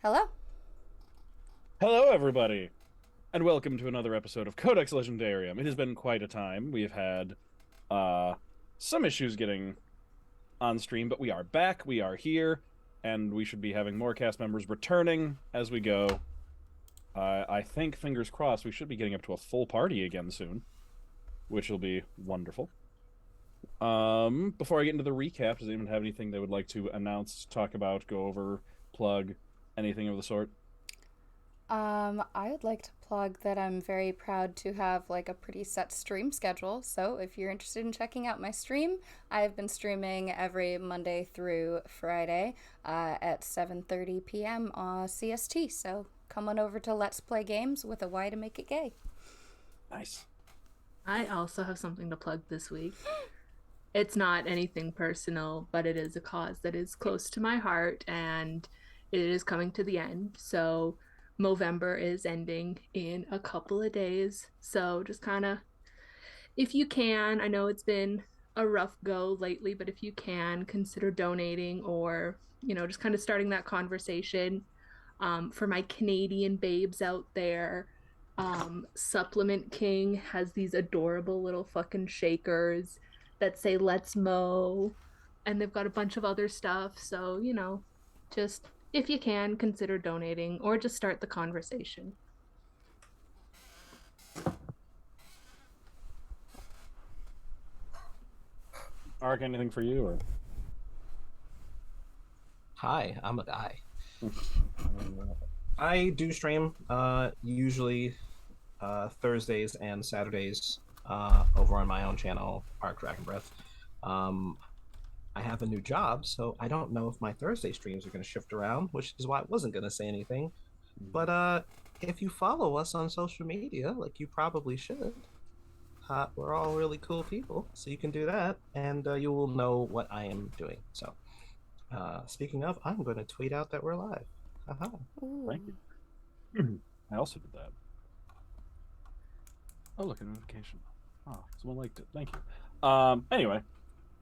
Hello? Hello, everybody, and welcome to another episode of Codex Legendarium. It has been quite a time. We have had uh, some issues getting on stream, but we are back. We are here, and we should be having more cast members returning as we go. I think, fingers crossed, we should be getting up to a full party again soon, which will be wonderful. Before I get into the recap, does anyone have anything they would like to announce, talk about, go over, plug, anything of the sort? I would like to plug that I'm very proud to have like a pretty set stream schedule. So if you're interested in checking out my stream, I've been streaming every Monday through Friday at 7:30 p.m. CST. So come on over to Let's Play Games with a Y to make it gay. Nice. I also have something to plug this week. It's not anything personal, but it is a cause that is close to my heart and it is coming to the end. So, Movember is ending in a couple of days. So, just kind of, if you can, I know it's been a rough go lately, but if you can, consider donating or, just kind of starting that conversation for my Canadian babes out there. Supplement King has these adorable little fucking shakers that say "Let's mow," and they've got a bunch of other stuff. So just if you can, consider donating or just start the conversation. Ark, anything for you, or? Hi, I'm a guy. I do stream usually Thursdays and Saturdays over on my own channel, Arc Dragon Breath. Um, I have a new job, so I don't know if my Thursday streams are going to shift around, which is why I wasn't going to say anything. But if you follow us on social media, like you probably should, we're all really cool people, so you can do that, and you will know what I am doing. So, speaking of, I'm going to tweet out that we're live. Haha. Thank Ooh. you. I also did that. Oh, look, a notification. Oh, someone liked it. Thank you. Anyway,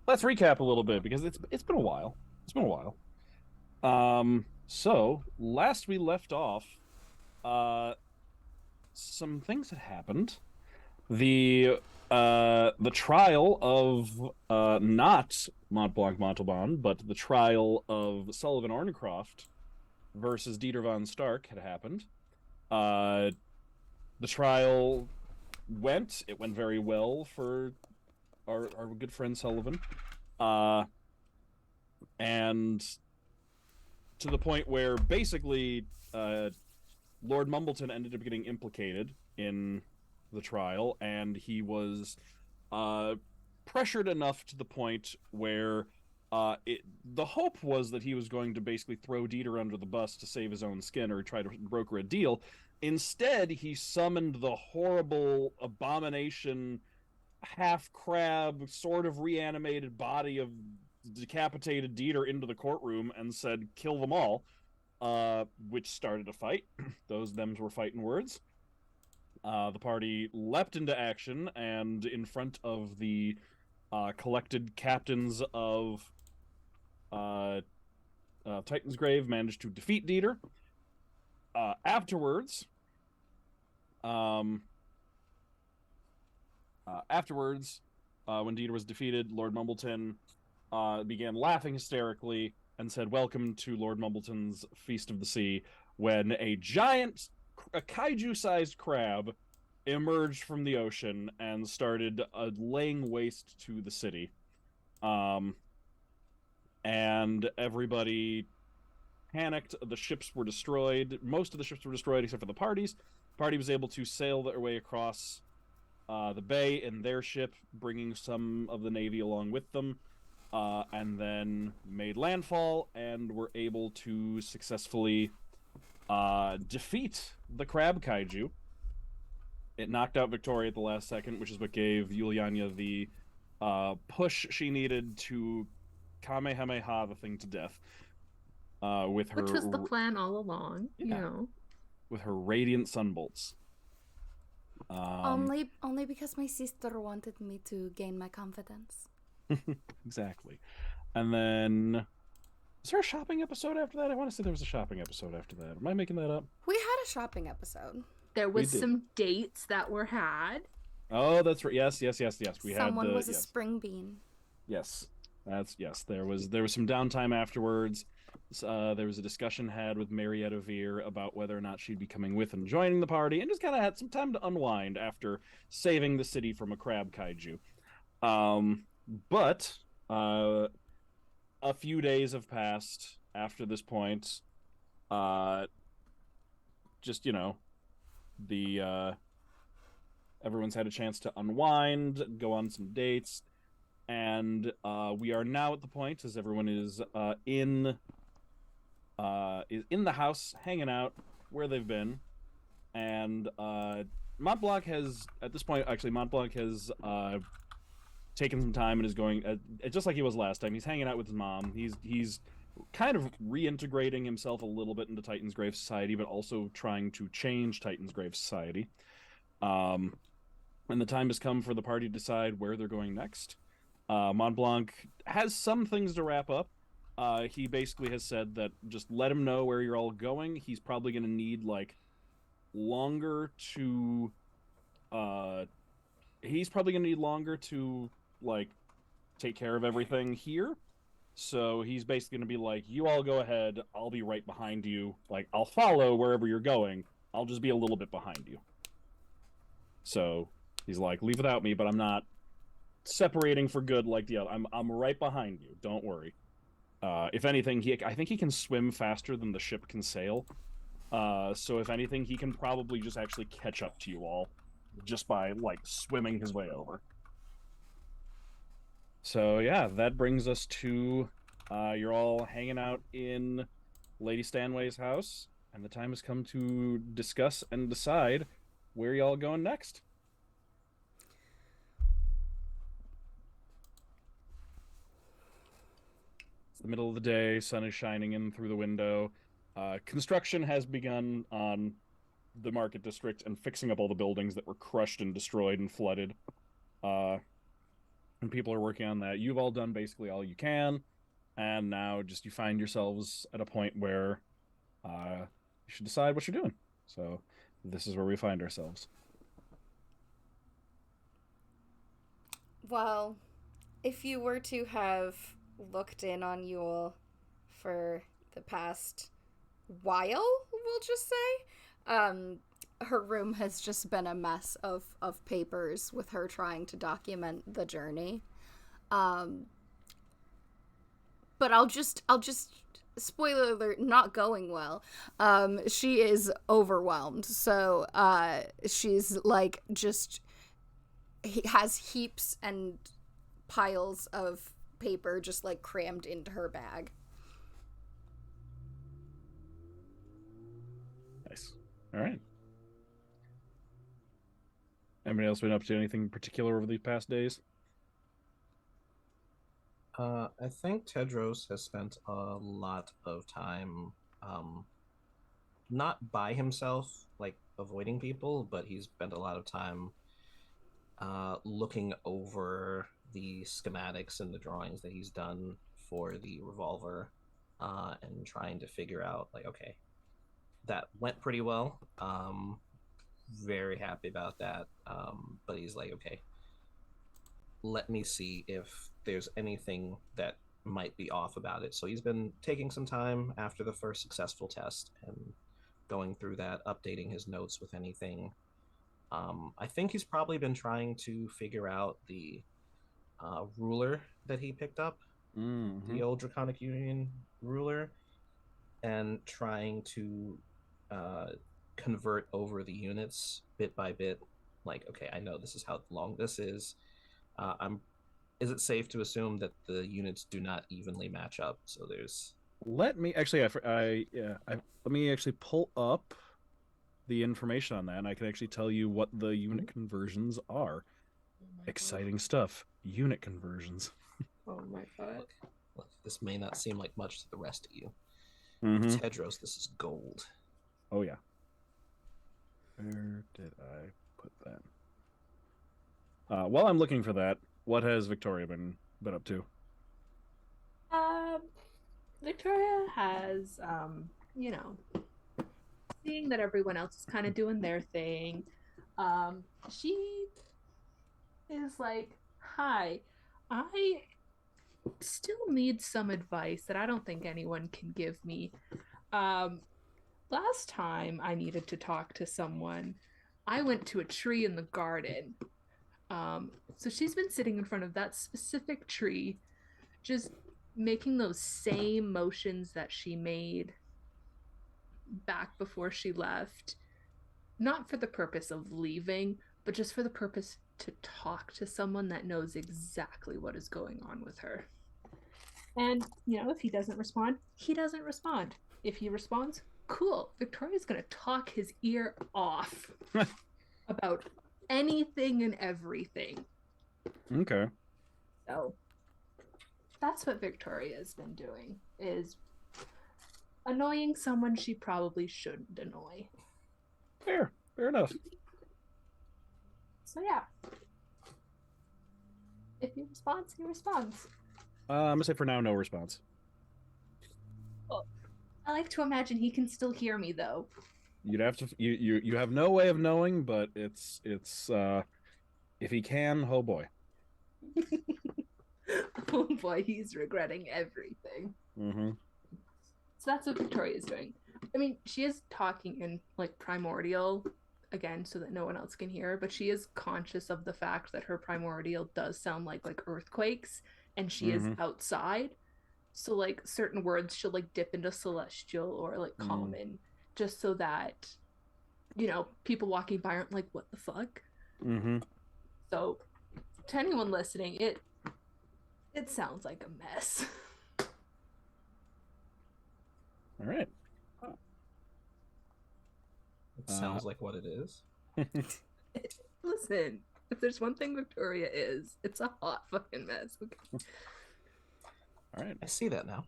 let's recap a little bit because it's been a while. It's been a while. So last we left off, uh, some things had happened. The trial of not Mont Blanc Montalban, but the trial of Sullivan Orncroft versus Dieter von Stark had happened. Uh, the trial it went very well for our good friend Sullivan. Uh, and to the point where basically Lord Mumbleton ended up getting implicated in the trial, and he was uh, pressured enough to the point where the hope was that he was going to basically throw Dieter under the bus to save his own skin or try to broker a deal. Instead, he summoned the horrible abomination, half crab, sort of reanimated body of decapitated Dieter into the courtroom and said, "Kill them all," which started a fight. Those thems were fighting words. The party leapt into action, and in front of the collected captains of uh, Titan's Grave, managed to defeat Dieter. Afterwards, um, when Dieter was defeated, Lord Mumbleton began laughing hysterically and said, "Welcome to Lord Mumbleton's Feast of the Sea," when a kaiju-sized crab emerged from the ocean and started laying waste to the city. And everybody panicked. The ships were destroyed. Most of the ships were destroyed except for the parties. The party was able to sail their way across the bay in their ship, bringing some of the navy along with them, and then made landfall and were able to successfully defeat the crab kaiju. It knocked out Victoria at the last second, which is what gave Yuliana the push she needed to Kamehameha the thing to death. With her, Which was the plan all along, yeah, with her radiant sunbolts. Only because my sister wanted me to gain my confidence. Exactly. And then Is there a shopping episode after that? I want to say there was a shopping episode after that. Am I making that up? We had a shopping episode. There We was did. some dates that were had. Oh, that's right. Yes. We had Someone the was a yes. spring bean. Yes, that's yes. There was some downtime afterwards. There was a discussion had with Marietta Veer about whether or not she'd be coming with and joining the party, and just kind of had some time to unwind after saving the city from a crab kaiju. But a few days have passed after this point. Just the everyone's had a chance to unwind, go on some dates, and we are now at the point as everyone is in the house, hanging out where they've been, and Montblanc has at this point Montblanc has taken some time and is going just like he was last time. He's hanging out with his mom. He's kind of reintegrating himself a little bit into Titan's Grave society, but also trying to change Titan's Grave society. And the time has come for the party to decide where they're going next. Montblanc has some things to wrap up. He basically has said that just let him know where you're all going. He's probably going to need longer to take care of everything here. So he's basically going to be like, you all go ahead. I'll be right behind you. I'll follow wherever you're going. I'll just be a little bit behind you. So he's like, leave without me, but I'm not separating for good like the other. I'm right behind you. Don't worry. If anything, I think he can swim faster than the ship can sail. So if anything, he can probably just actually catch up to you all just by swimming his way over. So yeah, that brings us to you're all hanging out in Lady Stanway's house, and the time has come to discuss and decide where y'all going next. It's the middle of the day, sun is shining in through the window. Construction has begun on the market district and fixing up all the buildings that were crushed and destroyed and flooded. And people are working on that. You've all done basically all you can, and now just you find yourselves at a point where you should decide what you're doing. So this is where we find ourselves. Well, if you were to have looked in on Yule for the past while, we'll just say, her room has just been a mess of papers with her trying to document the journey. But I'll just spoiler alert, not going well. She is overwhelmed. So she's has heaps and piles of paper just crammed into her bag. Nice. All right. Anybody else been up to anything particular over these past days? I think Tedros has spent a lot of time not by himself, avoiding people, but he's spent a lot of time looking over the schematics and the drawings that he's done for the revolver, and trying to figure out okay, that went pretty well. Very happy about that. But he's okay, let me see if there's anything that might be off about it. So he's been taking some time after the first successful test and going through that, updating his notes with anything. I think he's probably been trying to figure out the ruler that he picked up, the old Draconic Union ruler, and trying to convert over the units bit by bit. Okay, I know this is how long this is. Is it safe to assume that the units do not evenly match up? So there's. Let me actually, let me actually pull up the information on that, and I can actually tell you what the unit conversions are. Exciting stuff. Unit conversions. Oh my god. Look, this may not seem like much to the rest of you. Mm-hmm. Tedros, this is gold. Oh yeah. Where did I put that? While I'm looking for that, what has Victoria been up to? Victoria has, you know, seeing that everyone else is kind of doing their thing, she is like, "Hi, I still need some advice that I don't think anyone can give me. Um, last time I needed to talk to someone, I went to a tree in the garden. So she's been sitting in front of that specific tree, just making those same motions that she made back before she left, not for the purpose of leaving, but just for the purpose to talk to someone that knows exactly what is going on with her. And, if he doesn't respond, he doesn't respond. If he responds, cool. Victoria's going to talk his ear off about anything and everything. Okay. So that's what Victoria's been doing, is annoying someone she probably shouldn't annoy. Fair enough. So yeah. If he responds, he responds. I'm gonna say for now, no response. Oh, I like to imagine he can still hear me though. You'd have to you have no way of knowing, but it's if he can, oh boy. Oh boy, he's regretting everything. Mm-hmm. So that's what Victoria's doing. I mean, she is talking in like primordial again so that no one else can hear, but she is conscious of the fact that her primordial does sound like earthquakes, and she is outside. So like certain words she'll like dip into celestial or like common, just so that people walking by aren't like, what the fuck? Mm-hmm. So to anyone listening, it sounds like a mess. All right. It sounds like what it is. Listen, if there's one thing Victoria is, it's a hot fucking mess. Okay. All right. I see that now.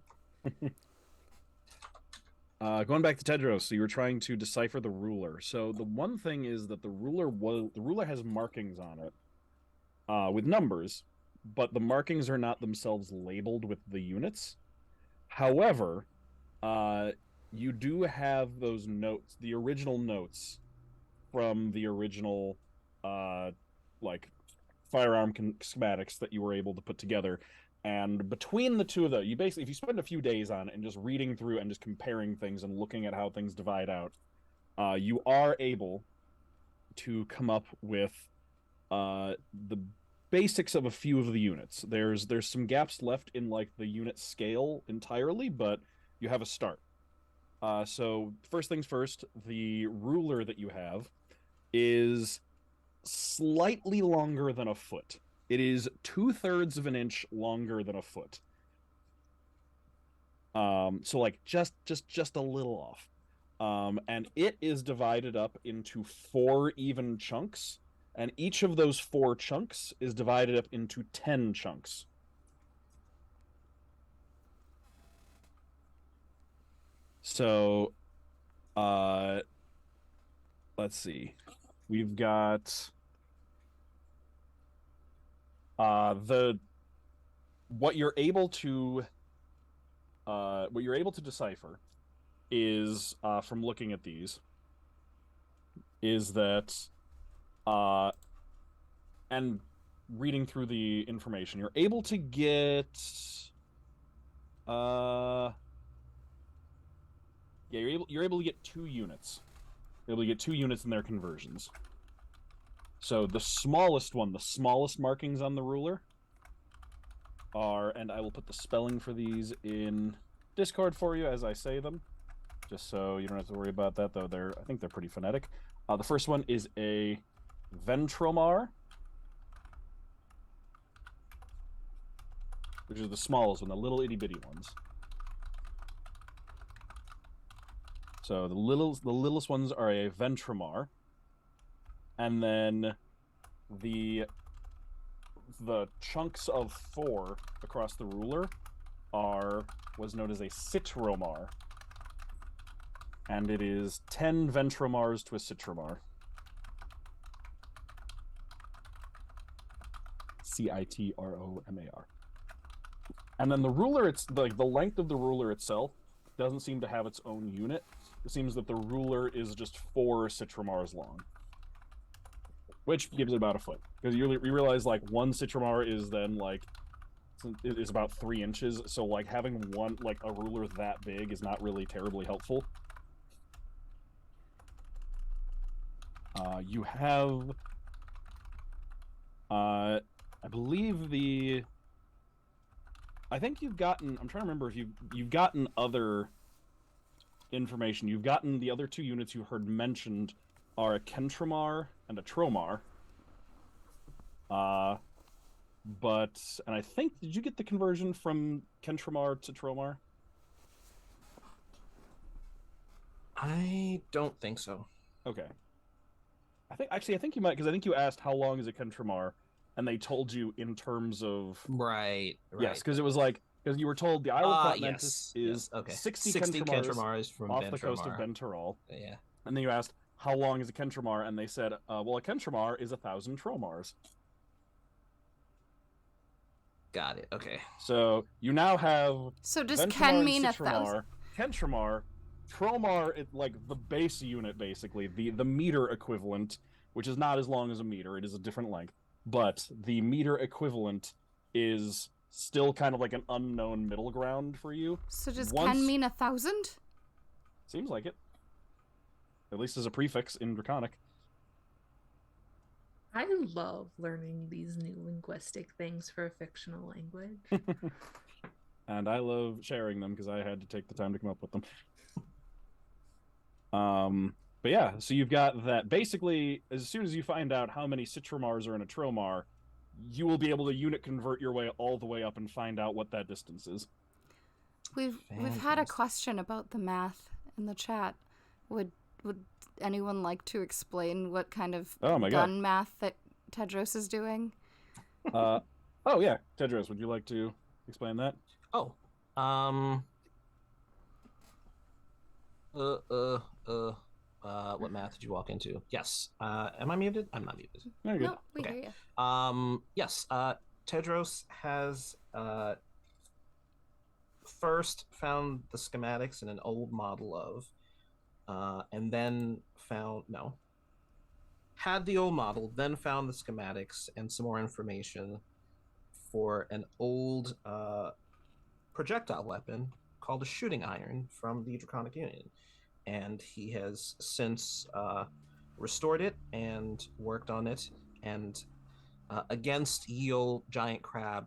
Going back to Tedros, so you were trying to decipher the ruler. So the one thing is that the ruler has markings on it, with numbers, but the markings are not themselves labeled with the units. However, you do have those notes, the original notes from the original, firearm schematics that you were able to put together. And between the two of those, you basically, if you spend a few days on it and just reading through and just comparing things and looking at how things divide out, you are able to come up with the basics of a few of the units. There's some gaps left in the unit scale entirely, but you have a start. So first things first, the ruler that you have is slightly longer than a foot. It is 2/3 of an inch longer than a foot. So just a little off. And it is divided up into 4 even chunks, and each of those 4 chunks is divided up into 10 chunks. So, let's see. We've got what you're able to decipher is, from looking at these, is that and reading through the information, you're able to get you're able to get 2 units. You're able to get 2 units in their conversions. So the smallest markings on the ruler are, and I will put the spelling for these in Discord for you as I say them, just so you don't have to worry about that, though I think they're pretty phonetic. The first one is a Ventromar, which is the smallest one, the little itty-bitty ones. So the littlest ones are a Ventromar. And then the chunks of 4 across the ruler was known as a Citromar. And it is 10 Ventromars to a Citromar. Citromar. And then the ruler, it's like the length of the ruler itself doesn't seem to have its own unit. It seems that the ruler is just 4 Citramars long, which gives it about a foot. Because you realize like 1 Citramar is then like is about 3 inches. So like having one like a ruler that big is not really terribly helpful. You have, I believe I think you've gotten. I'm trying to remember if you've gotten other information. You've gotten the other 2 units you heard mentioned are a Kentramar and a Tromar. And I think, did you get the conversion from Kentramar to Tromar? I don't think so. Okay. I think you might, because I think you asked how long is a Kentramar, and they told you in terms of Right. yes, because it was like because you were told the Isle of Continentis is okay. 60 Kentramars Kentramars from off the coast of Bentural. Yeah. And then you asked how long is a Kentramar, and they said, well, a Kentramar is 1,000 Tromars. Got it. Okay. So you now have. So does Ventramar Ken and mean Citramar, 1,000? Kentramar, Tromar, like the base unit, basically the meter equivalent, which is not as long as a meter; it is a different length. But the meter equivalent is still kind of like an unknown middle ground for you. So does Ken mean 1,000? Seems like it. At least as a prefix in Draconic. I love learning these new linguistic things for a fictional language. And I love sharing them because I had to take the time to come up with them. But yeah, so you've got that. Basically, as soon as you find out how many Citramars are in a Tromar, you will be able to unit convert your way all the way up and find out what that distance is. We've had a question about the math in the chat. Would anyone like to explain what kind of gun math that Tedros is doing? Oh yeah, Tedros, would you like to explain that? Oh, what math did you walk into? Yes. Am I muted? I'm not muted. Very good. No, we hear you. Yes. Tedros has first found the schematics in an old model of, and then had the old model, then found the schematics and some more information for an old projectile weapon called a shooting iron from the Draconic Union. And he has since restored it and worked on it. And against ye olde giant crab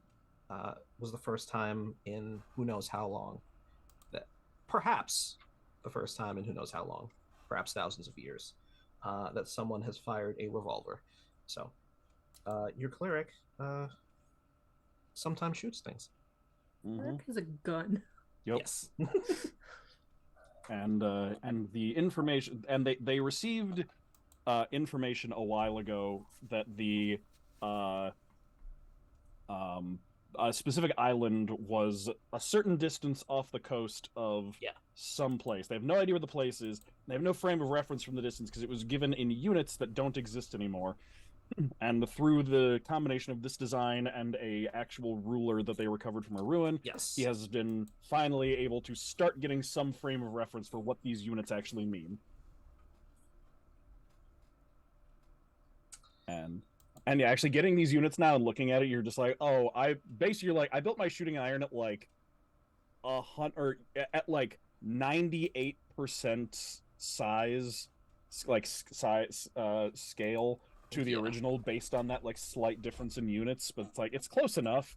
was the first time in who knows how long, that perhaps the first time in who knows how long, perhaps thousands of years, that someone has fired a revolver. So your cleric sometimes shoots things. Cleric is a gun. Yep. Yes. And the information, and they received information a while ago that the a specific island was a certain distance off the coast of some place. They have no idea where the place is. They have no frame of reference from the distance because it was given in units that don't exist anymore. And through the combination of this design and a actual ruler that they recovered from a ruin, he has been finally able to start getting some frame of reference for what these units actually mean. And yeah, actually getting these units now and looking at it, you're just like, oh, I built my shooting iron at like 98% size, scale to the original based on that like slight difference in units, but it's like it's close enough,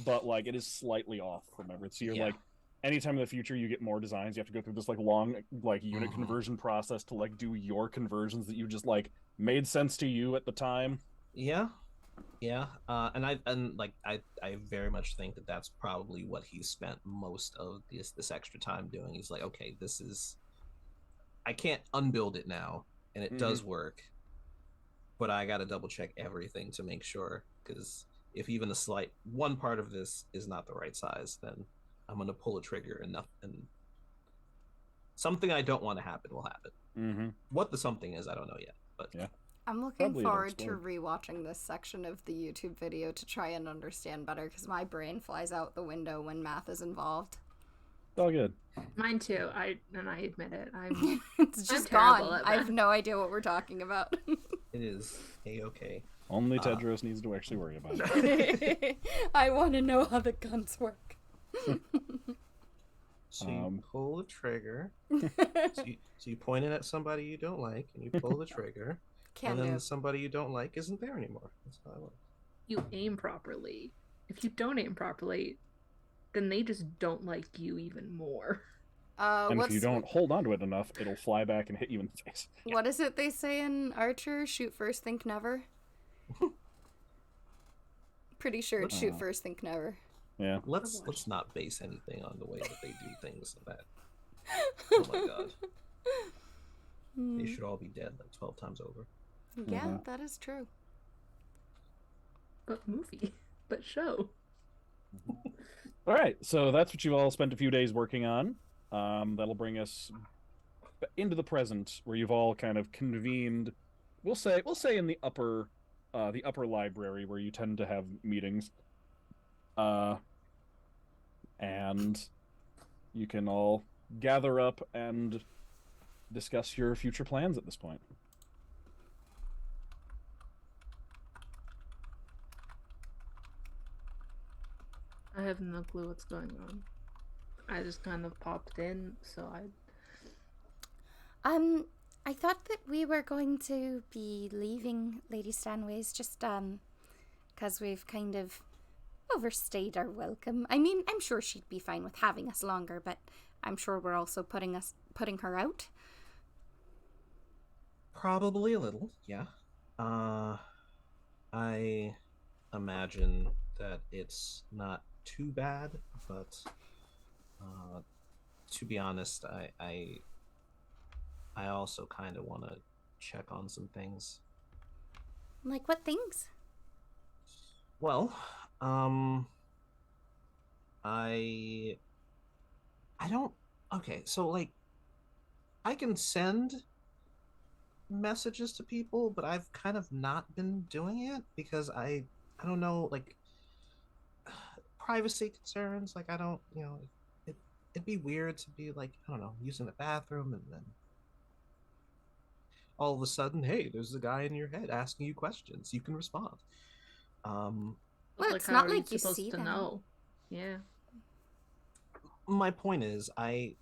but like it is slightly off from everything. So you're like, anytime in the future you get more designs, you have to go through this like long like unit conversion process to like do your conversions that you just like made sense to you at the time. And I very much think that that's probably what he spent most of this extra time doing. He's like, okay, I can't unbuild it now, and it does work, but I got to double check everything to make sure, because if even a slight one part of this is not the right size, then I'm going to pull a trigger and something I don't want to happen will happen. What the something is, I don't know yet, but I'm looking Probably it'll forward to explode. rewatching this section of the YouTube video to try and understand better because my brain flies out the window when math is involved. It's all good. Mine too. I admit it. I'm It's just terrible gone. at I have math. no idea what we're talking about. It is a-okay. Only Tedros needs to actually worry about it. I want to know how the guns work. So you pull the trigger. So you point it at somebody you don't like, and you pull the trigger, Can and then do. somebody you don't like isn't there anymore. That's how it works. You aim properly. If you don't aim properly, then they just don't like you even more. And if you don't hold on to it enough, it'll fly back and hit you in the face. What is it they say in Archer? Shoot first, think never. Pretty sure it's shoot first, think never. Yeah. Let's not base anything on the way that they do things like that. Oh my god. They should all be dead like 12 times over. Yeah, that is true. But movie, but show. All right, so that's what you've all spent a few days working on. That'll bring us into the present, where you've all kind of convened. We'll say in the upper library where you tend to have meetings. And you can all gather up and discuss your future plans at this point. I have no clue what's going on. I just kind of popped in, so I thought that we were going to be leaving Lady Stanway's just, because we've kind of overstayed our welcome. I mean, I'm sure she'd be fine with having us longer, but I'm sure we're also putting her out. Probably a little, yeah. I imagine that it's not too bad, but to be honest, I also kind of want to check on some things. Like what things? Well, I don't. Okay, so like, I can send messages to people, but I've kind of not been doing it because I don't know, like, privacy concerns. Like, I don't, it'd be weird to be like, I don't know, using the bathroom and then all of a sudden, hey, there's a guy in your head asking you questions. You can respond. Well, like, it's how not are you like you supposed see to them. know? Yeah. My point is, I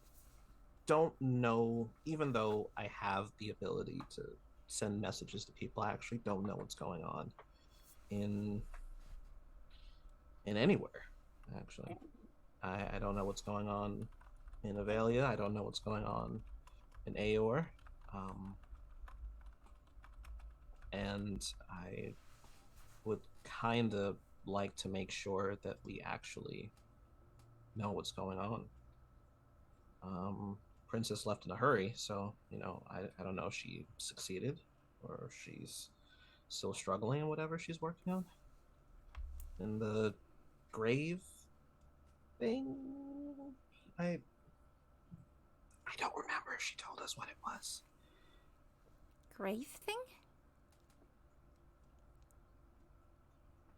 don't know, even though I have the ability to send messages to people, I actually don't know what's going on in anywhere, actually. I don't know what's going on in Avelia. I don't know what's going on in Aor. And I would kind of like to make sure that we actually know what's going on. Princess left in a hurry, so I don't know if she succeeded or if she's still struggling in whatever she's working on. And the grave thing, I don't remember if she told us what it was. Grave thing?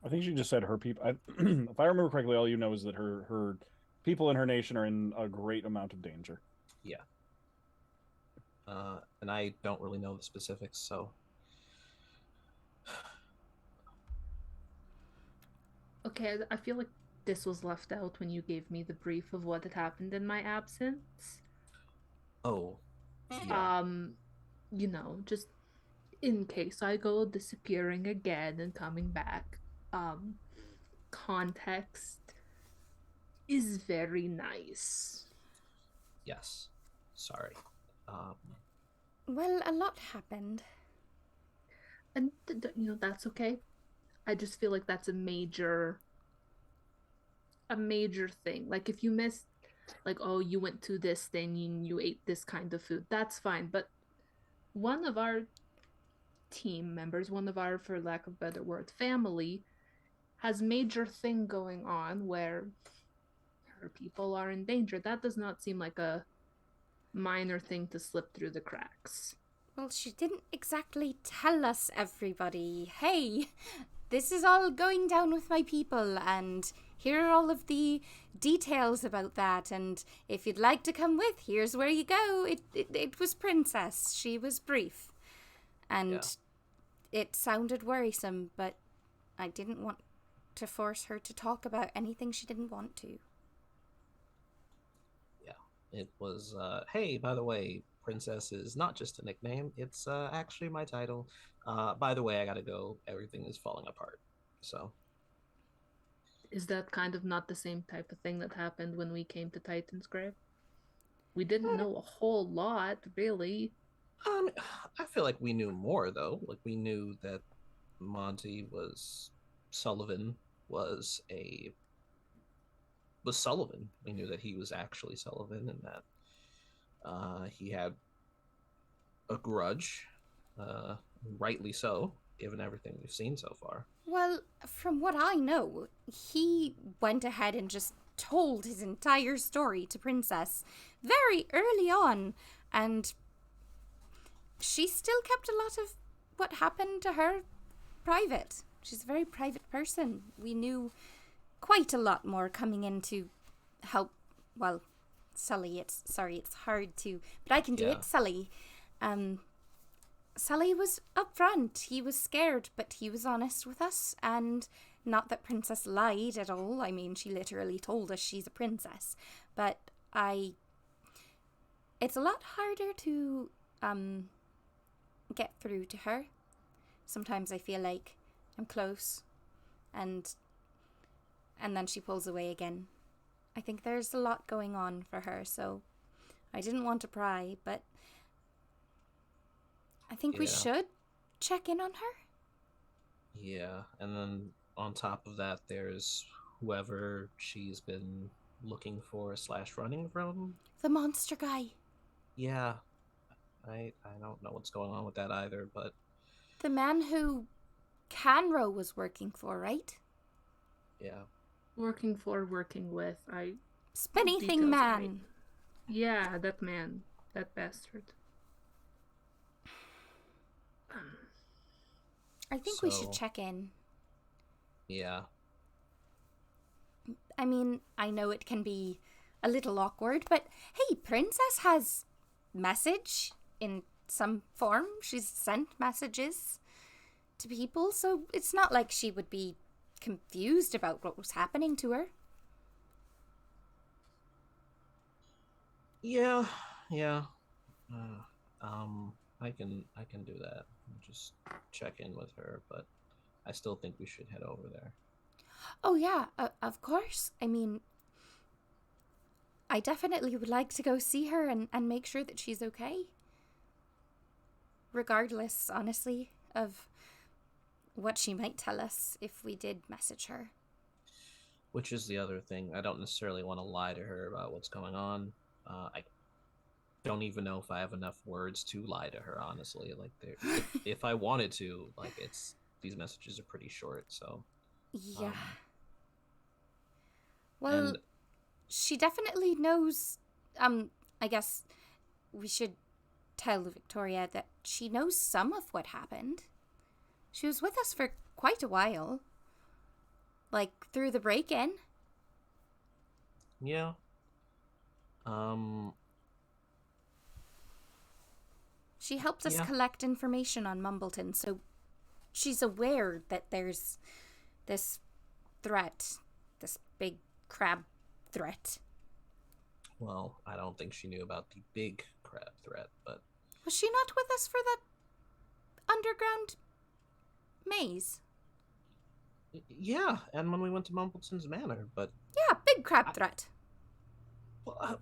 I think she just said her people. If I remember correctly, all you know is that her people in her nation are in a great amount of danger. Yeah. And I don't really know the specifics, so. Okay, I feel like this was left out when you gave me the brief of what had happened in my absence. Oh. Yeah. Just in case I go disappearing again and coming back. Context is very nice. Yes. Sorry. Well, a lot happened. And that's okay. I just feel like that's a major thing. Like, if you missed, like, oh, you went to this thing and you ate this kind of food, that's fine. But one of our team members, one of our, for lack of a better word, family, has major thing going on where her people are in danger. That does not seem like a minor thing to slip through the cracks. Well, she didn't exactly tell us, everybody. Hey, this is all going down with my people, and here are all of the details about that, and if you'd like to come with, here's where you go. It was Princess. She was brief. And it sounded worrisome, but I didn't want to force her to talk about anything she didn't want to. Yeah, it was, hey, by the way, Princess is not just a nickname, it's actually my title. By the way, I gotta go. Everything is falling apart. So. Is that kind of not the same type of thing that happened when we came to Titan's Grave? We didn't know a whole lot, really. I feel like we knew more, though. Like, we knew that Monty was Sullivan was Sullivan. We knew that he was actually Sullivan and that he had a grudge, rightly so, given everything we've seen so far. Well, from what I know, he went ahead and just told his entire story to Princess very early on, and she still kept a lot of what happened to her private. She's a very private person. We knew quite a lot more coming in to help, well, Sully, it's hard to, but I can do it, Sully. Sully was upfront. He was scared, but he was honest with us, and not that Princess lied at all. I mean, she literally told us she's a princess, but it's a lot harder to, get through to her. Sometimes I feel like I'm close, and then she pulls away again. I think there's a lot going on for her, so I didn't want to pry, but I think we should check in on her. Yeah, and then on top of that, there's whoever she's been looking for / running from. The monster guy. Yeah, I don't know what's going on with that either, but the man who Canro was working for, right? Yeah. Working with. Spinny thing man. Right. Yeah, that man. That bastard. I think we should check in. Yeah. I mean, I know it can be a little awkward, but hey, Princess has message in some form. She's sent messages to people, so it's not like she would be confused about what was happening to her. Yeah. I can do that. Just check in with her, but I still think we should head over there. Oh yeah, of course. I mean, I definitely would like to go see her and make sure that she's okay. Regardless, honestly, of what she might tell us if we did message her. Which is the other thing. I don't necessarily want to lie to her about what's going on. I don't even know if I have enough words to lie to her, honestly. Like, if I wanted to, like, these messages are pretty short, so. Yeah. Well, she definitely knows. I guess we should tell Victoria that she knows some of what happened. She was with us for quite a while. Like, through the break-in. Yeah. She helped us collect information on Mumbleton, so she's aware that there's this threat, this big crab threat. Well, I don't think she knew about the big crab threat, but... Was she not with us for the underground maze? Yeah, and when we went to Mumbleton's Manor, but... Yeah, big crab threat. I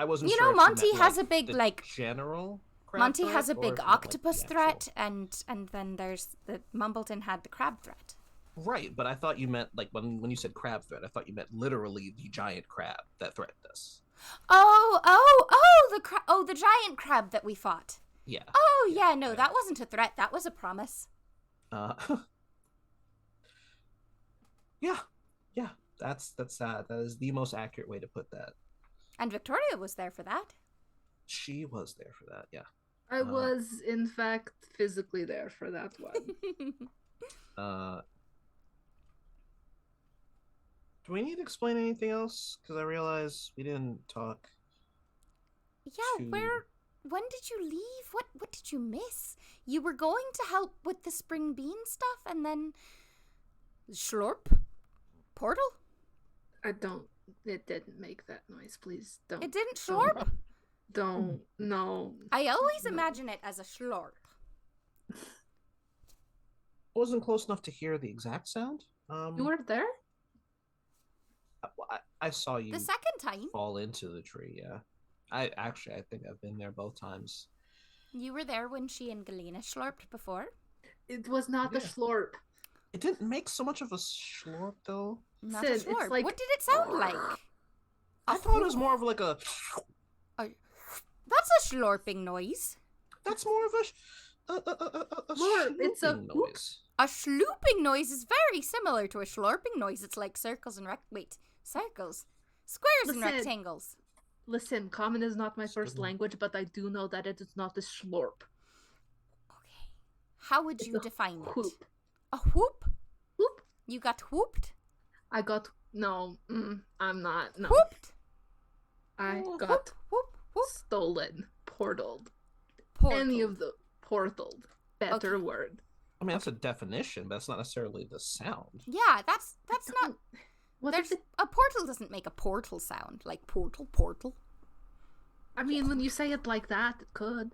wasn't you sure. You know, Monty has a big, like... general crab Monty threat, has a big octopus like, threat, and then there's the Mumbleton had the crab threat. Right, but I thought you meant, like, when you said crab threat, I thought you meant literally the giant crab that threatened us. The giant crab that we fought. Yeah. Oh, yeah, no, that wasn't a threat. That was a promise. Yeah. That is the most accurate way to put that. And Victoria was there for that. She was there for that, yeah. I was, in fact, physically there for that one. Do we need to explain anything else? Because I realize we didn't talk. Yeah, when did you leave? What did you miss? You were going to help with the spring bean stuff and then Schlorp? Portal? It didn't make that noise, please. Don't. It didn't Schlorp? No. I always imagine it as a Schlorp. I wasn't close enough to hear the exact sound. You were there? I saw you The second time? fall into the tree, yeah. I think I've been there both times. You were there when she and Galena Schlorped before? It was not the Schlorp. It didn't make so much of a slurp, though. Not Sid, a Schlorp. it's like... What did it sound like? I thought it was more of like a... That's a Schlorping noise. That's more of a Slurp. It's a noise. A schlooping noise is very similar to a Schlorping noise. It's like circles and circles. Squares and Listen. rectangles. Listen, Common is not my first language, but I do know that it is not a Schlorp. Okay. How would It's you a define it? whoop. A whoop? Whoop. You got whooped? I got... No, I'm not. No. Whooped? I Whoop, got whoop, whoop. stolen. Portaled. Portal. Any of the... Portaled. Better Okay. word. I mean, that's a definition, but that's not necessarily the sound. Yeah, that's not... What There's is it? a portal doesn't make a portal sound. Like portal. I mean, when you say it like that, it could.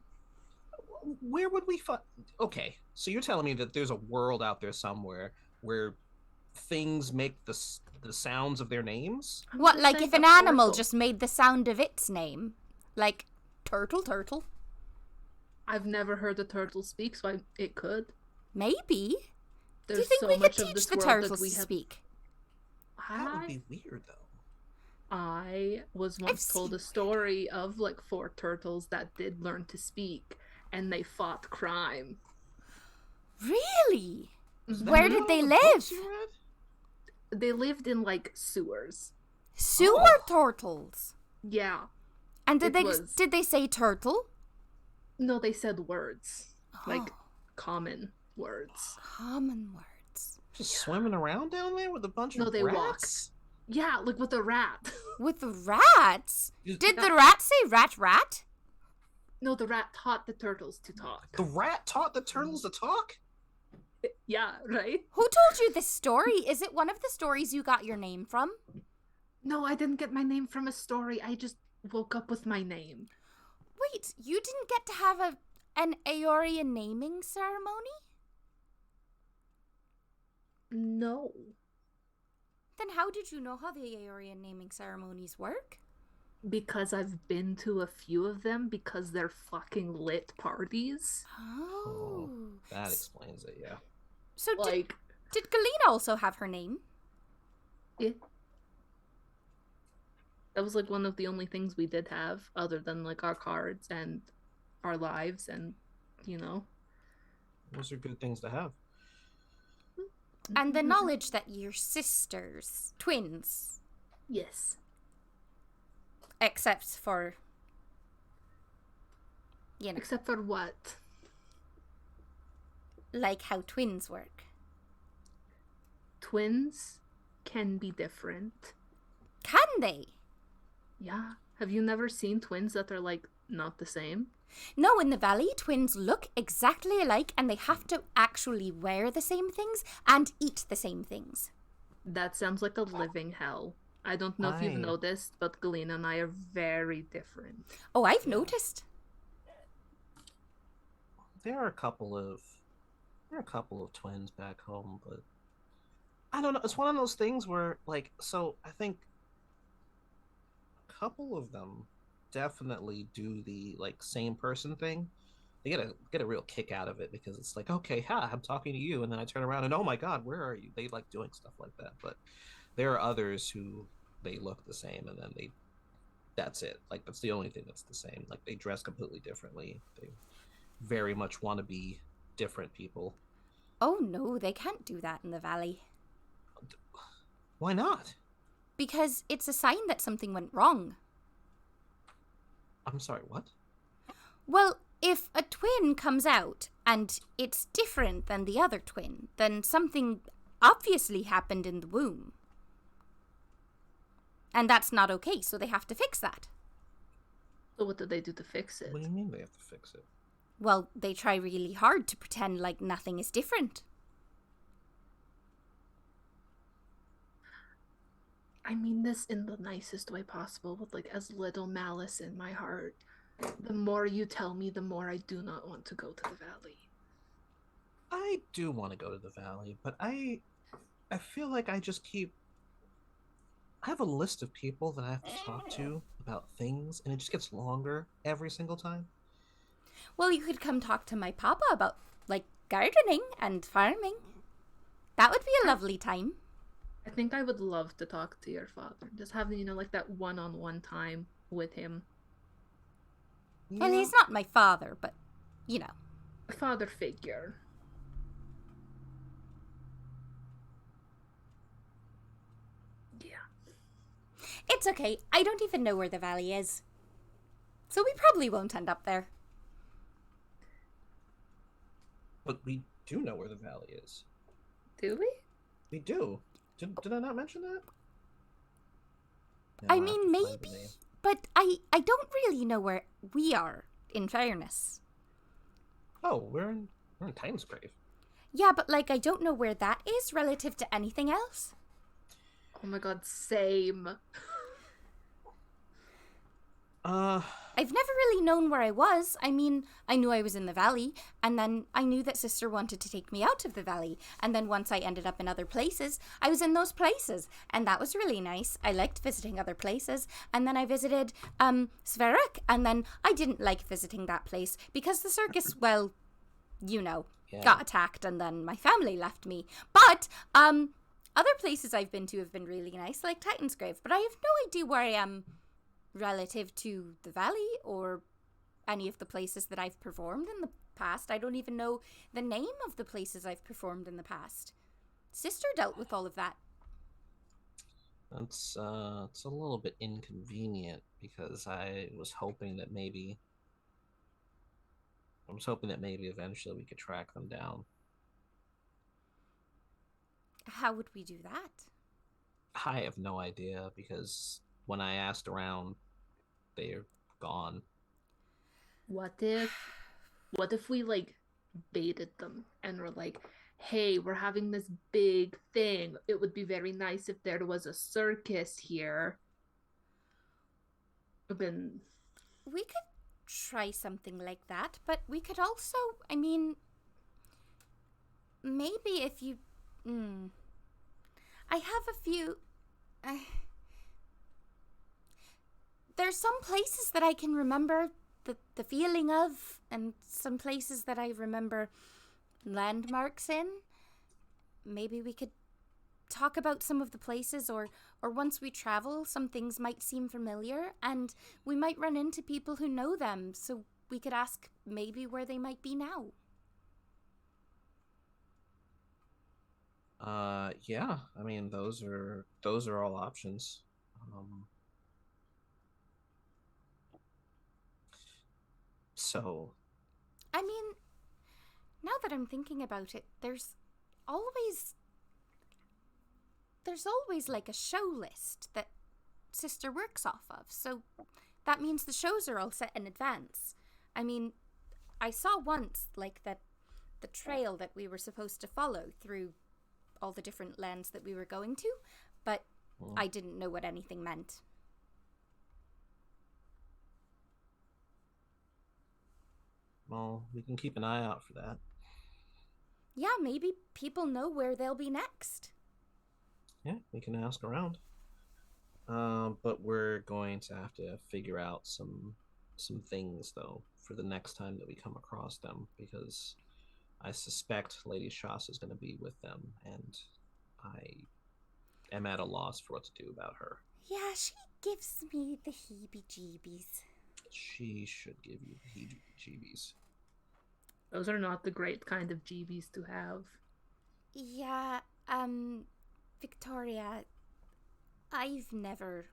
Where would we find... Okay, so you're telling me that there's a world out there somewhere where things make the sounds of their names? I'm What, just like saying if an a animal portal. just made the sound of its name? Like turtle? I've never heard a turtle speak, so it could. Maybe. There's Do you think so we could much of teach this the world turtles that we to have. speak? That would be weird, though. I was once told seen a story of like 4 turtles that did learn to speak, and they fought crime. Really? Is that Where not did they the live? books you read? They lived in like sewers. Sewer turtles. Yeah. And did It they was. did they say turtle? No, they said words. Like Oh, common words. common words. Just swimming around down there with a bunch No, of they rats? Yeah, like with a rat. With rats? Just- Did the rat say rat? No, the rat taught the turtles to talk. The rat taught the turtles to talk? Yeah, right? Who told you this story? Is it one of the stories you got your name from? No, I didn't get my name from a story. I just woke up with my name. Wait, you didn't get to have an Aeorian naming ceremony? No. Then how did you know how the Aeorian naming ceremonies work? Because I've been to a few of them because they're fucking lit parties. Oh. That explains it, yeah. So Like, did Galena also have her name? yeah. That was like one of the only things we did have other than like our cards and our lives and, you know. Those are good things to have. And the knowledge that you're sisters, twins, Yes. except for, you know, Except for what? like how twins work. Twins can be different. Can they? Yeah. Have you never seen twins that are like not the same? No, in the valley, twins look exactly alike and they have to actually wear the same things and eat the same things. That sounds like a living hell. I don't know if you've Aye. noticed, but Galena and I are very different. Oh, I've noticed. There are a couple of twins back home, but I don't know. It's one of those things where, like, so I think a couple of them definitely do the like same person thing. They get a real kick out of it because it's like, okay, ha, I'm talking to you, and then I turn around and oh my god, where are you? They like doing stuff like that. But there are others who they look the same, and then that's it. Like that's the only thing that's the same. Like they dress completely differently. They very much want to be different people. Oh no, they can't do that in the valley. Why not? Because it's a sign that something went wrong. I'm sorry, what? Well, if a twin comes out and it's different than the other twin, then something obviously happened in the womb. And that's not okay, so they have to fix that. So what do they do to fix it? What do you mean they have to fix it? Well, they try really hard to pretend like nothing is different. I mean this in the nicest way possible, with like as little malice in my heart. The more you tell me, the more I do not want to go to the valley. I do want to go to the valley, but I feel like I have a list of people that I have to talk to about things, and it just gets longer every single time. Well, you could come talk to my papa about, like, gardening and farming. That would be a lovely time. I think I would love to talk to your father. Just having, like that one-on-one time with him. Yeah. Well, he's not my father, but, A father figure. Yeah. It's okay. I don't even know where the valley is. So we probably won't end up there. But we do know where the valley is. Do we? We do. Did I not mention that? No, I I'll have mean, to find the maybe, name. but I don't really know where we are, in fairness. Oh, we're in Titan's Grave. Yeah, but, like, I don't know where that is relative to anything else. Oh my god, same. I've never really known where I was. I mean, I knew I was in the valley, and then I knew that Sister wanted to take me out of the valley. And then once I ended up in other places, I was in those places. And that was really nice. I liked visiting other places. And then I visited, Sverik, and then I didn't like visiting that place because the circus, well, got attacked, and then my family left me. But, other places I've been to have been really nice, like Titan's Grave, but I have no idea where I am relative to the valley or any of the places that I've performed in the past. I don't even know the name of the places I've performed in the past. Sister dealt with all of that. It's a little bit inconvenient because I was hoping that maybe eventually we could track them down. How would we do that? I have no idea because when I asked around, they're gone. What if we like baited them and were like, hey, we're having this big thing. It would be very nice if there was a circus here. Then we could try something like that, but we could also, I mean, maybe if you I have a few there's some places that I can remember the feeling of, and some places that I remember landmarks in. Maybe we could talk about some of the places, or once we travel, some things might seem familiar, and we might run into people who know them, so we could ask maybe where they might be now. Yeah. I mean, those are all options. So, I mean, now that I'm thinking about it, there's always like a show list that Sister works off of. So that means the shows are all set in advance. I mean, I saw once like that the trail that we were supposed to follow through all the different lands that we were going to, but I didn't know what anything meant. well, we can keep an eye out for that. Yeah, maybe people know where they'll be next. Yeah, we can ask around. But we're going to have to figure out some things though for the next time that we come across them, because I suspect Lady Shas is going to be with them, and I am at a loss for what to do about her. Yeah, she gives me the heebie-jeebies. She should give you the heebie-jeebies. those are not the great kind of GBs to have. Yeah, Victoria, I've never,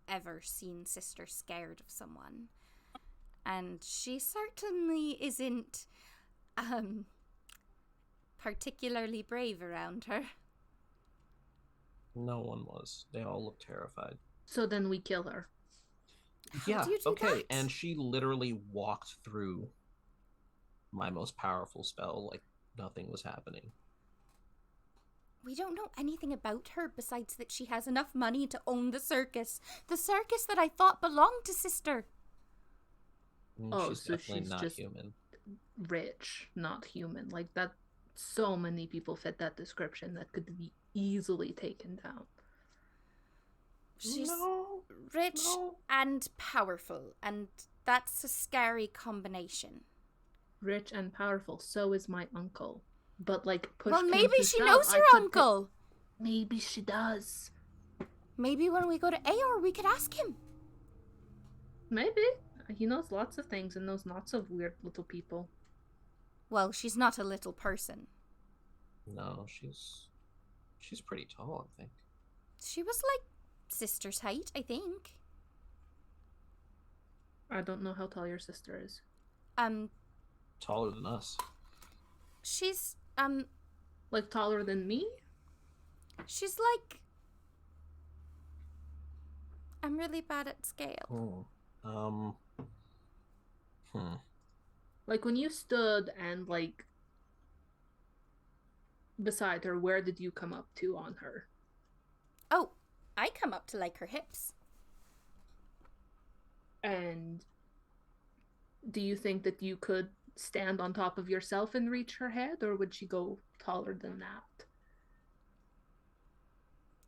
ever seen Sister scared of someone. and she certainly isn't, particularly brave around her. No one was. They all looked terrified. So then we kill her. How do you do okay. that? And she literally walked through my most powerful spell like nothing was happening. We don't know anything about her besides that she has enough money to own the circus. The circus that I thought belonged to Sister. Oh, She's so definitely she's not just human. rich, not human. Like that, so many people fit that description that could be easily taken down. She's No, rich no. and powerful, and that's a scary combination. Rich and powerful. So is my uncle. But like, push Well, came maybe to she shove, knows I her could uncle. Maybe she does. Maybe when we go to Aor, we could ask him. Maybe. He knows lots of things and knows lots of weird little people. Well, she's not a little person. No, she's pretty tall, I think. She was like Sister's height, I think. I don't know how tall your sister is. Taller than us. She's Like taller than me? she's like, I'm really bad at scale. Like when you stood and like beside her, where did you come up to on her? Oh, I come up to like her hips. And do you think that you could stand on top of yourself and reach her head, or would she go taller than that?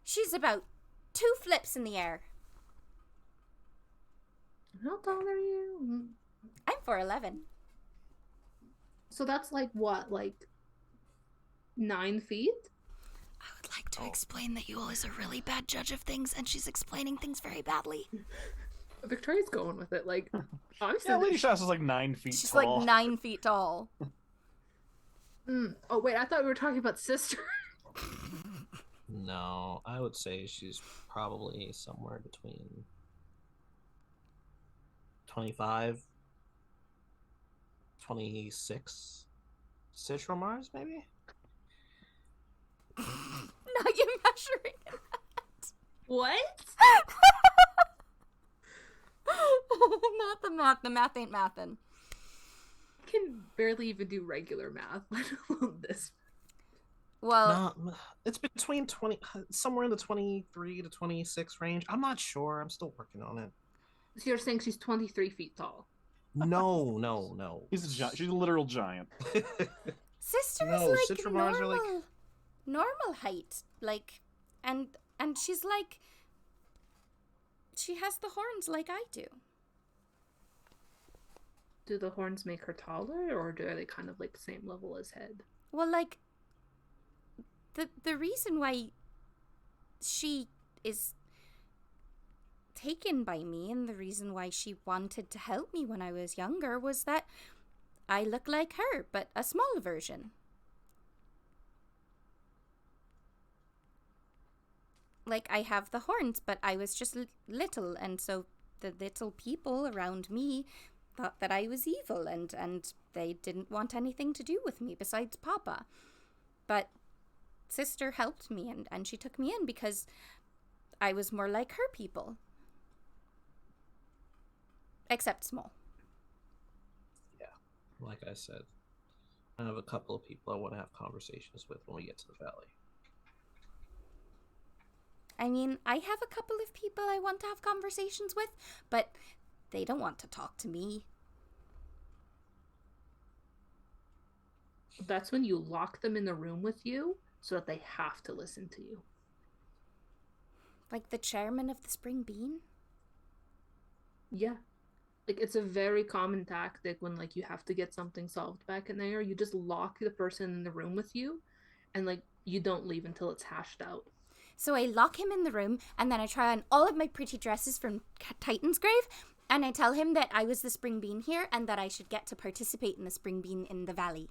She's about 2 flips in the air. How tall are you? I'm 4'11". So that's like what, like 9 feet? I would like to explain that Yule is a really bad judge of things, and she's explaining things very badly. Victoria's going with it. Like, honestly, Yeah, Lady Shasta is like 9 feet She's tall. like 9 feet tall. Oh wait, I thought we were talking about sister. No, I would say she's probably somewhere between 25, 26. Citral Mars, maybe? Now you're measuring that. What? Not the math. The math ain't mathin'. I can barely even do regular math, let alone this. Well, No, it's between 20, somewhere in the 23 to 26 range. I'm not sure. I'm still working on it. So you're saying she's 23 feet tall? No. She's a literal giant. Sister No, is like Citral Mars are like normal height, like, and she's like, she has the horns like I do. Do the horns make her taller, or are they kind of like same level as head? Well, like, the reason why she is taken by me, and the reason why she wanted to help me when I was younger, was that I look like her, but a smaller version. Like, I have the horns, but I was just little, and so the little people around me thought that I was evil, and they didn't want anything to do with me besides Papa. But Sister helped me, and she took me in because I was more like her people. Except small. Yeah, like I said, I have a couple of people I want to have conversations with when we get to the valley. I mean, I have a couple of people I want to have conversations with, but they don't want to talk to me. That's when you lock them in the room with you so that they have to listen to you. Like the chairman of the Spring Bean? Yeah. Like, it's a very common tactic when, like, you have to get something solved back in there. You just lock the person in the room with you, and, like, you don't leave until it's hashed out. So I lock him in the room, and then I try on all of my pretty dresses from Titan's Grave, and I tell him that I was the Spring Bean here, and that I should get to participate in the Spring Bean in the valley.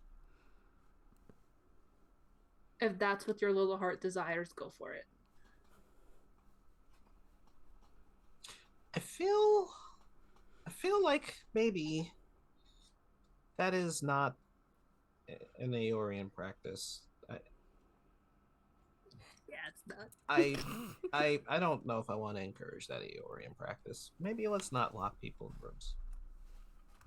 If that's what your little heart desires, go for it. I feel feel like maybe that is not an Aeorian practice. Yeah, it's not. I don't know if I want to encourage that Aeorian practice. Maybe let's not lock people in rooms.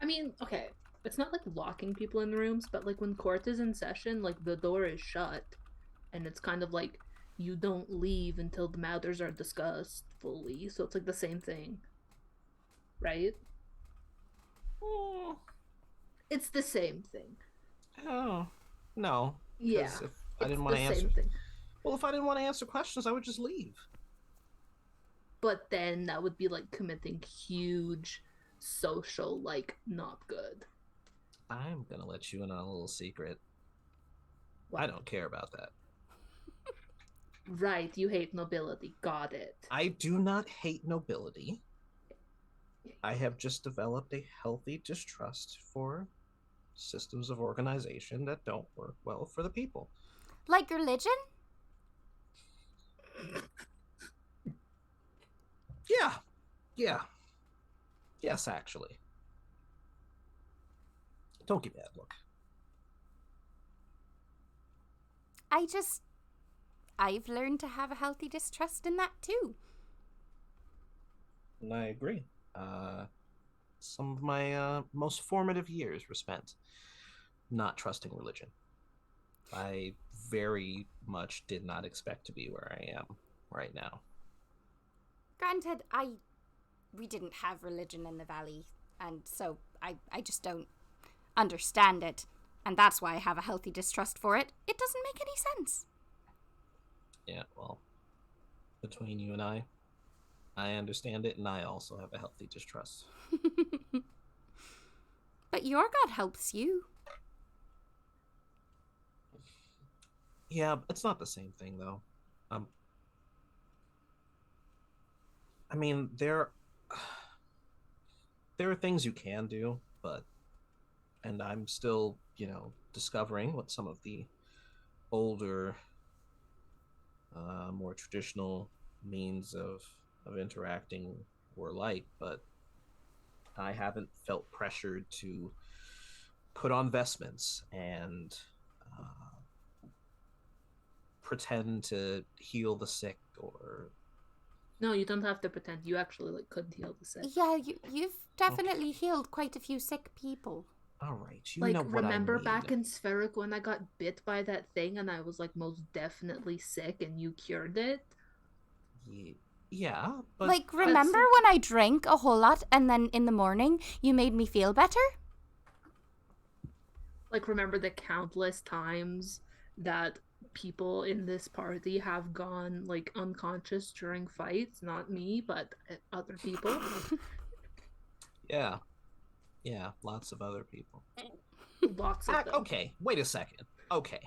I mean, okay, it's not like locking people in the rooms, but like when court is in session, like the door is shut, and it's kind of like you don't leave until the matters are discussed fully. So it's like the same thing, right? Oh, It's the same thing. oh no. Yeah, Because if I it's didn't the want to answer, same thing. well, if I didn't want to answer questions, I would just leave. But then that would be like committing huge social, like, not good. I'm gonna let you in on a little secret. What? I don't care about that. Right, you hate nobility. Got it. I do not hate nobility. I have just developed a healthy distrust for systems of organization that don't work well for the people. Like religion? Yeah. Yeah. Yes, actually. Don't give me that look. I've learned to have a healthy distrust in that too. And I agree. Some of my most formative years were spent not trusting religion. I very much did not expect to be where I am right now. Granted, we didn't have religion in the valley, and so I just don't understand it. And that's why I have a healthy distrust for it. It doesn't make any sense. Yeah, well, between you and I understand it, and I also have a healthy distrust. But your God helps you. Yeah, it's not the same thing, though. I mean, there are things you can do, and I'm still, discovering what some of the older, more traditional means of interacting were like, but I haven't felt pressured to put on vestments and pretend to heal the sick or. No, you don't have to pretend. You actually like could heal the sick. Yeah, you've definitely healed quite a few sick people. All right, you Like, know what remember I mean. back in Spheric when I got bit by that thing and I was like most definitely sick and you cured it? Yeah, but Like, remember when I drank a whole lot and then in the morning you made me feel better? Like, remember the countless times that people in this party have gone like unconscious during fights? Not me, but other people. yeah, lots of other people. Lots of them. Okay, wait a second. Okay,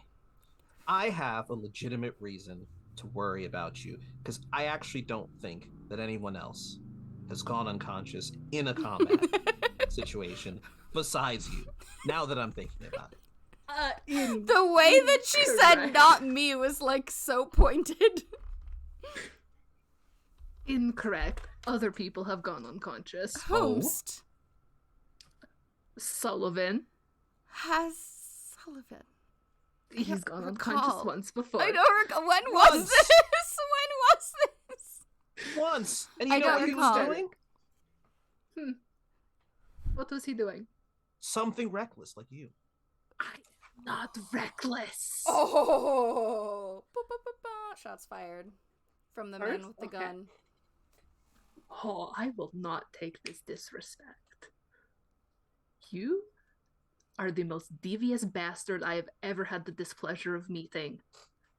I have a legitimate reason to worry about you because I actually don't think that anyone else has gone unconscious in a combat situation besides you. Now that I'm thinking about it. The way that she said "not me" was like so pointed. Incorrect. Other people have gone unconscious. Host Sullivan. Has Sullivan? He's gone unconscious once before. I don't recall. When was this? When was this? Once. And you I know don't what recall. he was doing? What was he doing? Something reckless like you. I'm not reckless. Oh! Shots fired from the man with the Okay. gun. Oh, I will not take this disrespect. You are the most devious bastard I have ever had the displeasure of meeting.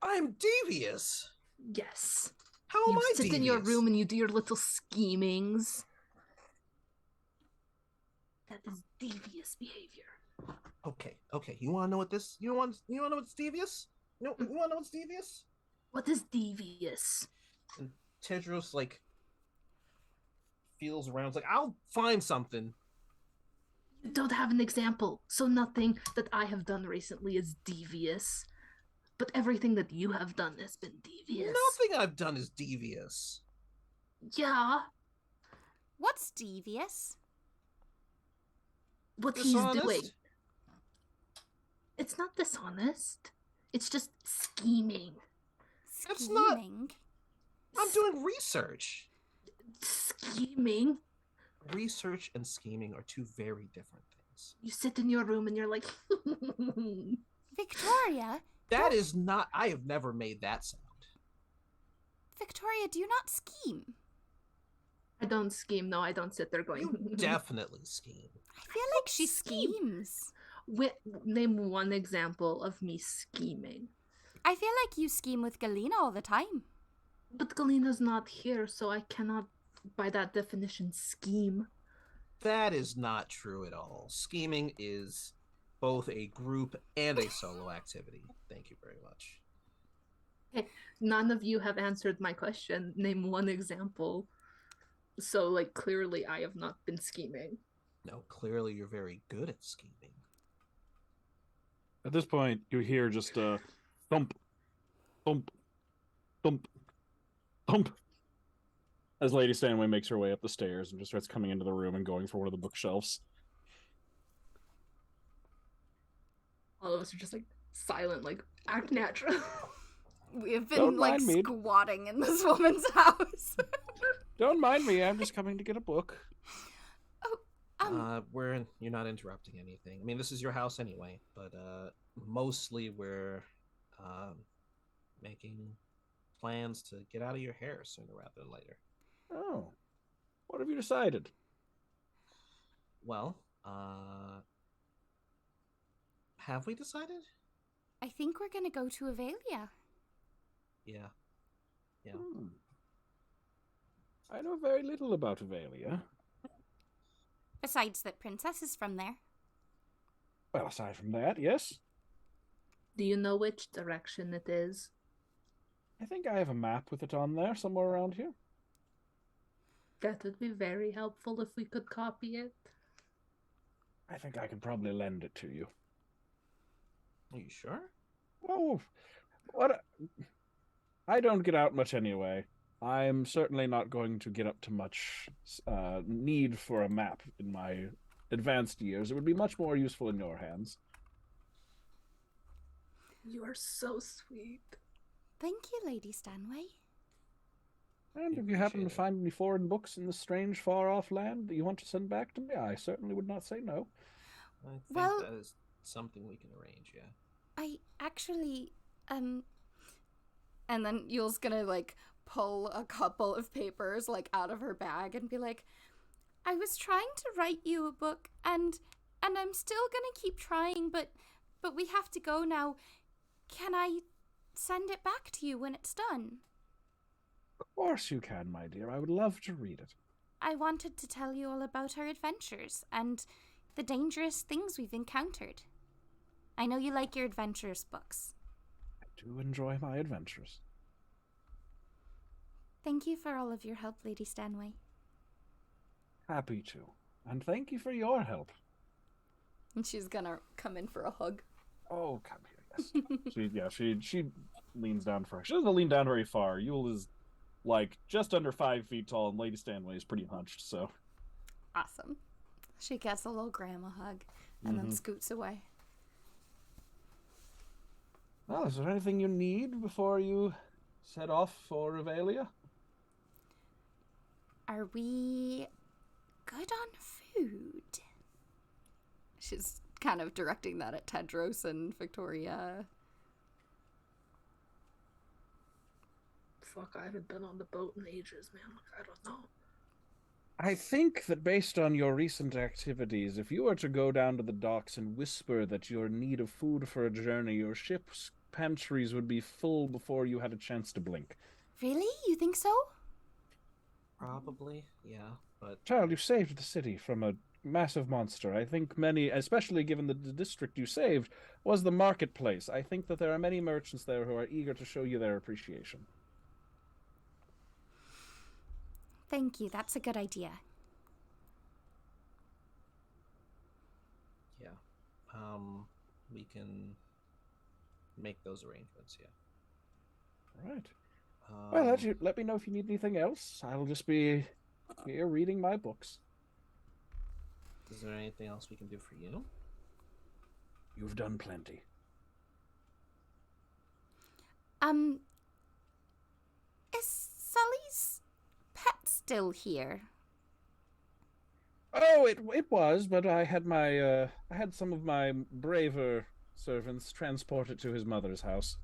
I'm devious. Yes. How am You I sit devious? in your room and you do your little schemings. That is devious behavior. Okay. You want to know what this? You want to know what's devious? You want to know what's devious? What is devious? And Tedros feels around. It's like, I'll find something. You don't have an example, so nothing that I have done recently is devious. But everything that you have done has been devious. Nothing I've done is devious. Yeah. What's devious? what he's doing. It's not dishonest. It's just scheming. That's not. Scheming? I'm doing research. Scheming? Research and scheming are two very different things. You sit in your room and you're like, Victoria? That is not. I have never made that sound. Victoria, do you not scheme? I don't scheme. No, I don't sit there going. You definitely scheme. I feel like she schemes. Name one example of me scheming. I feel like you scheme with Galena all the time. But Galena's not here, so I cannot, by that definition, scheme. That is not true at all. Scheming is both a group and a solo activity. Thank you very much. Okay, none of you have answered my question. Name one example. So, like, clearly I have not been scheming. No, clearly you're very good at scheming. At this point, you hear just a thump, thump, thump, thump, as Lady Stanway makes her way up the stairs and just starts coming into the room and going for one of the bookshelves. All of us are just like silent, like act natural. We've been like squatting in this woman's house. Don't mind me, I'm just coming to get a book. You're not interrupting anything. I mean, this is your house anyway, but mostly we're making plans to get out of your hair sooner rather than later. Oh, what have you decided? Well, have we decided? I think we're gonna go to Avelia. Yeah. I know very little about Avelia. Besides that Princess is from there. Well, aside from that, yes. Do you know which direction it is? I think I have a map with it on there somewhere around here. That would be very helpful if we could copy it. I think I could probably lend it to you. Are you sure? Oh, what? I don't get out much anyway. I'm certainly not going to get up to much need for a map in my advanced years. It would be much more useful in your hands. You are so sweet. Thank you, Lady Stanway. And if you happen to find any foreign books in this strange, far-off land that you want to send back to me, I certainly would not say no. I think that is something we can arrange, yeah. I actually, and then Yule's gonna, like, pull a couple of papers, like, out of her bag and be like, I was trying to write you a book, and I'm still gonna keep trying, but we have to go now. Can I send it back to you when it's done? Of course you can, my dear. I would love to read it. I wanted to tell you all about our adventures and the dangerous things we've encountered. I know you like your adventurous books. I do enjoy my adventures. Thank you for all of your help, Lady Stanway. Happy to. And thank you for your help. And she's gonna come in for a hug. Oh, come here, yes. She leans down first. She doesn't lean down very far. Yule is like just under 5 feet tall, and Lady Stanway is pretty hunched, so. Awesome. She gets a little grandma hug and then scoots away. Well, is there anything you need before you set off for Revelia? Are we good on food? She's kind of directing that at Tedros and Victoria. Fuck, I haven't been on the boat in ages, man. I don't know. I think that based on your recent activities, if you were to go down to the docks and whisper that you're in need of food for a journey, your ship's pantries would be full before you had a chance to blink. Really? You think so? Probably, yeah, but... Child, you saved the city from a massive monster. I think many, especially given the district you saved, was the marketplace. I think that there are many merchants there who are eager to show you their appreciation. Thank you. That's a good idea. Yeah. We can make those arrangements, yeah. All right. Well, let me know if you need anything else. I'll just be here reading my books. Is there anything else we can do for you? You've done plenty. Is Sully's pet still here? Oh, it was, but I had some of my braver servants transport it to his mother's house.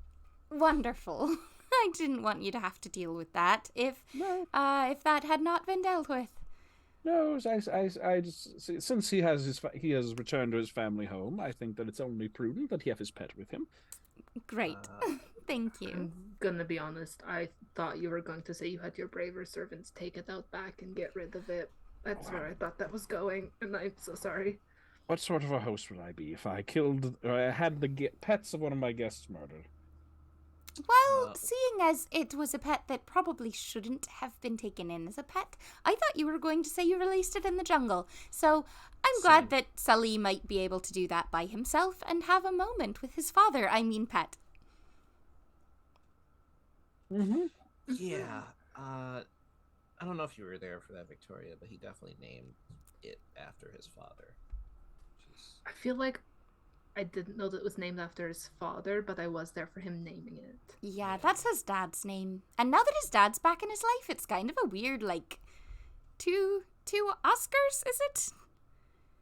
Wonderful. I didn't want you to have to deal with that if that had not been dealt with. No, I just, since he has returned to his family home, I think that it's only prudent that he have his pet with him. Great. Thank you. I'm gonna be honest. I thought you were going to say you had your braver servants take it out back and get rid of it. That's where I thought that was going, and I'm so sorry. What sort of a host would I be if I killed or I had the pets of one of my guests murdered? Well, seeing as it was a pet that probably shouldn't have been taken in as a pet, I thought you were going to say you released it in the jungle. So I'm glad that Sully might be able to do that by himself and have a moment with his father, I mean pet. Mm-hmm. Yeah. I don't know if you were there for that, Victoria, but he definitely named it after his father. I feel like I didn't know that it was named after his father, but I was there for him naming it. Yeah, that's his dad's name. And now that his dad's back in his life, it's kind of a weird, like, two Oscars, is it?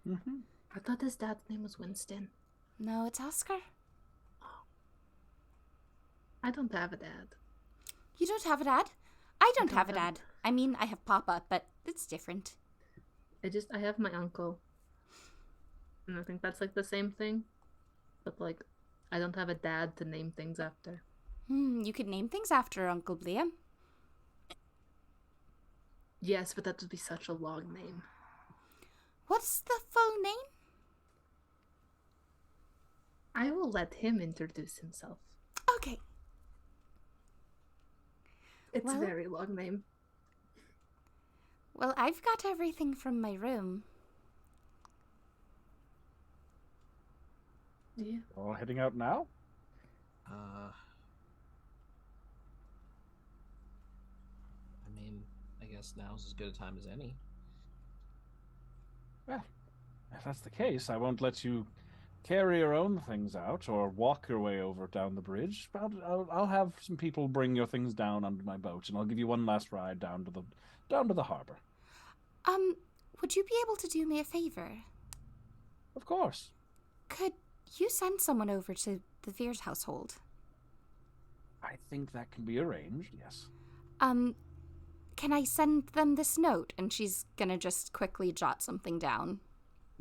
Mm-hmm. I thought his dad's name was Winston. No, it's Oscar. I don't have a dad. You don't have a dad? I don't have a dad. I mean, I have Papa, but it's different. I have my uncle. And I think that's like the same thing. But like, I don't have a dad to name things after. You could name things after Uncle Liam. Yes, but that would be such a long name. What's the full name? I will let him introduce himself. Okay. It's a very long name. Well, I've got everything from my room. Yeah. All heading out now? I mean, I guess now's as good a time as any. Well, if that's the case, I won't let you carry your own things out or walk your way over down the bridge. But I'll have some people bring your things down under my boat, and I'll give you one last ride down to the harbor. Would you be able to do me a favor? Of course. Could you send someone over to the Veers household? I think that can be arranged, yes. Can I send them this note? And she's gonna just quickly jot something down.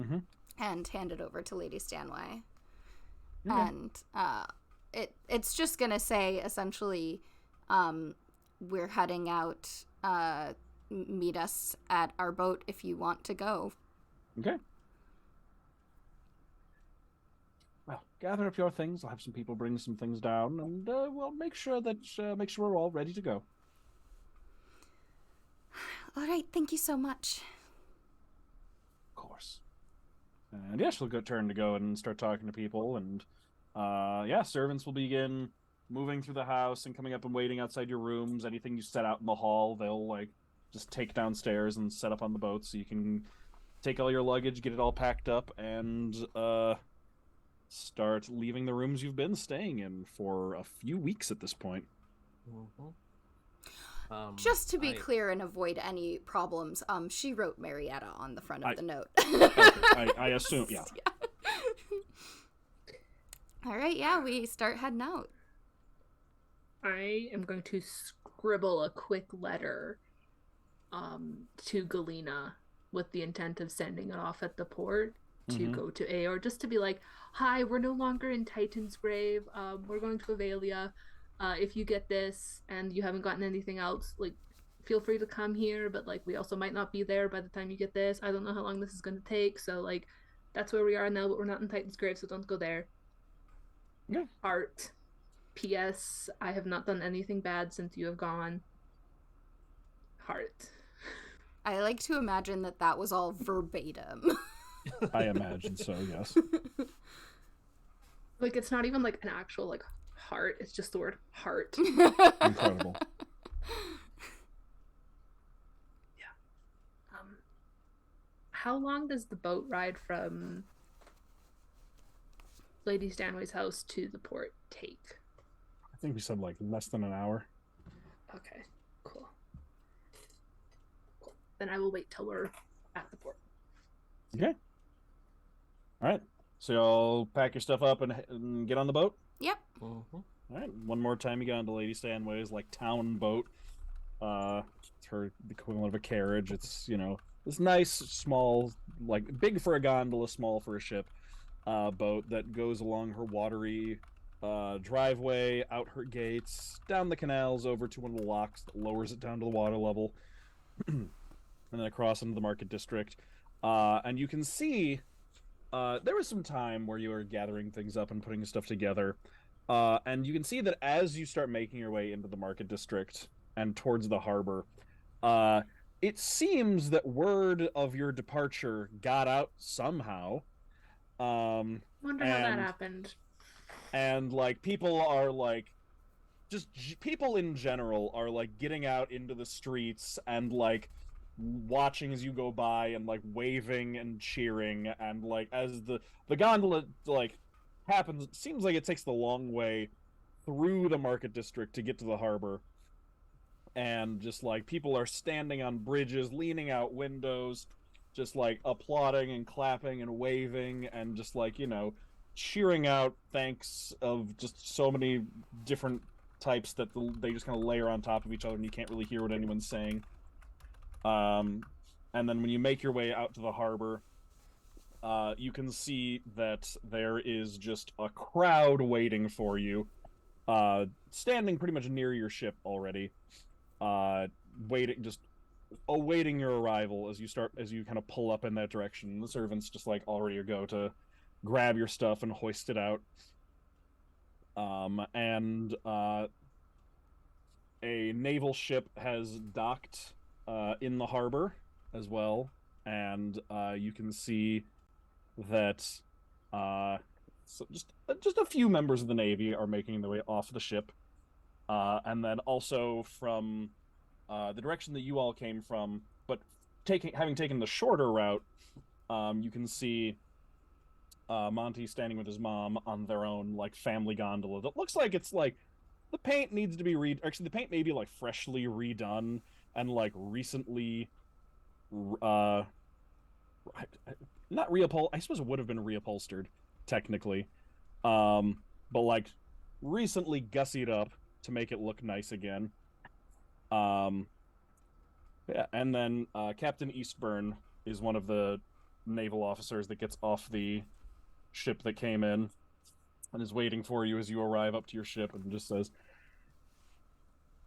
Mm-hmm. And hand it over to Lady Stanway. Okay. And it's just gonna say essentially, we're heading out. Meet us at our boat if you want to go. Okay. Well, gather up your things. I'll have some people bring some things down, and we'll make sure we're all ready to go. All right, thank you so much. Of course. And yeah, she'll turn to go and start talking to people, and servants will begin moving through the house and coming up and waiting outside your rooms. Anything you set out in the hall, they'll just take downstairs and set up on the boat, so you can take all your luggage, get it all packed up, and start leaving the rooms you've been staying in for a few weeks at this point. Mm-hmm. Just to be clear and avoid any problems, she wrote Marietta on the front of the note. I assume, yeah. All right, yeah, we start heading out. I am going to scribble a quick letter to Galena with the intent of sending it off at the port to go to Aor, just to be like, hi, we're no longer in Titan's Grave. We're going to Avelia. If you get this and you haven't gotten anything else, feel free to come here, but we also might not be there by the time you get this. I don't know how long this is going to take, so that's where we are now, but we're not in Titan's Grave, so don't go there. Yeah. Art. P.S. I have not done anything bad since you have gone. Heart. I like to imagine that was all verbatim. I imagine so, yes. It's not even an actual heart, it's just the word heart. Incredible. Yeah. how long does the boat ride from Lady Stanway's house to the port take? I think we said like less than an hour. Okay, cool. Cool. Then I will wait till we're at the port. Okay. All right. So y'all pack your stuff up and get on the boat. Yep. All right. One more time, you get onto Lady Stanway's like town boat. It's her equivalent of a carriage. It's this nice small, like big for a gondola, small for a ship, boat that goes along her watery driveway, out her gates, down the canals, over to one of the locks that lowers it down to the water level, and then across into the market district. And you can see there was some time where you were gathering things up and putting stuff together. And you can see that as you start making your way into the market district and towards the harbor, it seems that word of your departure got out somehow. Wonder how that happened. And like people are like, just people in general are like getting out into the streets and like watching as you go by and like waving and cheering, and like as the gondola like happens, it seems like it takes the long way through the market district to get to the harbor, and just like people are standing on bridges, leaning out windows, just like applauding and clapping and waving and just like cheering out thanks of just so many different types that they just kind of layer on top of each other and you can't really hear what anyone's saying. And then when you make your way out to the harbor, you can see that there is just a crowd waiting for you, standing pretty much near your ship already, awaiting your arrival as you kind of pull up in that direction. The servants just like already go to grab your stuff and hoist it out. And a naval ship has docked in the harbor as well, and you can see that so just a few members of the Navy are making their way off the ship, and then also from the direction that you all came from, but having taken the shorter route, you can see Monty standing with his mom on their own like family gondola that looks like it's like the paint needs to be actually the paint may be like freshly redone and like recently not I suppose it would have been reupholstered technically, but like recently gussied up to make it look nice again. Yeah, and then Captain Eastburn is one of the naval officers that gets off the ship that came in and is waiting for you as you arrive up to your ship and just says,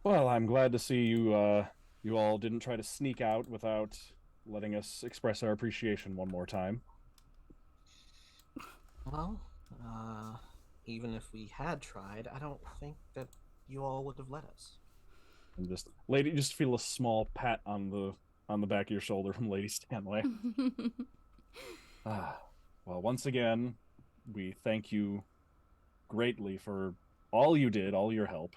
well, I'm glad to see you you all didn't try to sneak out without letting us express our appreciation one more time. Well, even if we had tried, I don't think that you all would have let us. And just feel a small pat on the back of your shoulder from Lady Stanley. Well, once again, we thank you greatly for all you did, all your help.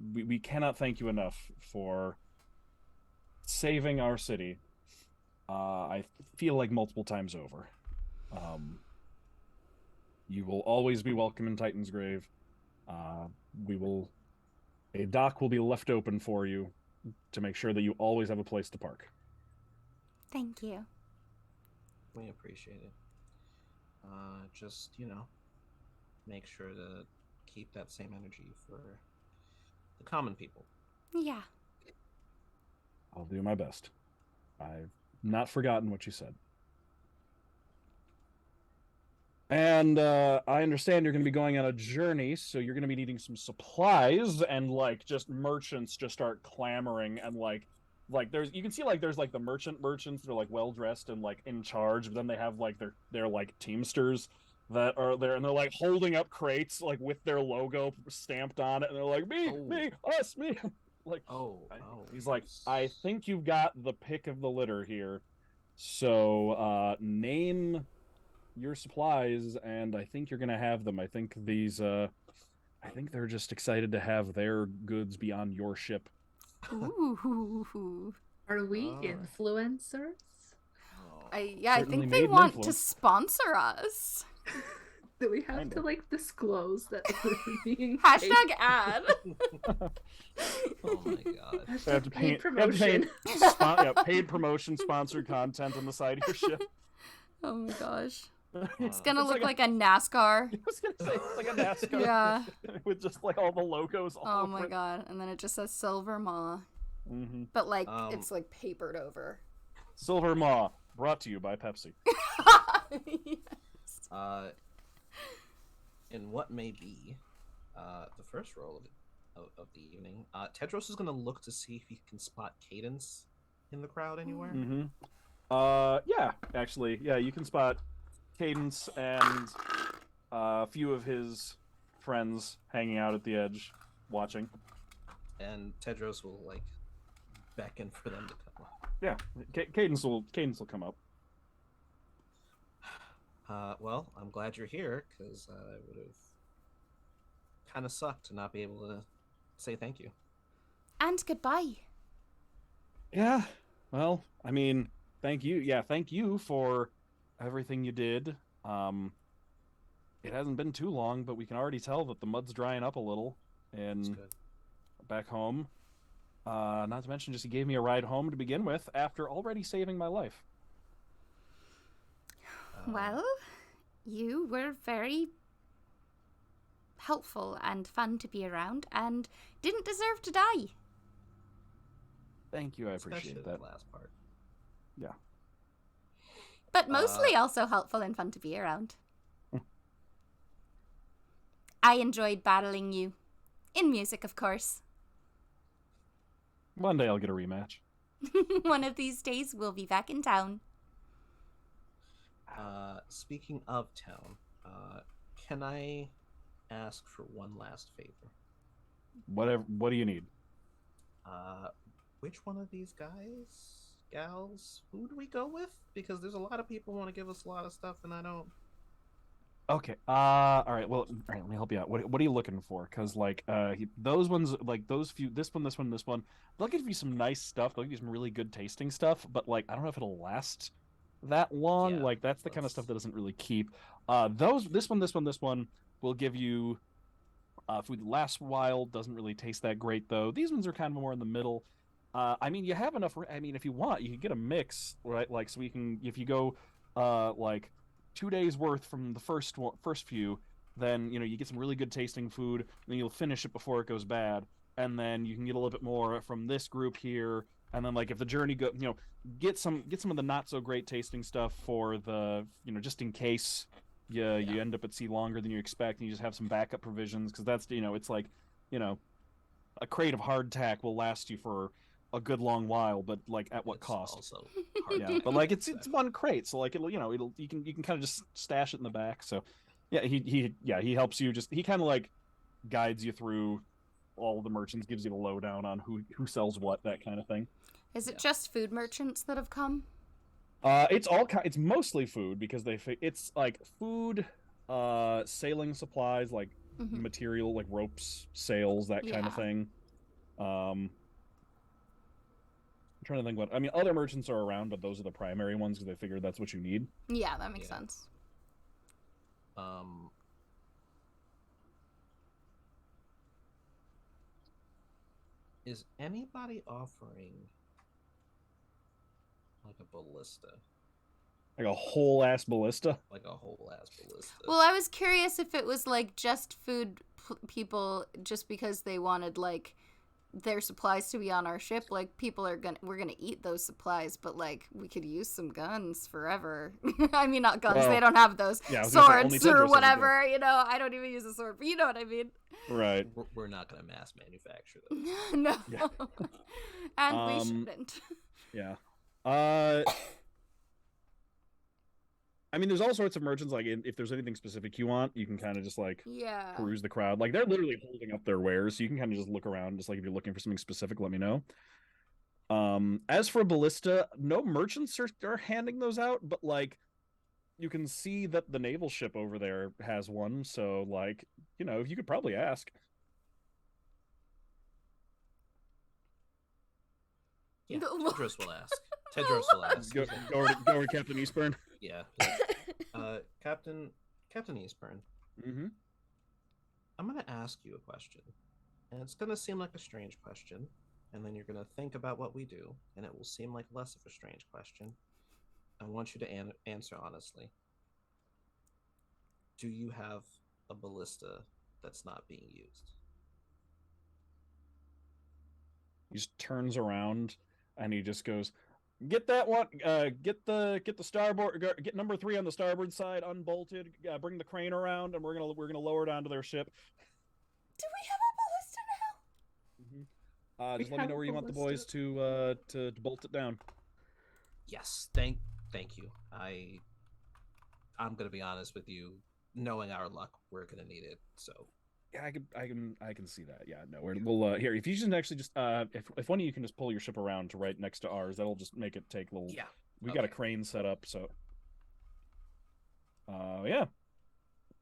We cannot thank you enough for saving our city. I feel like multiple times over. You will always be welcome in Titan's Grave. A dock will be left open for you to make sure that you always have a place to park. Thank you. We appreciate it. Just, make sure to keep that same energy for the common people. Yeah. I'll do my best. I've not forgotten what you said. And I understand you're going to be going on a journey, so you're going to be needing some supplies, and like just merchants just start clamoring, and like you can see like there's like the merchants that are like well dressed and like in charge, but then they have like their like teamsters that are there, and they're like holding up crates like with their logo stamped on it, and they're like me, us, me. Like he's like, I think you've got the pick of the litter here, so name your supplies, and I think you're gonna have them. I think these I think they're just excited to have their goods be on your ship. Ooh. Are we Uh, influencers? I Certainly think they made an want to influence. sponsor us. Do we have Kinda. to like disclose that we're being paid? Hashtag ad. Oh my god. They have Hashtag to paid paint, they have to paint promotion. paid promotion, sponsored content on the side of your ship. Oh my gosh. It's Uh, gonna It's look like like a NASCAR. I was gonna say it's like a NASCAR Yeah. with just like all the logos all Oh over my it. god. And then it just says Silver Maw. Mm-hmm. But like Um, it's like papered over. Silver Maw, brought to you by Pepsi. Yes. in what may be the first roll of the evening, Tedros is going to look to see if he can spot Cadence in the crowd anywhere. Mm-hmm. Yeah, actually, yeah, you can spot Cadence and a few of his friends hanging out at the edge, watching. And Tedros will like beckon for them to come up. Yeah, Cadence will come up. Well, I'm glad you're here because I would have kind of sucked to not be able to say thank you. And goodbye. Yeah, well, I mean, thank you. Yeah, thank you for everything you did. It hasn't been too long, but we can already tell that the mud's drying up a little It's and good. back home. Not to mention, just he gave me a ride home to begin with after already saving my life. Well, you were very helpful and fun to be around and didn't deserve to die. Thank you, I especially appreciate the that. last part. Yeah. But mostly also helpful and fun to be around. I enjoyed battling you. In music, of course. One day I'll get a rematch. One of these days we'll be back in town. Speaking of town, can I ask for one last favor? Whatever. What do you need? Which one of these guys, gals, who do we go with? Because there's a lot of people who want to give us a lot of stuff, and I don't. Okay. All right. Well, all right. Let me help you out. What are you looking for? Because like, those ones, like those few, this one, they'll give you some nice stuff. They'll give you some really good tasting stuff. But like, I don't know if it'll last that long. Yeah, Like, that's the kind of let's- stuff that doesn't really keep. This one will give you food that lasts a while. Doesn't really taste that great though. These ones are kind of more in the middle. I mean, you have enough. I mean, if you want, you can get a mix, right? Like, so we can, if you go, like 2 days worth from the first few, then you get some really good tasting food. Then you'll finish it before it goes bad, and then you can get a little bit more from this group here. And then like if the journey get some of the not so great tasting stuff for the just in case you end up at sea longer than you expect, and you just have some backup provisions because that's it's like a crate of hardtack will last you for a good long while, but like at what It's cost? Also hard. Yeah, but like it's one crate, so like it'll you can kind of just stash it in the back. So yeah, he helps you. Just he kind of like guides you through all the merchants, gives you the lowdown on who sells what, that kind of thing. Is it just food merchants that have come? It's mostly food because it's like food, sailing supplies like Mhm. material like ropes, sails, that kind of Yeah. thing. I'm trying to think what I mean. Other merchants are around, but those are the primary ones because they figured that's what you need. Yeah, that makes Yeah. sense. Is anybody offering like a ballista? Like a whole ass ballista. Like a whole ass ballista? Well, I was curious if it was like just food people just because they wanted like their supplies to be on our ship. Like people we're gonna eat those supplies, but like we could use some guns forever. I mean, not guns, Well, they don't have those. yeah, I was gonna say, only Swords Tedros or has a whatever. I don't even use a sword, but you know what I mean. Right. We're not gonna mass manufacture those. No. Yeah. And we shouldn't. Yeah. I mean, there's all sorts of merchants. Like, if there's anything specific you want, you can kind of just like Yeah. peruse the crowd. Like, they're literally holding up their wares, so you can kind of just look around. Just like if you're looking for something specific, let me know. As for ballista, no merchants are handing those out, but like you can see that the naval ship over there has one. So like you could probably ask. Yeah, No. Tedros will ask. Tedros will ask. Go over to Captain Eastburn. Yeah. Captain Eastburn, Mm-hmm. I'm going to ask you a question. And it's going to seem like a strange question. And then you're going to think about what we do. And it will seem like less of a strange question. I want you to answer honestly. Do you have a ballista that's not being used? He just turns around and he just goes, "Get that one. Get the starboard. Get number 3 on the starboard side unbolted. Bring the crane around, and we're gonna lower it onto their ship." Do we have a ballista now? Mm-hmm. Just let me know where you want the boys to bolt it down. Yes. Thank you. I'm gonna be honest with you. Knowing our luck, we're gonna need it. So Yeah, I can see that. Yeah, no, we'll here. If you can actually just if one of you can just pull your ship around to right next to ours, that'll just make it take a little. yeah, We got a crane set up, so yeah.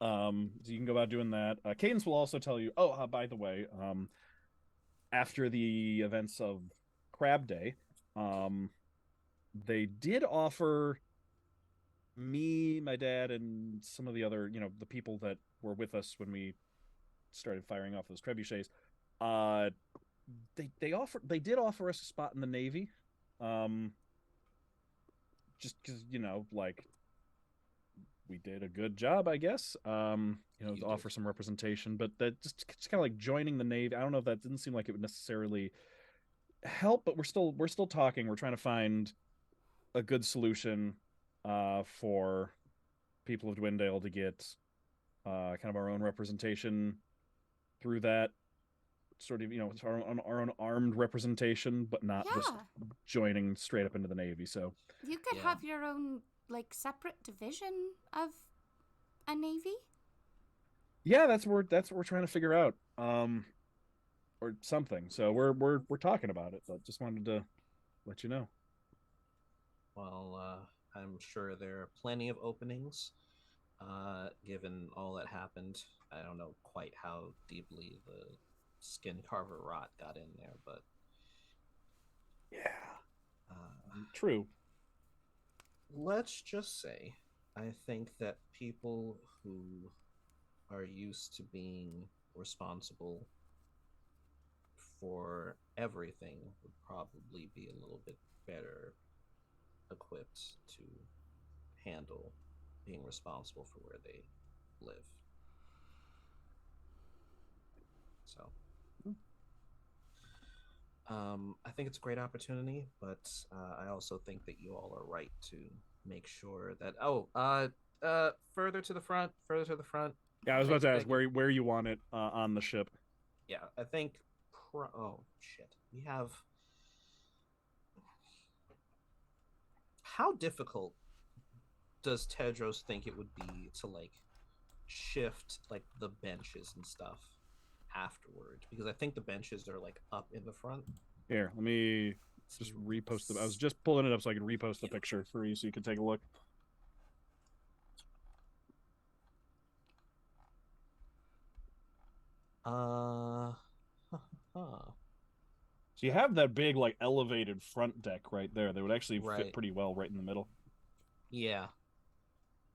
So you can go about doing that. Cadence will also tell you. Oh, by the way, after the events of Crab Day, they did offer me, my dad, and some of the other, the people that were with us when we started firing off those trebuchets. Uh, they did offer us a spot in the Navy, just because like we did a good job, I guess. To offer some representation, but that just kind of like joining the Navy. I don't know if that didn't seem like it would necessarily help, but we're still talking. We're trying to find a good solution for people of Dwindale to get kind of our own representation through that sort of, our own armed representation, but not just joining straight up into the Navy. So you could have your own like separate division of a Navy. Yeah, that's what we're trying to figure out, or something. So we're talking about it, but just wanted to let you know. Well, I'm sure there are plenty of openings. Given all that happened, I don't know quite how deeply the skin carver rot got in there, but yeah, true. Let's just say, I think that people who are used to being responsible for everything would probably be a little bit better equipped to handle being responsible for where they live. So I think it's a great opportunity, but I also think that you all are right to make sure that further to the front. Yeah, I was about to ask where you want it on the ship. Yeah, I think oh shit. We have how difficult does Tedros think it would be to like shift like the benches and stuff afterward? Because I think the benches are like up in the front. Here, let me just repost them. I was just pulling it up so I could repost the picture for you so you can take a look. So you have that big like elevated front deck right there. That would actually fit pretty well right in the middle. Yeah.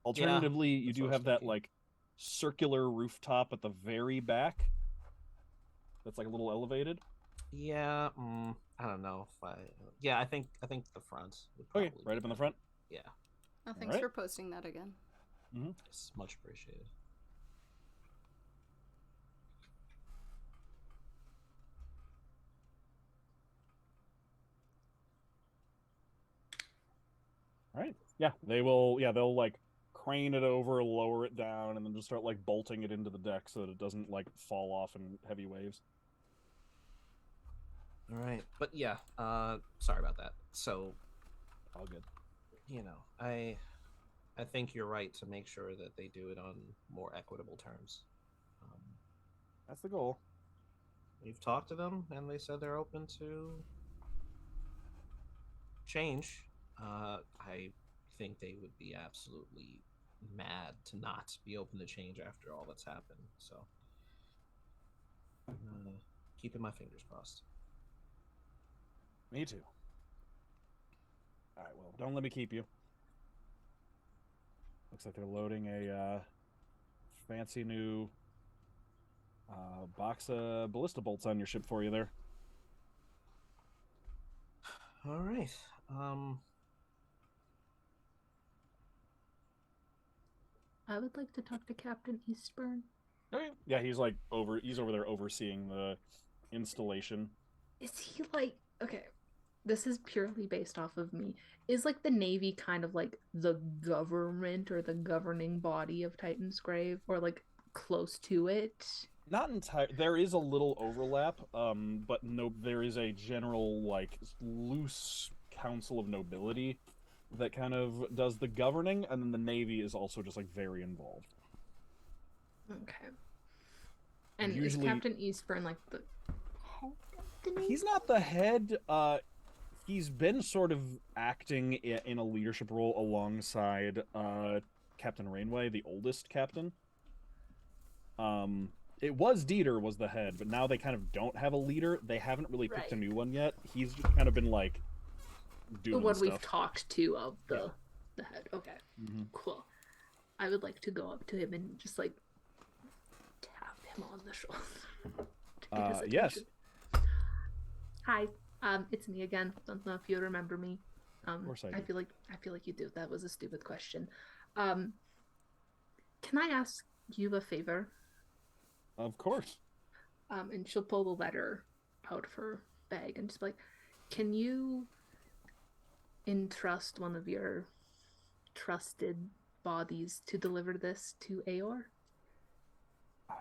Alternatively, you do have that like circular rooftop at the very back. That's like a little elevated. Yeah, I don't know if I think the front would probably right up in the front. Yeah. Oh, thanks for posting that again. Mm-hmm. It's much appreciated. All right. Yeah, they will. Yeah, they'll like crane it over, lower it down, and then just start like bolting it into the deck so that it doesn't like fall off in heavy waves. All right, but yeah, sorry about that. So, all good. I think you're right to make sure that they do it on more equitable terms. That's the goal. We've talked to them, and they said they're open to change. I think they would be absolutely mad to not be open to change after all that's happened. So, keeping my fingers crossed. Me too. All right, well, don't let me keep you. Looks like they're loading a fancy new box of ballista bolts on your ship for you there. All right. I would like to talk to Captain Eastburn. Okay. Yeah, he's over there overseeing the installation. Is he like okay? This is purely based off of me. Is like the Navy kind of like the government or the governing body of Titan's Grave, or like close to it? Not entire. There is a little overlap, but no, there is a general like loose council of nobility that kind of does the governing, and then the Navy is also just like very involved. Okay. And usually, is Captain Eastburn like the head of the Navy? he's not the head. He's been sort of acting in a leadership role alongside Captain Rainway, the oldest captain. It was Dieter was the head, but now they kind of don't have a leader. They haven't really picked a new one yet. He's just kind of been like doing the one stuff. we've talked to of the head. Okay, cool. I would like to go up to him and just like tap him on the shoulder. Yes. Hi, it's me again. Don't know if you remember me. Of course I do. I feel like you do. That was a stupid question. Can I ask you a favor? Of course. And she'll pull the letter out of her bag and just be like, can you entrust one of your trusted bodies to deliver this to Aor?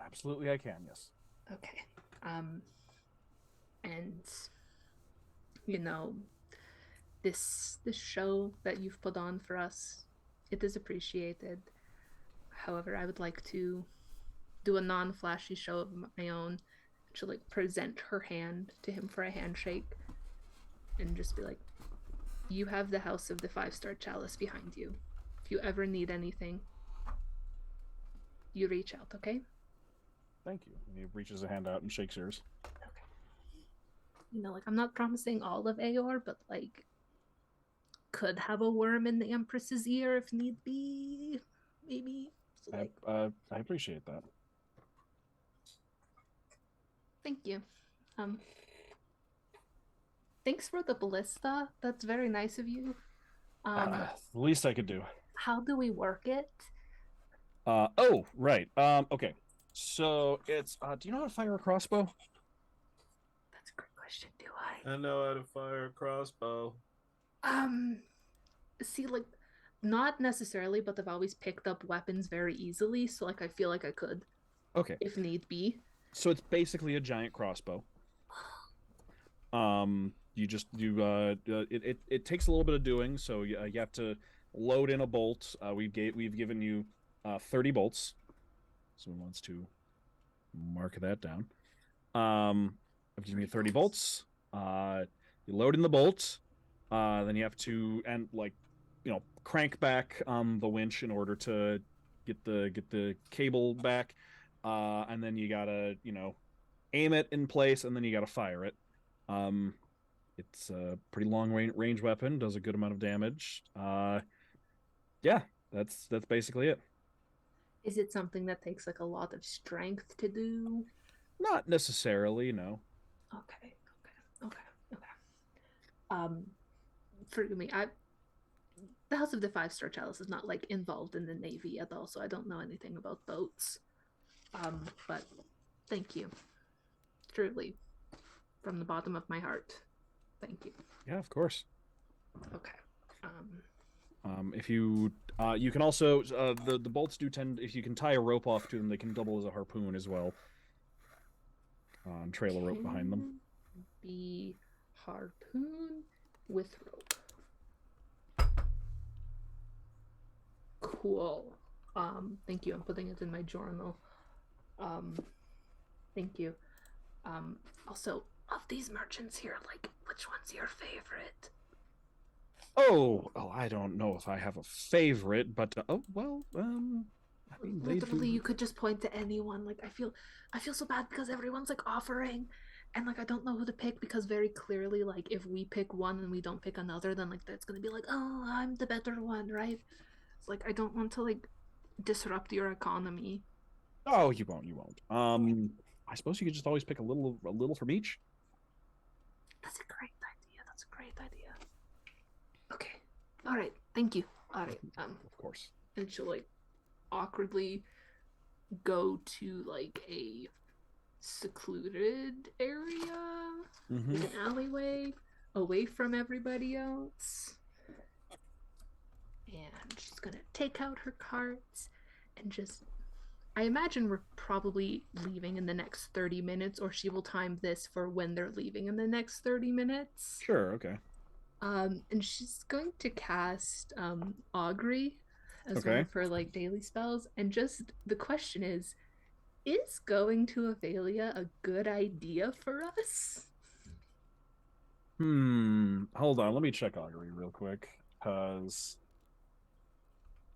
Absolutely, I can. Yes. Okay. And you know, this show that you've put on for us, it is appreciated. However, I would like to do a non-flashy show of my own. She'll like present her hand to him for a handshake and just be like, you have the House of the 5-Star Chalice behind you. If you ever need anything, you reach out, okay? Thank you. And he reaches a hand out and shakes yours. Okay. You know, like I'm not promising all of Aor, but like could have a worm in the Empress's ear if need be. Maybe. So, like, I appreciate that. thank you. Thanks for the ballista. That's very nice of you. The least I could do. How do we work it? Oh, right. Okay. So it's do you know how to fire a crossbow? That's a great question. Do I know how to fire a crossbow. I? See, like, not necessarily, but I've always picked up weapons very easily, so like I feel like I could. Okay. If need be. So it's basically a giant crossbow. It takes a little bit of doing, so you have to load in a bolt. We've given you 30 bolts. Someone wants to mark that down. I've given you 30 bolts. You load in the bolt. Then you have to crank back the winch in order to get the cable back. And then you gotta aim it in place, and then you gotta fire it. It's a pretty long range weapon, does a good amount of damage. Yeah, that's basically it. Is it something that takes like a lot of strength to do? Not necessarily, no. Okay. Forgive me. The House of the 5-Star Chalice is not like involved in the Navy at all, so I don't know anything about boats. But thank you. Truly. From the bottom of my heart. Thank you. Yeah, of course. Okay. If you can also the bolts do tend, if you can tie a rope off to them, they can double as a harpoon as well. And trail a rope behind them. Be harpoon with rope. Cool. Thank you. I'm putting it in my journal. Thank you. Also, of these merchants here, like, which one's your favorite? Oh, I don't know if I have a favorite, but I mean, literally, you could just point to anyone. Like, I feel so bad because everyone's like offering, And like I don't know who to pick because very clearly, like if we pick one and we don't pick another, then like that's gonna be like, oh, I'm the better one, right? It's like I don't want to like disrupt your economy. Oh, you won't. You won't. I suppose you could just always pick a little from each. That's a great idea. That's a great idea. Okay. All right. Thank you. All right. Of course. And she'll like awkwardly go to like a secluded area, Mm-hmm. like an alleyway, away from everybody else. And she's gonna take out her cards and just. I imagine we're probably leaving in the next 30 minutes, or she will time this for when they're leaving in the next 30 minutes. Sure. Okay. And she's going to cast Augury as one Okay. of her like daily spells. And just the question is going to Avelia a good idea for us? Hold on. Let me check Augury real quick, because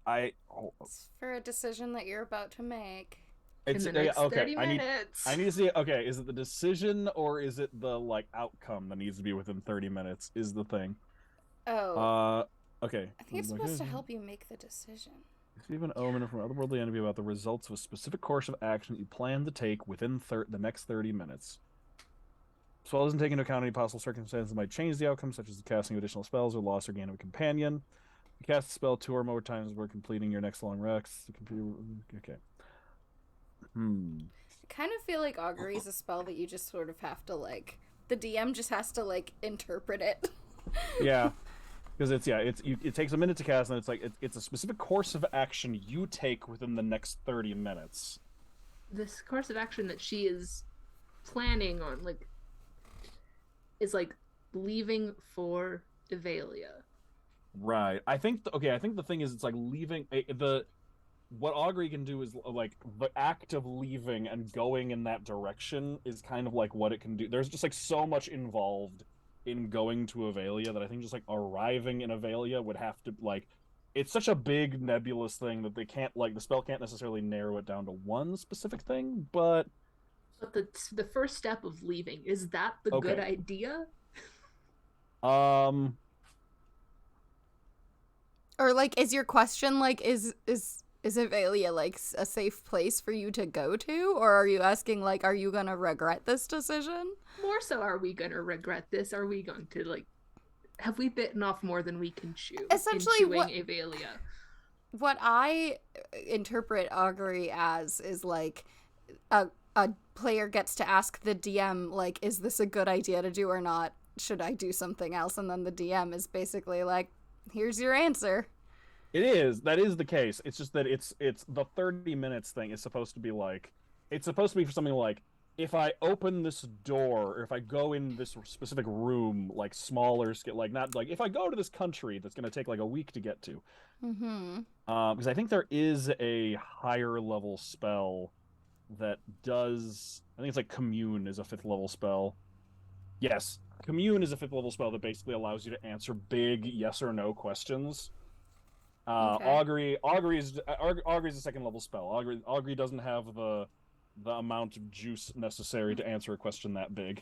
It's for a decision that you're about to make. In the next 30 minutes. I need to see. Okay, is it the decision or is it the like outcome that needs to be within 30 minutes? Is the thing. Oh. Okay. I think it's supposed to help you make the decision. Receive an omen from an otherworldly enemy about the results of a specific course of action that you plan to take within the next 30 minutes. Spell doesn't take into account any possible circumstances that might change the outcome, such as the casting of additional spells or loss or gain of a companion. You cast the spell 2 or more times before completing your next long rest. Okay. I kind of feel like Augury is a spell that you just sort of have to like. The DM just has to like interpret it. Yeah. Because it takes a minute to cast, and it's like it's a specific course of action you take within the next 30 minutes. This course of action that she is planning on, like, is like leaving for Devalia. Right. I think the thing is, it's like leaving what Augury can do is like the act of leaving and going in that direction is kind of like what it can do. There's just like so much involved in going to Avelia that I think just like arriving in Avelia would have to like, it's such a big nebulous thing that they can't like, the spell can't necessarily narrow it down to one specific thing, but the first step of leaving, is that the good idea? Or like, is your question like, is Avelia like a safe place for you to go to, or are you asking like, are you gonna regret this decision? More so, are we gonna regret this? Are we going to like, have we bitten off more than we can chew? Essentially, in chewing Avelia. What I interpret Augury as is like a player gets to ask the DM like, is this a good idea to do or not? Should I do something else? And then the DM is basically like, here's your answer. It is. That is the case. It's just that it's the 30 minutes thing is supposed to be like, it's supposed to be for something like, if I open this door, or if I go in this specific room, like smaller, like not like if I go to this country that's going to take like a week to get to. Mm-hmm. Because I think there is a higher level spell that does. I think it's like Commune is a 5th level spell. Yes, Commune is a 5th level spell that basically allows you to answer big yes or no questions. Okay. Augury is a 2nd level spell. Augury doesn't have the amount of juice necessary to answer a question that big.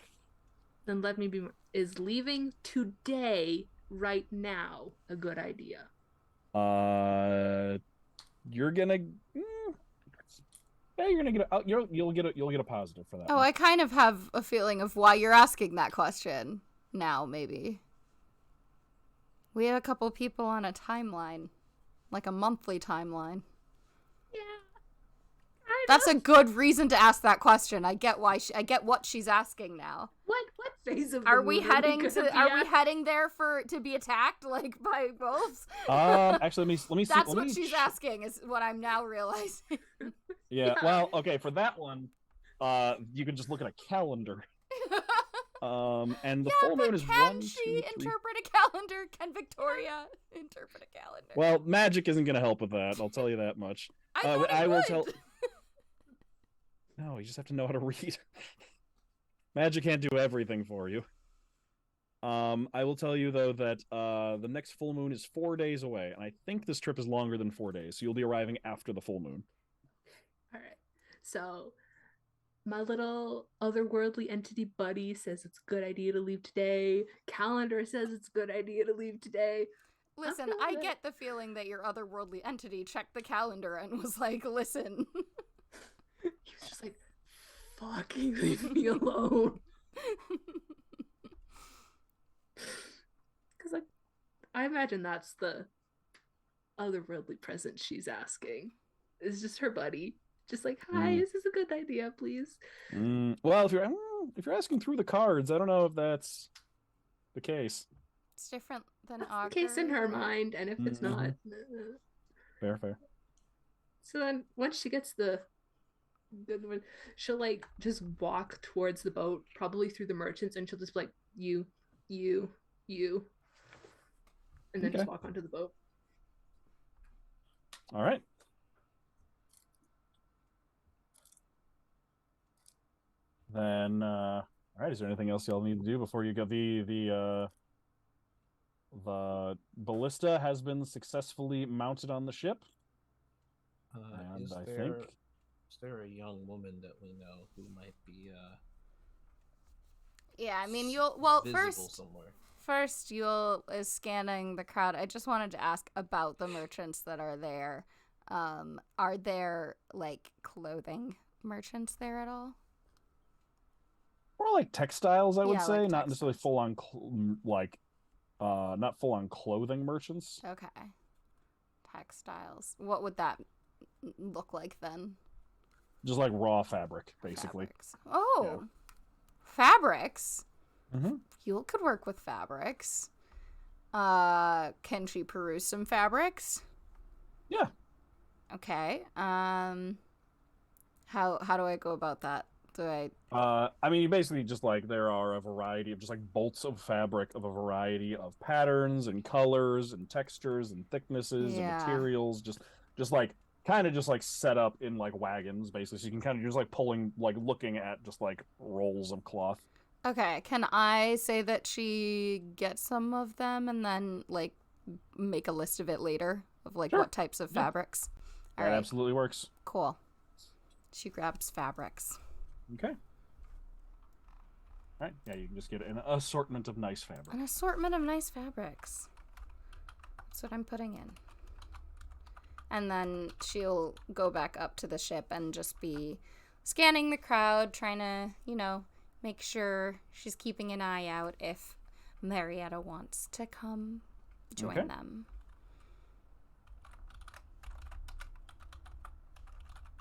Then let me be. Is leaving today, right now, a good idea? You're gonna. Yeah, you're gonna get you'll get a positive for that. Oh, I kind of have a feeling of why you're asking that question now. Maybe we have a couple people on a timeline. Like a monthly timeline. Yeah. That's a good reason to ask that question. I get why I get what she's asking now. What phase of are we heading we heading there to be attacked like by wolves? Actually let me see. That's what she's asking is what I'm now realizing. Yeah. Well, okay, for that one, you can just look at a calendar. And the full moon is can she interpret a calendar? Can Victoria interpret a calendar? Well, magic isn't going to help with that. I'll tell you that much. I will tell. No, you just have to know how to read. Magic can't do everything for you. I will tell you though that the next full moon is 4 days away, and I think this trip is longer than 4 days. So you'll be arriving after the full moon. All right. So my little otherworldly entity buddy says it's a good idea to leave today. Calendar says it's a good idea to leave today. Listen, I get the feeling that your otherworldly entity checked the calendar and was like, listen. He was just like, fucking leave me alone. Because, like, I imagine that's the otherworldly present she's asking. It's just her buddy. Just like, hi, is this a good idea, please? Well, if you're asking through the cards, I don't know if that's the case. It's different than That's Augur. the case in her mind, and if it's not... Fair. So then, once she gets the good one, she'll, like, just walk towards the boat, probably through the merchants, and she'll just be like, you, and then just walk onto the boat. All right. Then, all right. Is there anything else y'all need to do before you go? The ballista has been successfully mounted on the ship, and Is there a young woman that we know who might be Yeah, I mean, First, Yule is scanning the crowd. I just wanted to ask about the merchants that are there. Are there, like, clothing merchants there at all? more like textiles, I would Yeah, say, like not necessarily full on, not full on clothing merchants. Okay. Textiles. What would that look like then? Just like raw fabric, basically. Fabrics. Oh, yeah. Fabrics. Mm-hmm. Yule could work with fabrics. Can she peruse some fabrics? Yeah. Okay. How do I go about that? I mean, you basically just like there are a variety of just like bolts of fabric of a variety of patterns and colors and textures and thicknesses and materials. Just like kind of just like set up in like wagons, basically. So you can kind of just like pulling, like looking at just like rolls of cloth. Okay, can I say that she gets some of them and then like make a list of it later of like what types of fabrics? That absolutely works. Cool. She grabs fabrics. Okay. All right. Yeah, you can just get an assortment of nice fabric. An assortment of nice fabrics. That's what I'm putting in. And then she'll go back up to the ship and just be scanning the crowd, trying to, make sure she's keeping an eye out if Marietta wants to come join them.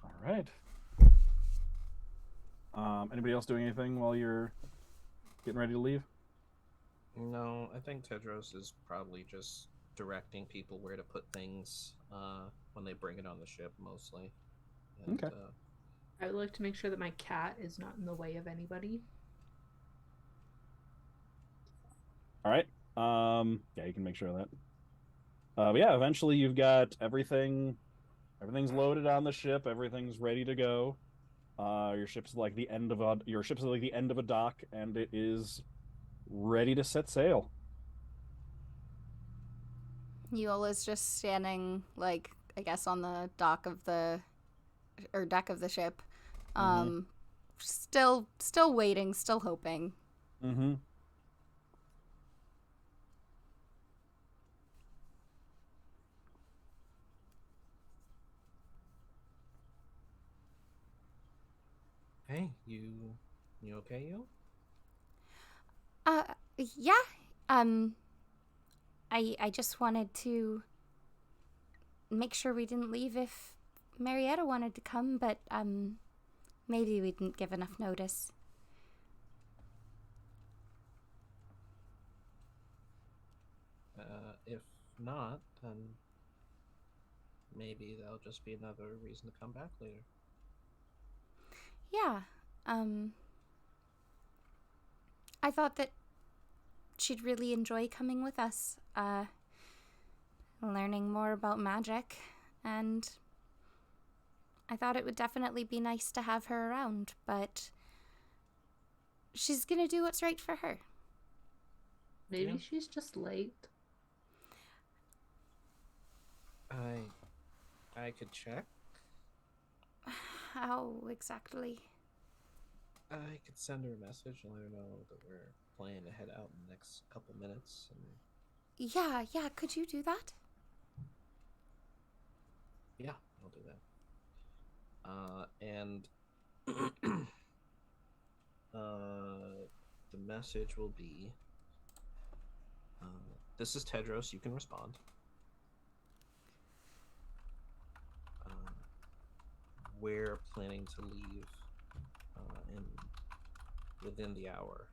All right. Anybody else doing anything while you're getting ready to leave? No, I think Tedros is probably just directing people where to put things when they bring it on the ship, mostly. And, okay. I would like to make sure that my cat is not in the way of anybody. All right. Yeah, you can make sure of that. But yeah, eventually you've got everything's loaded on the ship. Everything's ready to go. Your ship's like the end of a dock, and it is ready to set sail. Yule is just standing, like, I guess on the deck of the ship. Still waiting, still hoping. Mm-hmm. Hey, you okay, you? Yeah. I just wanted to make sure we didn't leave if Marietta wanted to come, but maybe we didn't give enough notice. If not, then maybe that'll just be another reason to come back later. Yeah. I thought that she'd really enjoy coming with us, learning more about magic, and I thought it would definitely be nice to have her around, but she's gonna do what's right for her. Maybe she's just late. I could check. How exactly? I could send her a message and let her know that we're planning to head out in the next couple minutes. And Yeah, could you do that? yeah, I'll do that. And the message will be, this is Tedros, you can respond. We're planning to leave within the hour.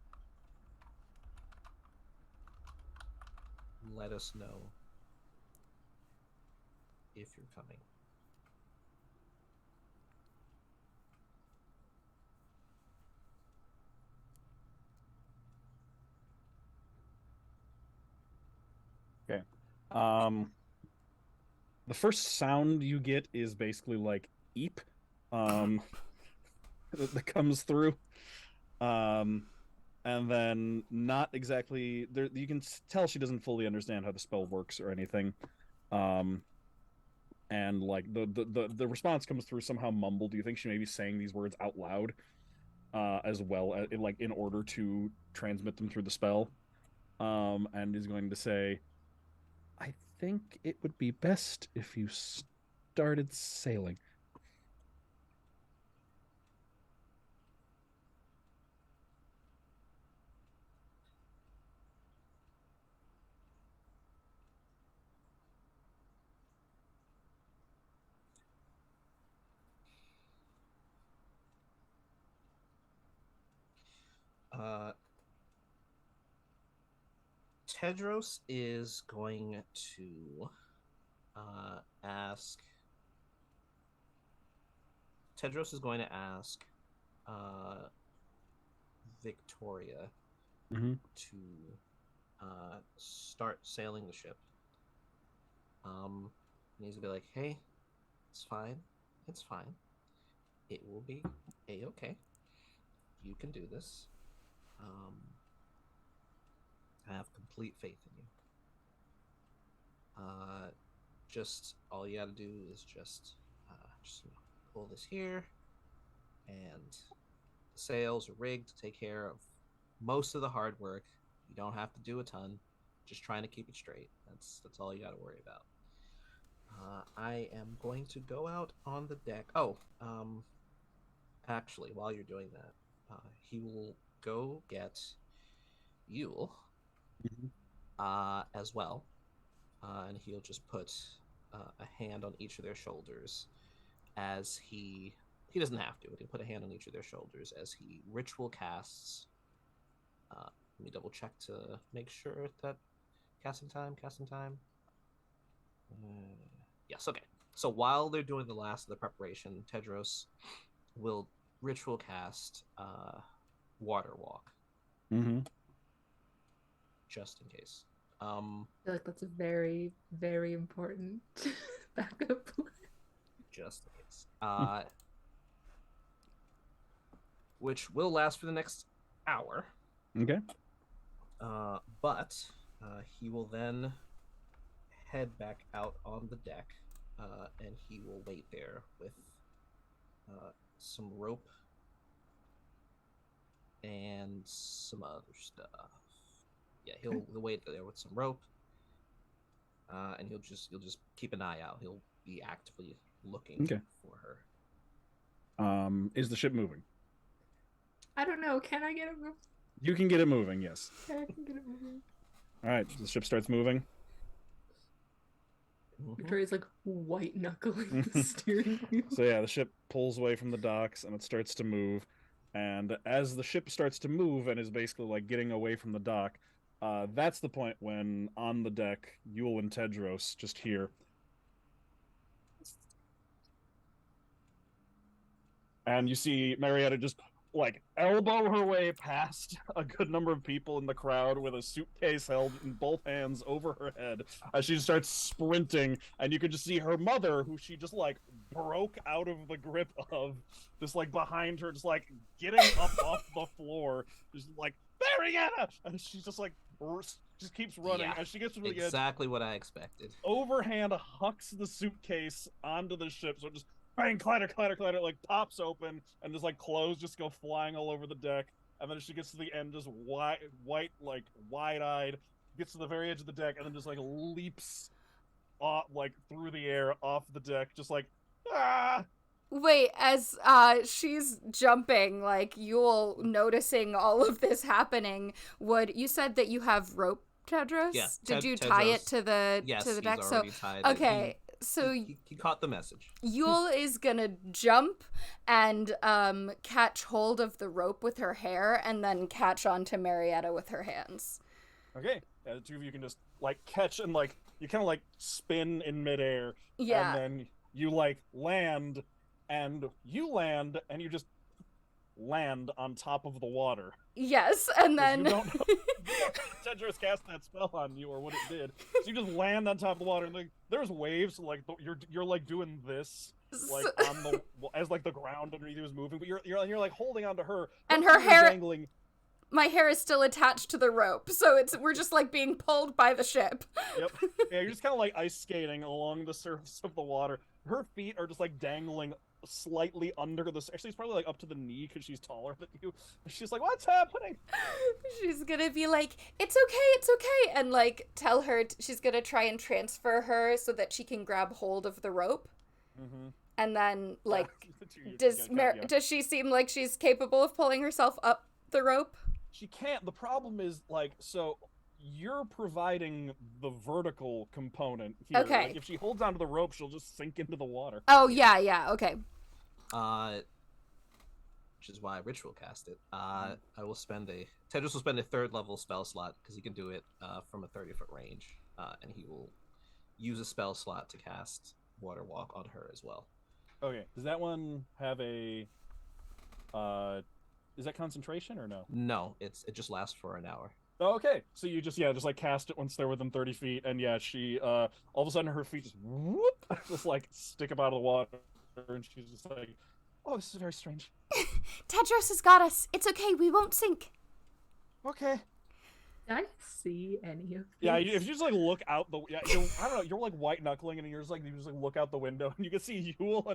Let us know if you're coming. Okay. The first sound you get is basically like eep, that comes through. And then not exactly there. You can tell she doesn't fully understand how the spell works or anything. And like the response comes through somehow mumbled. Do you think she may be saying these words out loud, as well as like in order to transmit them through the spell? And is going to say, I think it would be best if you started sailing. Tedros is going to ask. Tedros is going to ask Victoria Mm-hmm. to start sailing the ship. And he's gonna be like, "Hey, it's fine. It's fine. It will be a-okay. You can do this. I have complete faith in you. Just all you gotta do is just pull this here, and the sails are rigged to take care of most of the hard work. You don't have to do a ton. Just trying to keep it straight. That's all you got to worry about. I am going to go out on the deck. Oh, actually, while you're doing that, he will go get Yule as well, and he'll just put a hand on each of their shoulders as he doesn't have to, but he'll put a hand on each of their shoulders as he ritual casts. Let me double check to make sure that casting time. Yes, okay. So while they're doing the last of the preparation, Tedros will ritual cast Water Walk. Mm-hmm. Just in case. I feel like that's a very, very important backup plan. Just in case. Which will last for the next hour. Okay. But he will then head back out on the deck, and he will wait there with some rope and some other stuff. Yeah, he'll wait there with some rope, and he'll just keep an eye out. He'll be actively looking for her. Is the ship moving? I don't know. Can I get it moving? You can get it moving, yes. I can get it moving. All right, the ship starts moving. Victoria's like white knuckling the steering wheel. So yeah, the ship pulls away from the docks and it starts to move. And as the ship starts to move and is basically like getting away from the dock, that's the point when on the deck, Yule and Tedros just hear. And you see Marietta just like elbow her way past a good number of people in the crowd with a suitcase held in both hands over her head as she starts sprinting, and you can just see her mother, who she just like broke out of the grip of, just like behind her, just like getting up off the floor, just like Marietta, and she's just like just keeps running as she gets to the edge. Exactly what I expected. Overhand hucks the suitcase onto the ship, so it just bang, clatter, clatter, clatter, like pops open, and just like clothes just go flying all over the deck. And then she gets to the end, just white, like wide-eyed, gets to the very edge of the deck, and then just like leaps off, like through the air off the deck, just like ah. Wait, as she's jumping, like Yule noticing all of this happening, you said that you have rope, Tedros? Yeah. Did you tie it to the Yes, to the deck? he's already tied it. Okay, so he caught the message. Yule is gonna jump and catch hold of the rope with her hair, and then catch onto Marietta with her hands. Okay, yeah, the two of you can just like catch and like you kind of like spin in midair, Yeah. and then you like land, and you just land on top of the water. Yes, and then You don't know Tedros cast that spell on you or what it did. So you just land on top of the water, and like there's waves, like you're like doing this, like on the as like the ground underneath you is moving, but you're like holding onto her, and her hair dangling. My hair is still attached to the rope, so we're just like being pulled by the ship. Yep. Yeah, you're just kind of like ice skating along the surface of the water. Her feet are just like dangling slightly under the. Actually, it's probably like up to the knee because she's taller than you. She's like, "What's happening?" She's gonna be like, "It's okay," and like tell her she's gonna try and transfer her so that she can grab hold of the rope. Mm-hmm. And then, like, does does she seem like she's capable of pulling herself up the rope? She can't. The problem is, like, so you're providing the vertical component here. Okay. Like, if she holds onto the rope, she'll just sink into the water. Oh, yeah, okay. Which is why Rich will cast it. Tedros will spend a 3rd level spell slot because he can do it from a 30-foot range, and he will use a spell slot to cast Water Walk on her as well. Okay. Does that one have a? Is that concentration or no? No, it just lasts for an hour. Oh, okay. So you just like cast it once they're within 30 feet, and yeah, she all of a sudden her feet just whoop, just like stick up out of the water, and she's just like, "Oh, this is very strange." Tedros has got us. It's okay. We won't sink. Okay. Did I see any of this? Yeah, if you just like look out the I don't know, you're like white knuckling, and you just like look out the window, and you can see Yule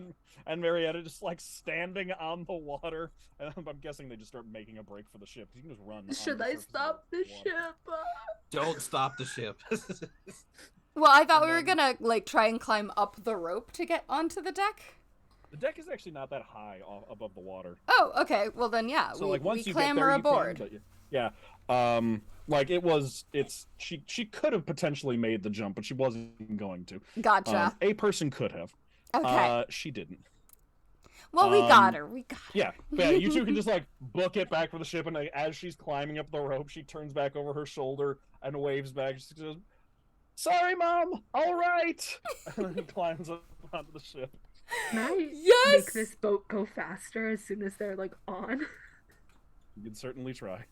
and Marietta just like standing on the water, and I'm guessing they just start making a break for the ship. You can just run. Should I stop the ship? Don't stop the ship. Well, I thought we were gonna like try and climb up the rope to get onto the deck. The deck is actually not that high above the water. Oh, okay. Well then, yeah. So like once we you clamber get there, aboard. You can, but yeah. Like she could have potentially made the jump, but she wasn't going to. Gotcha. A person could have. Okay. She didn't. Well, we got her. Yeah, you two can just like book it back for the ship, and like, as she's climbing up the rope, she turns back over her shoulder and waves back. She goes, "Sorry, Mom. All right," and then climbs up onto the ship. Can I Yes! make this boat go faster as soon as they're like on? You can certainly try.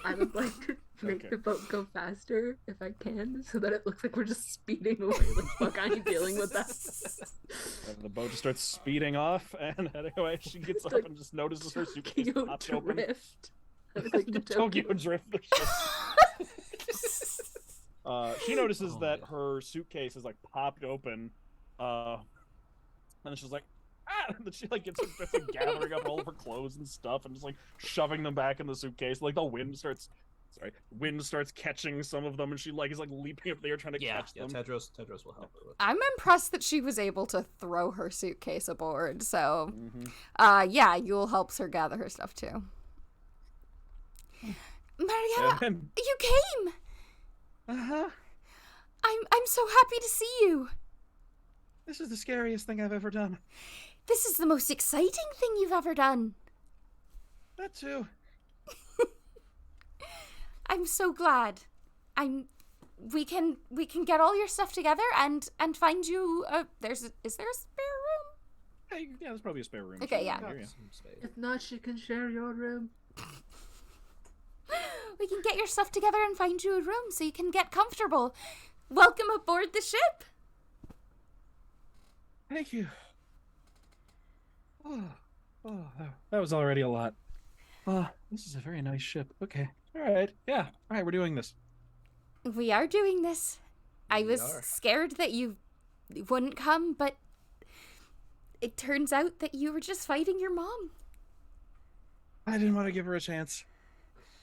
I would like to make Okay. the boat go faster if I can, so that it looks like we're just speeding away. Like, fuck, I ain't dealing with that. And the boat just starts speeding off, and anyway, she gets up Like and just notices her suitcase Tokyo popped open. Drift. I would like The to Tokyo Drift. The ship. She notices that her suitcase is like popped open, and then she's like, "Ah!" And then she like gets like, gathering up all of her clothes and stuff, and just like shoving them back in the suitcase. Like the wind starts catching some of them, and she like is like leaping up there trying to catch them. Tedros will help her with. I'm impressed that she was able to throw her suitcase aboard. So, Mm-hmm. yeah, Yule helps her gather her stuff too. Marietta, And you came. uh-huh. I'm so happy to see you. This is the scariest thing I've ever done. This is the most exciting thing you've ever done. That too. I'm so glad. We can get all your stuff together and find you. Is there a spare room? Hey, yeah, there's probably a spare room. Okay, yeah. Here, If not, she can share your room. We can get your stuff together and find you a room so you can get comfortable. Welcome aboard the ship. Thank you. That was already a lot. This is a very nice ship. Okay. All right. Yeah. All right, we're doing this. We are doing this. I We was are. scared that you wouldn't come, but it turns out that you were just fighting your mom. I didn't want to give her a chance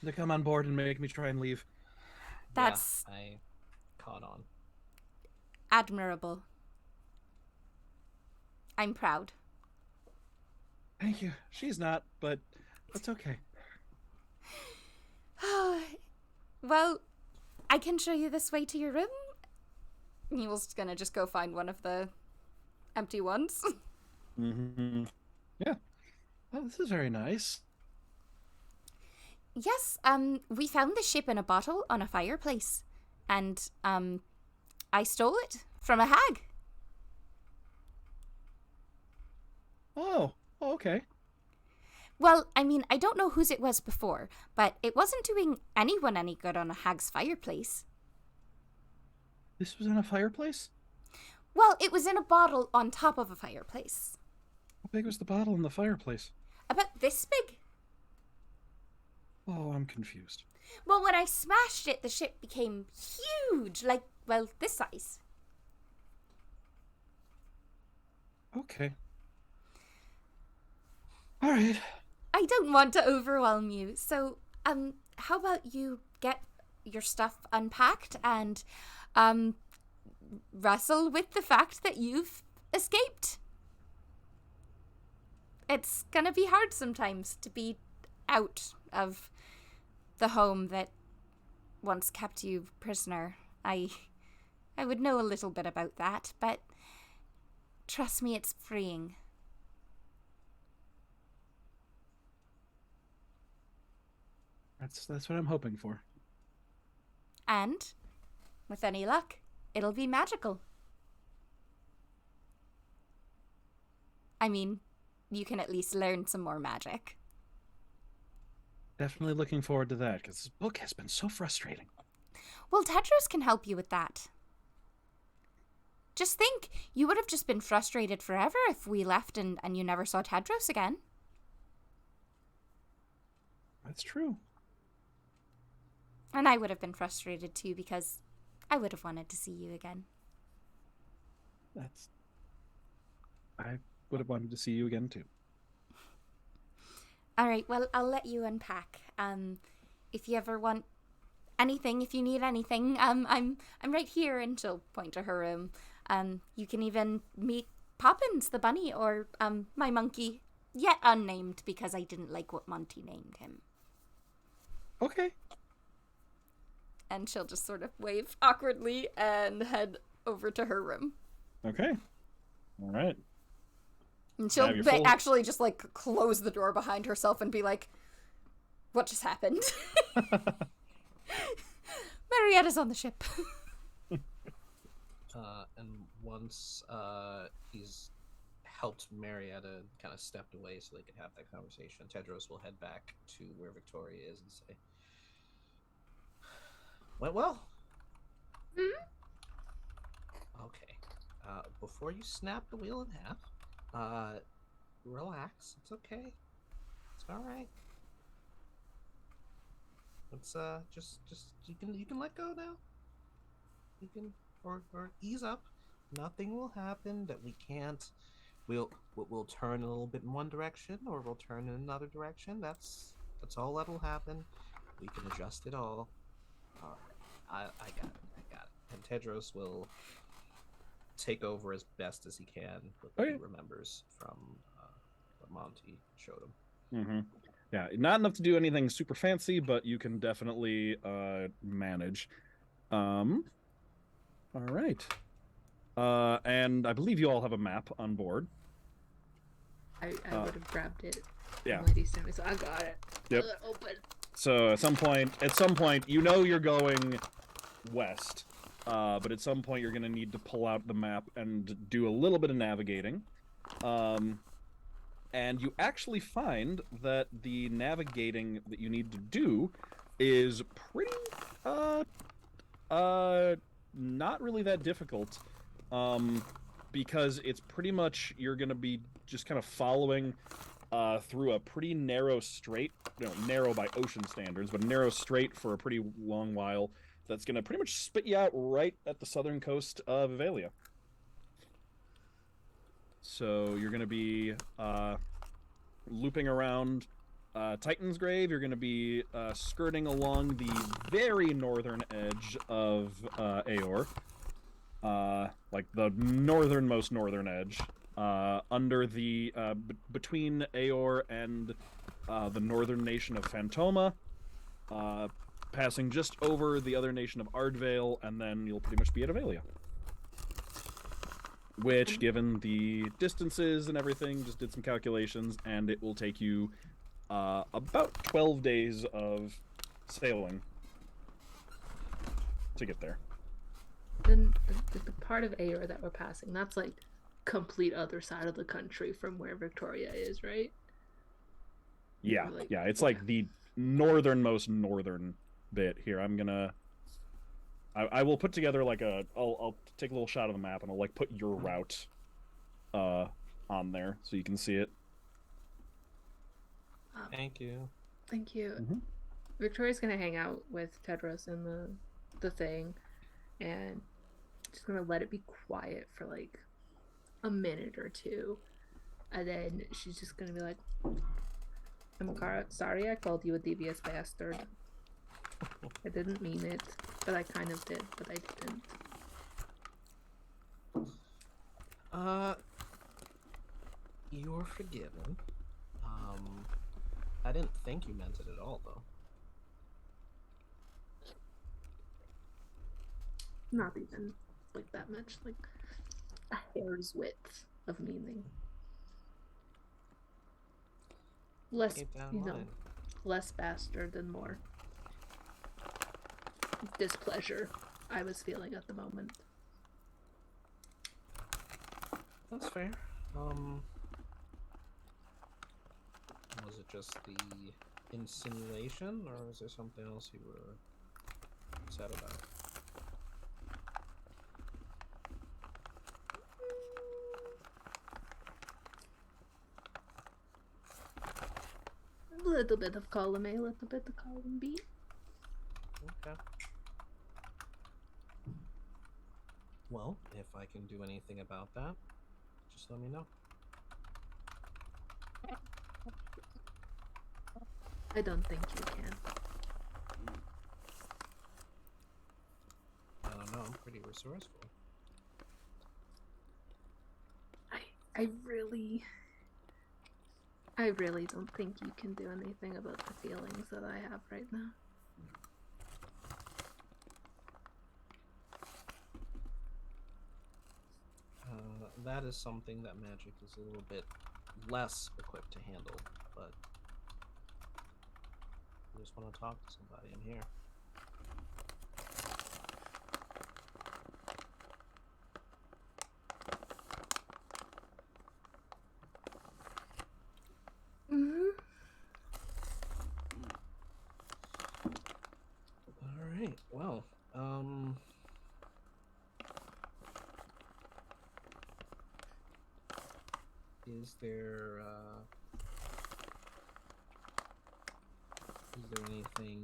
to come on board and make me try and leave. That's I caught on. admirable. I'm proud. Thank you. She's not, but that's okay. Well, I can show you this way to your room. He was gonna just go find one of the empty ones. Mm-hmm. Yeah. Oh, this is very nice. Yes, we found the ship in a bottle on a fireplace. And, I stole it from a hag. Oh, okay. Well, I mean, I don't know whose it was before, but it wasn't doing anyone any good on a hag's fireplace. This was in a fireplace? Well, it was in a bottle on top of a fireplace. How big was the bottle in the fireplace? About this big. Oh, I'm confused. Well, when I smashed it, the ship became huge, like, well, this size. Okay. All right. I don't want to overwhelm you, so, how about you get your stuff unpacked and, wrestle with the fact that you've escaped? It's gonna be hard sometimes to be out of the home that once kept you prisoner. I would know a little bit about that, but trust me, it's freeing. That's what I'm hoping for. And, with any luck, it'll be magical. I mean, you can at least learn some more magic. Definitely looking forward to that, because this book has been so frustrating. Well, Tedros can help you with that. Just think, you would have just been frustrated forever if we left and you never saw Tedros again. That's true. And I would have been frustrated too, because I would have wanted to see you again. I would have wanted to see you again too. All right, well, I'll let you unpack. If you ever want anything, if you need anything, I'm right here, and she'll point to her room. You can even meet Poppins the bunny, or my monkey, yet unnamed because I didn't like what Monty named him. Okay. And she'll just sort of wave awkwardly and head over to her room. Okay. All right. And she'll Have your full- actually just like close the door behind herself and be like, what just happened? Marietta's on the ship. And once he's helped Marietta kind of stepped away so they could have that conversation, Tedros will head back to where Victoria is and say, went well. Okay. Before you snap the wheel in half, relax. It's okay. It's all right. It's just you can let go now. You can or ease up. Nothing will happen that we can't. We'll turn a little bit in one direction, or we'll turn in another direction. That's all that'll happen. We can adjust it all. All right. I got it. And Tedros will take over as best as he can with what he remembers from what Monty showed him. Mm-hmm. Yeah, not enough to do anything super fancy, but you can definitely manage. All right. And I believe you all have a map on board. I would have grabbed it. Yeah. Lady sent me, so I got it. Yep. Open. So at some point, you know you're going west, but at some point you're going to need to pull out the map and do a little bit of navigating. And you actually find that the navigating that you need to do is pretty, not really that difficult, because it's pretty much, you're going to be just kind of following through a pretty narrow strait, narrow by ocean standards, but narrow strait for a pretty long while. That's going to pretty much spit you out right at the southern coast of Avelia. So you're going to be looping around Titan's Grave. You're going to be skirting along the very northern edge of Aor. Like the northernmost northern edge. Under the between Aor and the northern nation of Phantoma, passing just over the other nation of Ardvale, and then you'll pretty much be at Avelia. Which, given the distances and everything, just did some calculations, and it will take you about 12 days of sailing to get there. Then the part of Aor that we're passing, that's like complete other side of the country from where Victoria is, right? Yeah, Like, yeah, it's like the northernmost northern bit here. I will put together like I'll take a little shot of the map and I'll like put your route on there so you can see it. Thank you. Thank you. Mm-hmm. Victoria's gonna hang out with Tedros in the thing, and just gonna let it be quiet for like a minute or two, and then she's just gonna be like, sorry I called you a devious bastard. I didn't mean it, but I kind of did, but I didn't. You're forgiven. I didn't think you meant it at all, though. Not even like that much, like a hair's width of meaning. Less, Keep that in you know, mind. less bastard and more displeasure I was feeling at the moment. That's fair. Was it just the insinuation, or is there something else you were upset about? A little bit of column A, a little bit of column B. Okay. Well, if I can do anything about that, just let me know. I don't think you can. I don't know, I'm pretty resourceful. I really don't think you can do anything about the feelings that I have right now. That is something that magic is a little bit less equipped to handle, but I just want to talk to somebody. I'm here. All right. Well, is there anything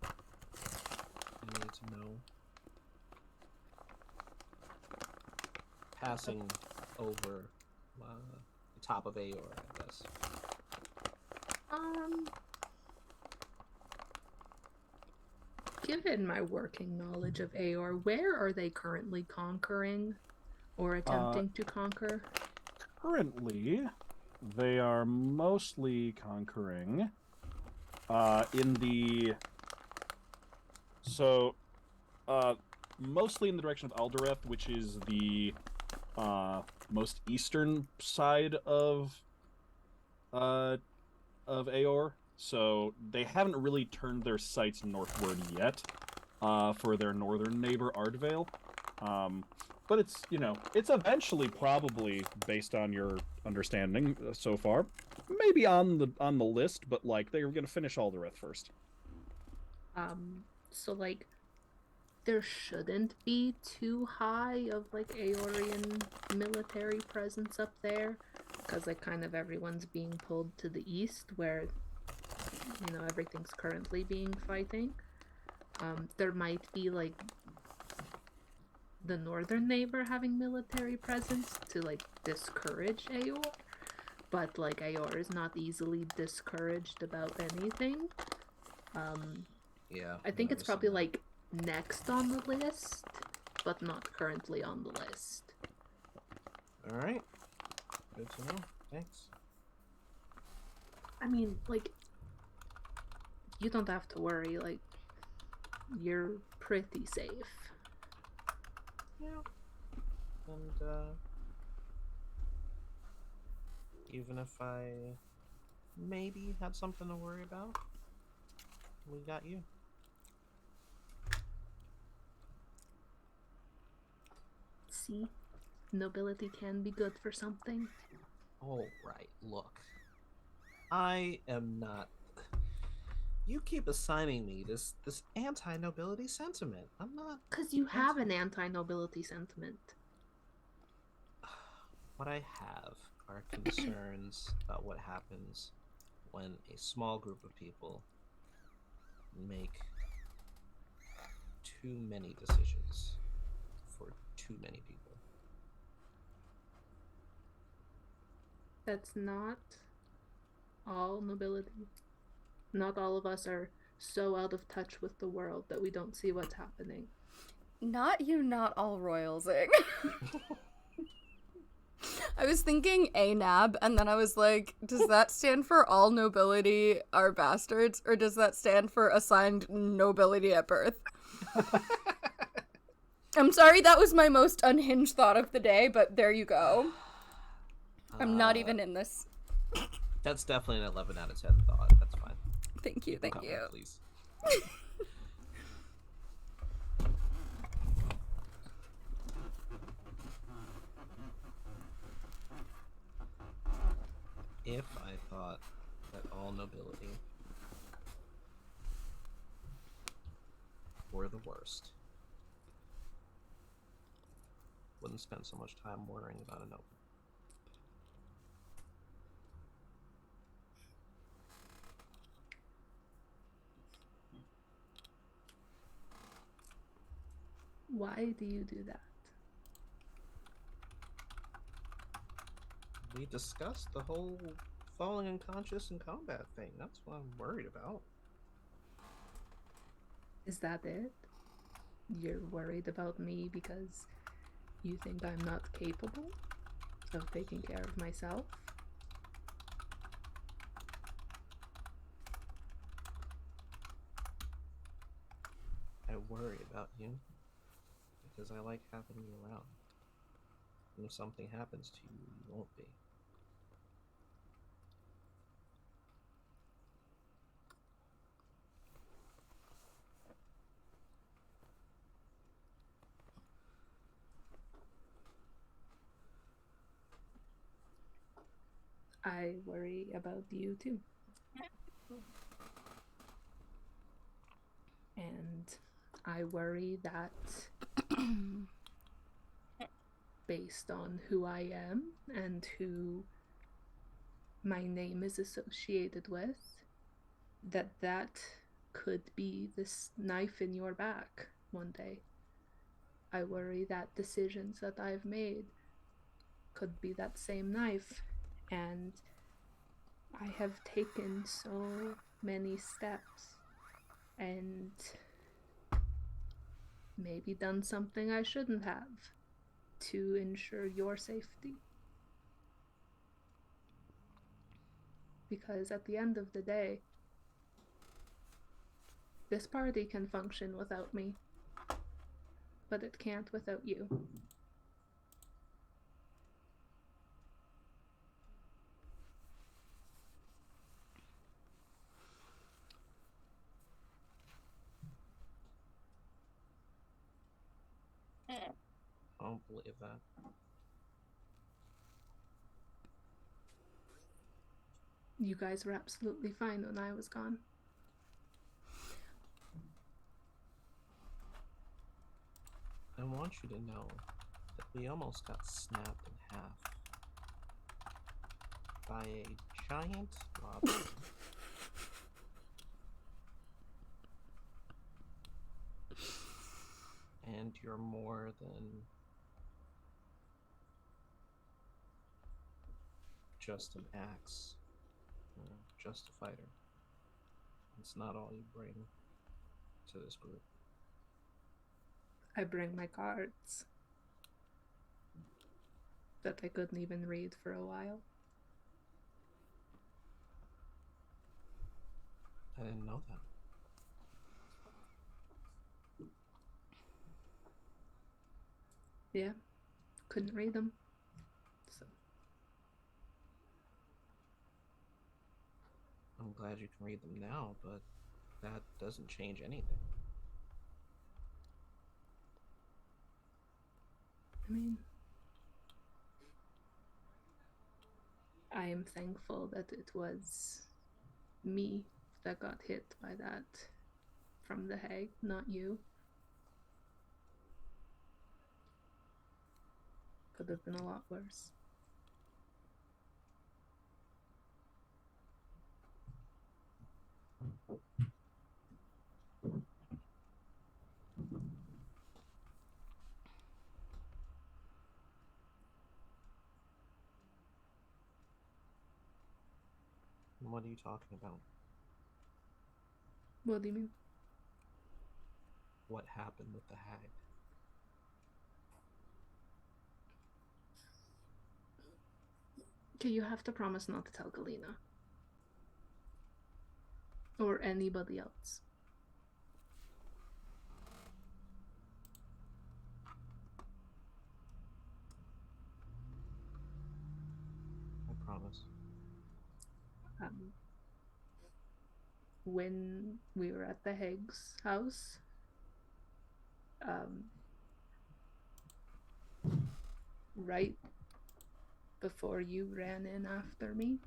you need to know? Passing over the top of Aor, I guess. Given my working knowledge of Aor, where are they currently conquering or attempting to conquer? Currently, they are mostly conquering mostly in the direction of Aldereth, which is the most eastern side of Aor. So they haven't really turned their sights northward yet for their northern neighbor Ardvale. But it's, it's eventually probably, based on your understanding so far, maybe on the list, but like they're gonna finish Aldereth first. So like there shouldn't be too high of like Aorian military presence up there, because like kind of everyone's being pulled to the east where everything's currently being fighting. There might be like the northern neighbor having military presence to like discourage Aor, but like Aor is not easily discouraged about anything. Yeah. I think it's noticing probably that. like next on the list, but not currently on the list. All right. Good to know. Thanks. I mean, like, you don't have to worry, like, you're pretty safe. Yeah. And even if I maybe had something to worry about, we got you. See? Nobility can be good for something. All right. Look, I am not. You keep assigning me this anti-nobility sentiment. I'm not. Because you have an anti-nobility sentiment. What I have are concerns about what happens when a small group of people make too many decisions for too many people. That's not all nobility. Not all of us are so out of touch with the world that we don't see what's happening. Not all royalsing. I was thinking ANAB, and then I was like, does that stand for all nobility are bastards, or does that stand for assigned nobility at birth? I'm sorry, that was my most unhinged thought of the day, but there you go. I'm not even in this. That's definitely an 11 out of 10 thought. That's fine. Thank you, thank Comment, you. please. If I thought that all nobility were the worst, wouldn't spend so much time worrying about a noble. Why do you do that? We discussed the whole falling unconscious in combat thing. That's what I'm worried about. Is that it? You're worried about me because you think I'm not capable of taking care of myself? I worry about you because I like having you around. And if something happens to you, you won't be. I worry about you too. And I worry that based on who I am and who my name is associated with, that could be this knife in your back one day. I worry that decisions that I've made could be that same knife, and I have taken so many steps and maybe done something I shouldn't have to ensure your safety. Because at the end of the day, this party can function without me, but it can't without you. I don't believe that. You guys were absolutely fine when I was gone. I want you to know that we almost got snapped in half by a giant lobster. and you're more than just an axe or just a fighter. It's not all you bring to this group. I bring my cards that I couldn't even read for a while. I didn't know that. Yeah, couldn't read them. So I'm glad you can read them now, but that doesn't change anything. I mean, I am thankful that it was me that got hit by that from the hag, not you. Could have been a lot worse. What are you talking about? What do you mean? What happened with the hag? Okay, you have to promise not to tell Galena. Or anybody else. I promise. When we were at the hag's house, right before you ran in after me,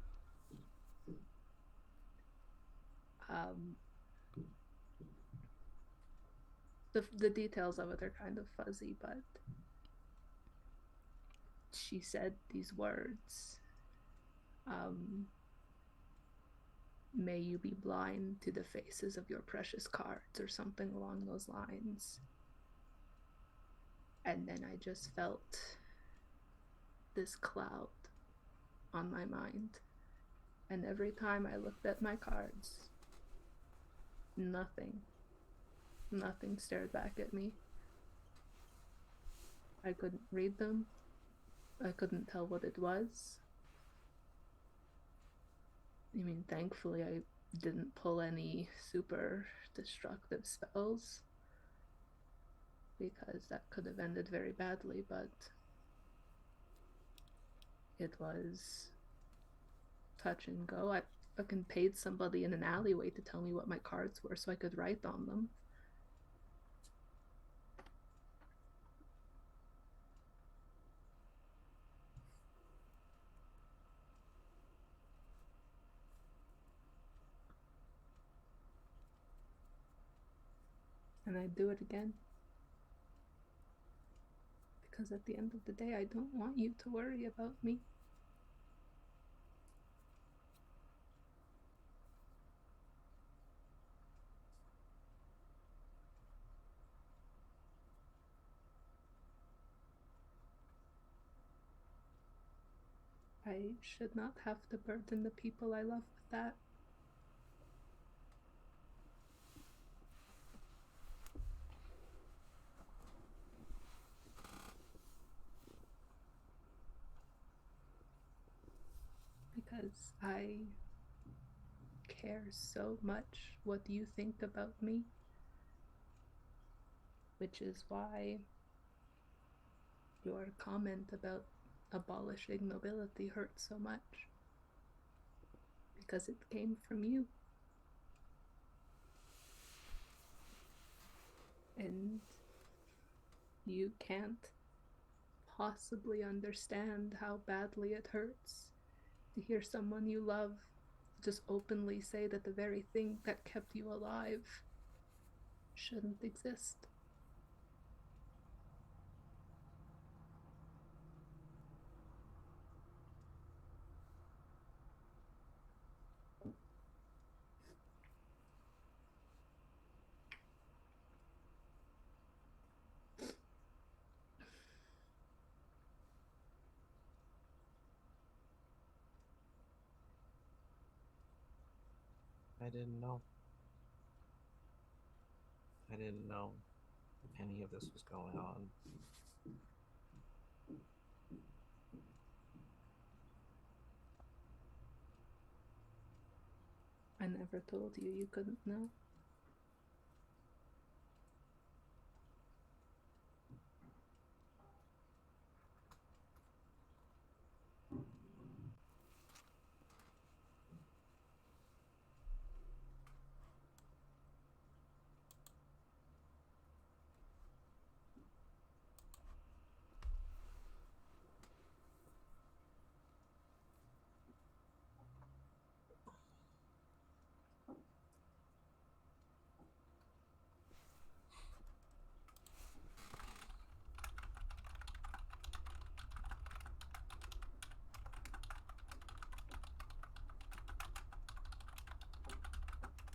the details of it are kind of fuzzy, but she said these words. May you be blind to the faces of your precious cards, or something along those lines. And then I just felt this cloud on my mind. And every time I looked at my cards, nothing stared back at me. I couldn't read them. I couldn't tell what it was. I mean, thankfully I didn't pull any super destructive spells, because that could have ended very badly, but it was touch and go. I fucking paid somebody in an alleyway to tell me what my cards were so I could write on them. And I'd do it again. Because at the end of the day, I don't want you to worry about me. I should not have to burden the people I love with that. Because I care so much what you think about me. Which is why your comment about abolishing nobility hurt so much. Because it came from you. And you can't possibly understand how badly it hurts to hear someone you love just openly say that the very thing that kept you alive shouldn't exist. I didn't know. I didn't know any of this was going on. I never told you you couldn't know.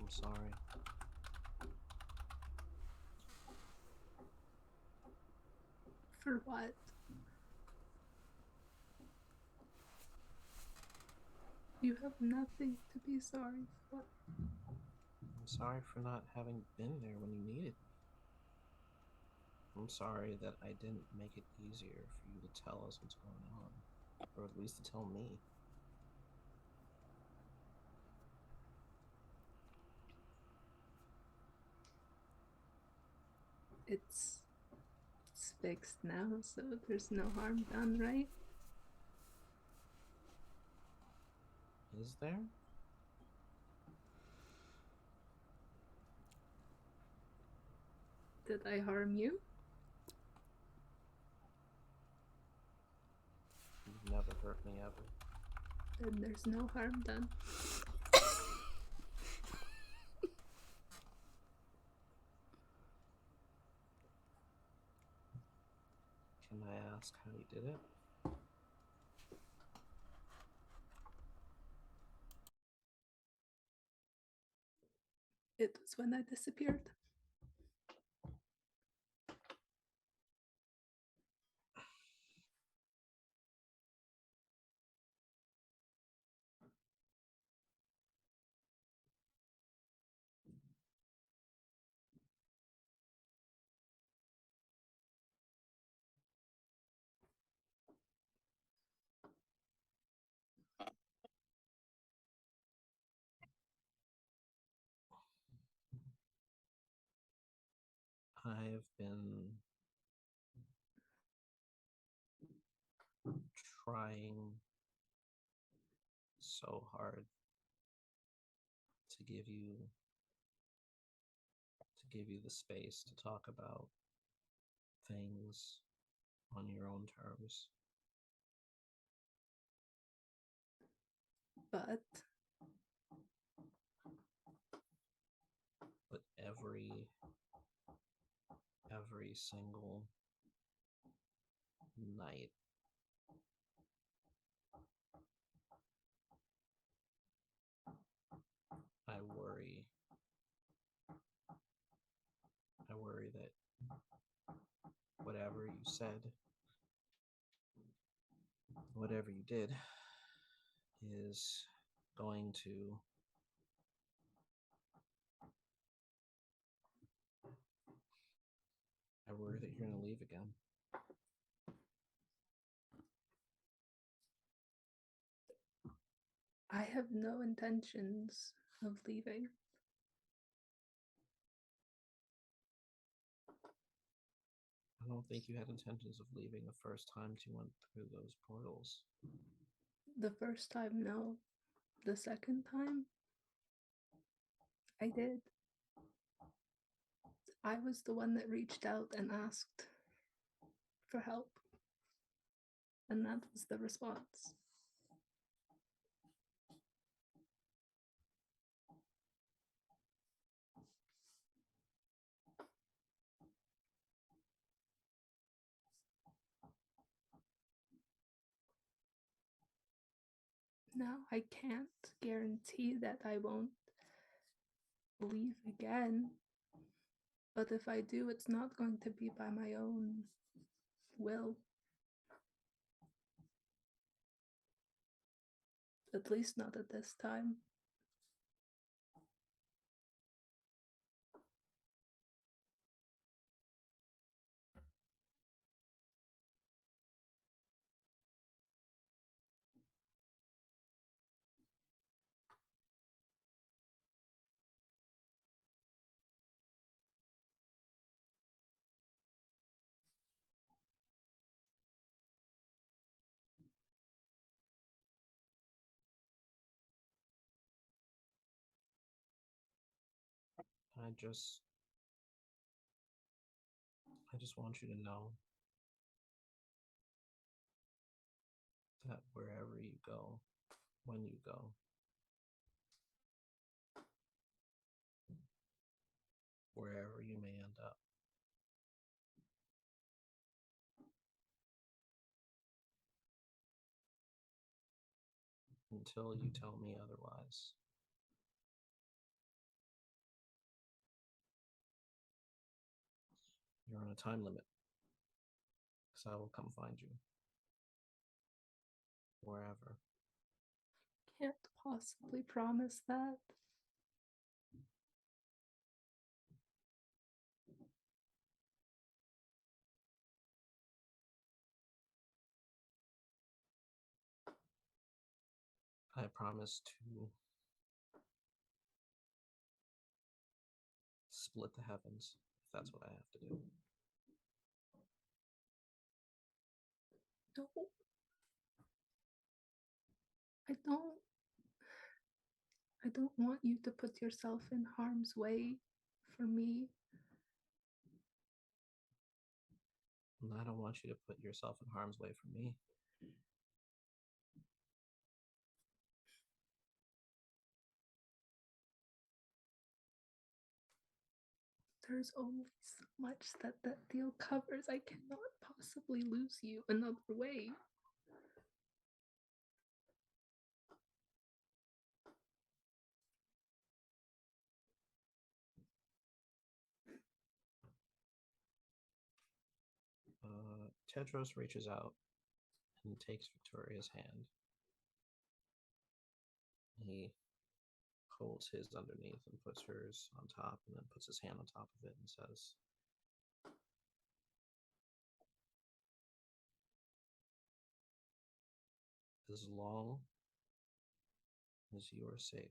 I'm sorry. For what? You have nothing to be sorry for. I'm sorry for not having been there when you needed me. I'm sorry that I didn't make it easier for you to tell us what's going on, or at least to tell me. It's fixed now, so there's no harm done, right? Is there? Did I harm you? You've never hurt me ever. Then there's no harm done. Can I ask how you did it? It was when I disappeared. I've been trying so hard to give you the space to talk about things on your own terms. But every single night I worry that whatever you said, whatever you did, is going to I worry that you're going to leave again. I have no intentions of leaving. I don't think you had intentions of leaving the first times you went through those portals. The first time, no. The second time, I did. I was the one that reached out and asked for help. And that was the response. Now, I can't guarantee that I won't leave again. But if I do, it's not going to be by my own will. At least not at this time. I just want you to know that wherever you go, when you go, wherever you may end up, until you tell me otherwise, you're on a time limit, because I will come find you wherever. Can't possibly promise that. I promise to split the heavens if that's what I have to do. No. I don't want you to put yourself in harm's way for me. And I don't want you to put yourself in harm's way for me. There's only so much that deal covers. I cannot possibly lose you another way. Tedros reaches out and takes Victoria's hand. He holds his underneath and puts hers on top, and then puts his hand on top of it and says, as long as you are safe,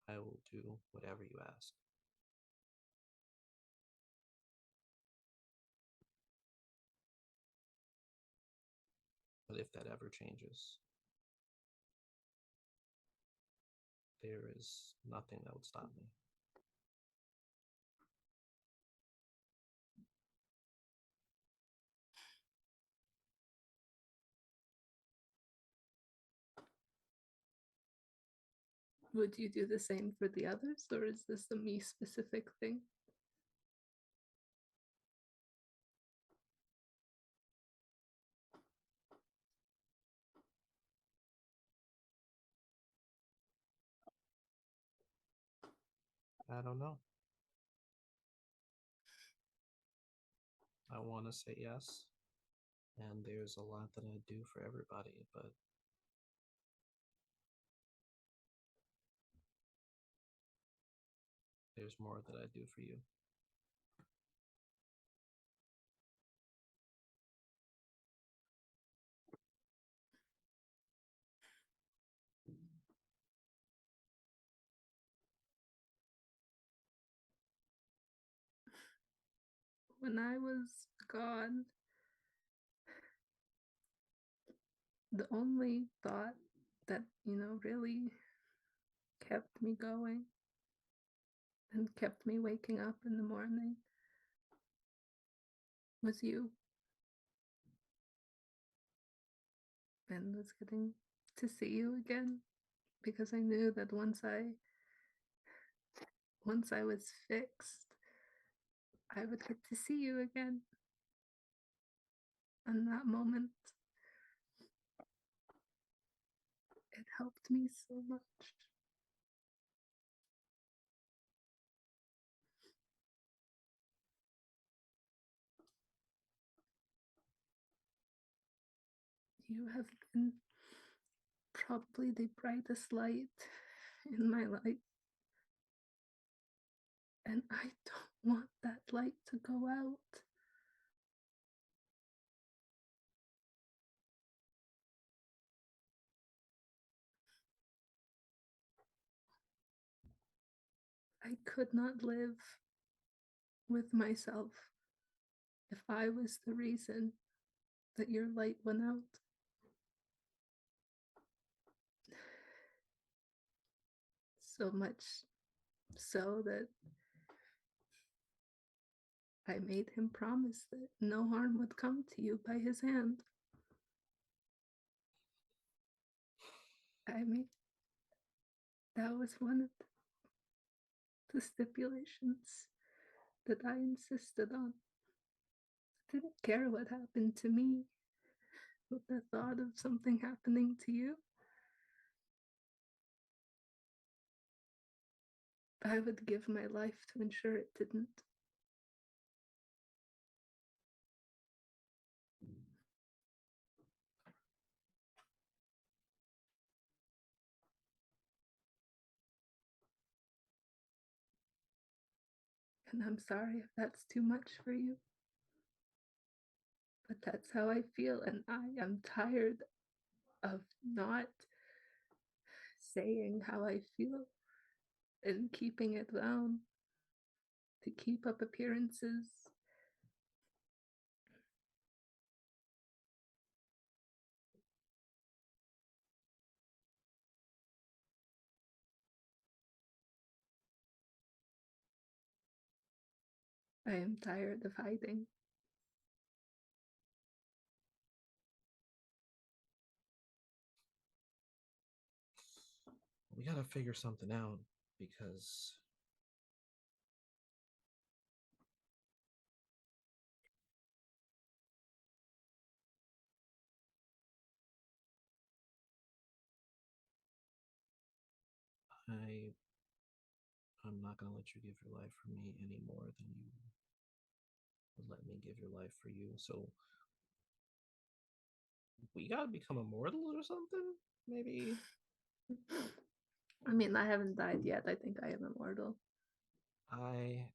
I will do whatever you ask. But if that ever changes, there is nothing that would stop me. Would you do the same for the others, or is this a me specific thing? I don't know. I want to say yes, and there's a lot that I do for everybody, but there's more that I do for you. When I was gone, the only thought that, really kept me going and kept me waking up in the morning was you. And was getting to see you again, because I knew that once I was fixed, I would get to see you again. And that moment, it helped me so much. You have been probably the brightest light in my life. And I don't want that light to go out. I could not live with myself if I was the reason that your light went out. So much so that I made him promise that no harm would come to you by his hand. I mean, that was one of the stipulations that I insisted on. I didn't care what happened to me, but the thought of something happening to you, I would give my life to ensure it didn't. And I'm sorry if that's too much for you. But that's how I feel, and I am tired of not saying how I feel and keeping it down to keep up appearances. I am tired of hiding. We gotta figure something out because I'm not gonna let you give your life for me any more than you would let me give your life for you. So we gotta become immortals or something? Maybe. I mean, I haven't died yet. I think I am immortal. I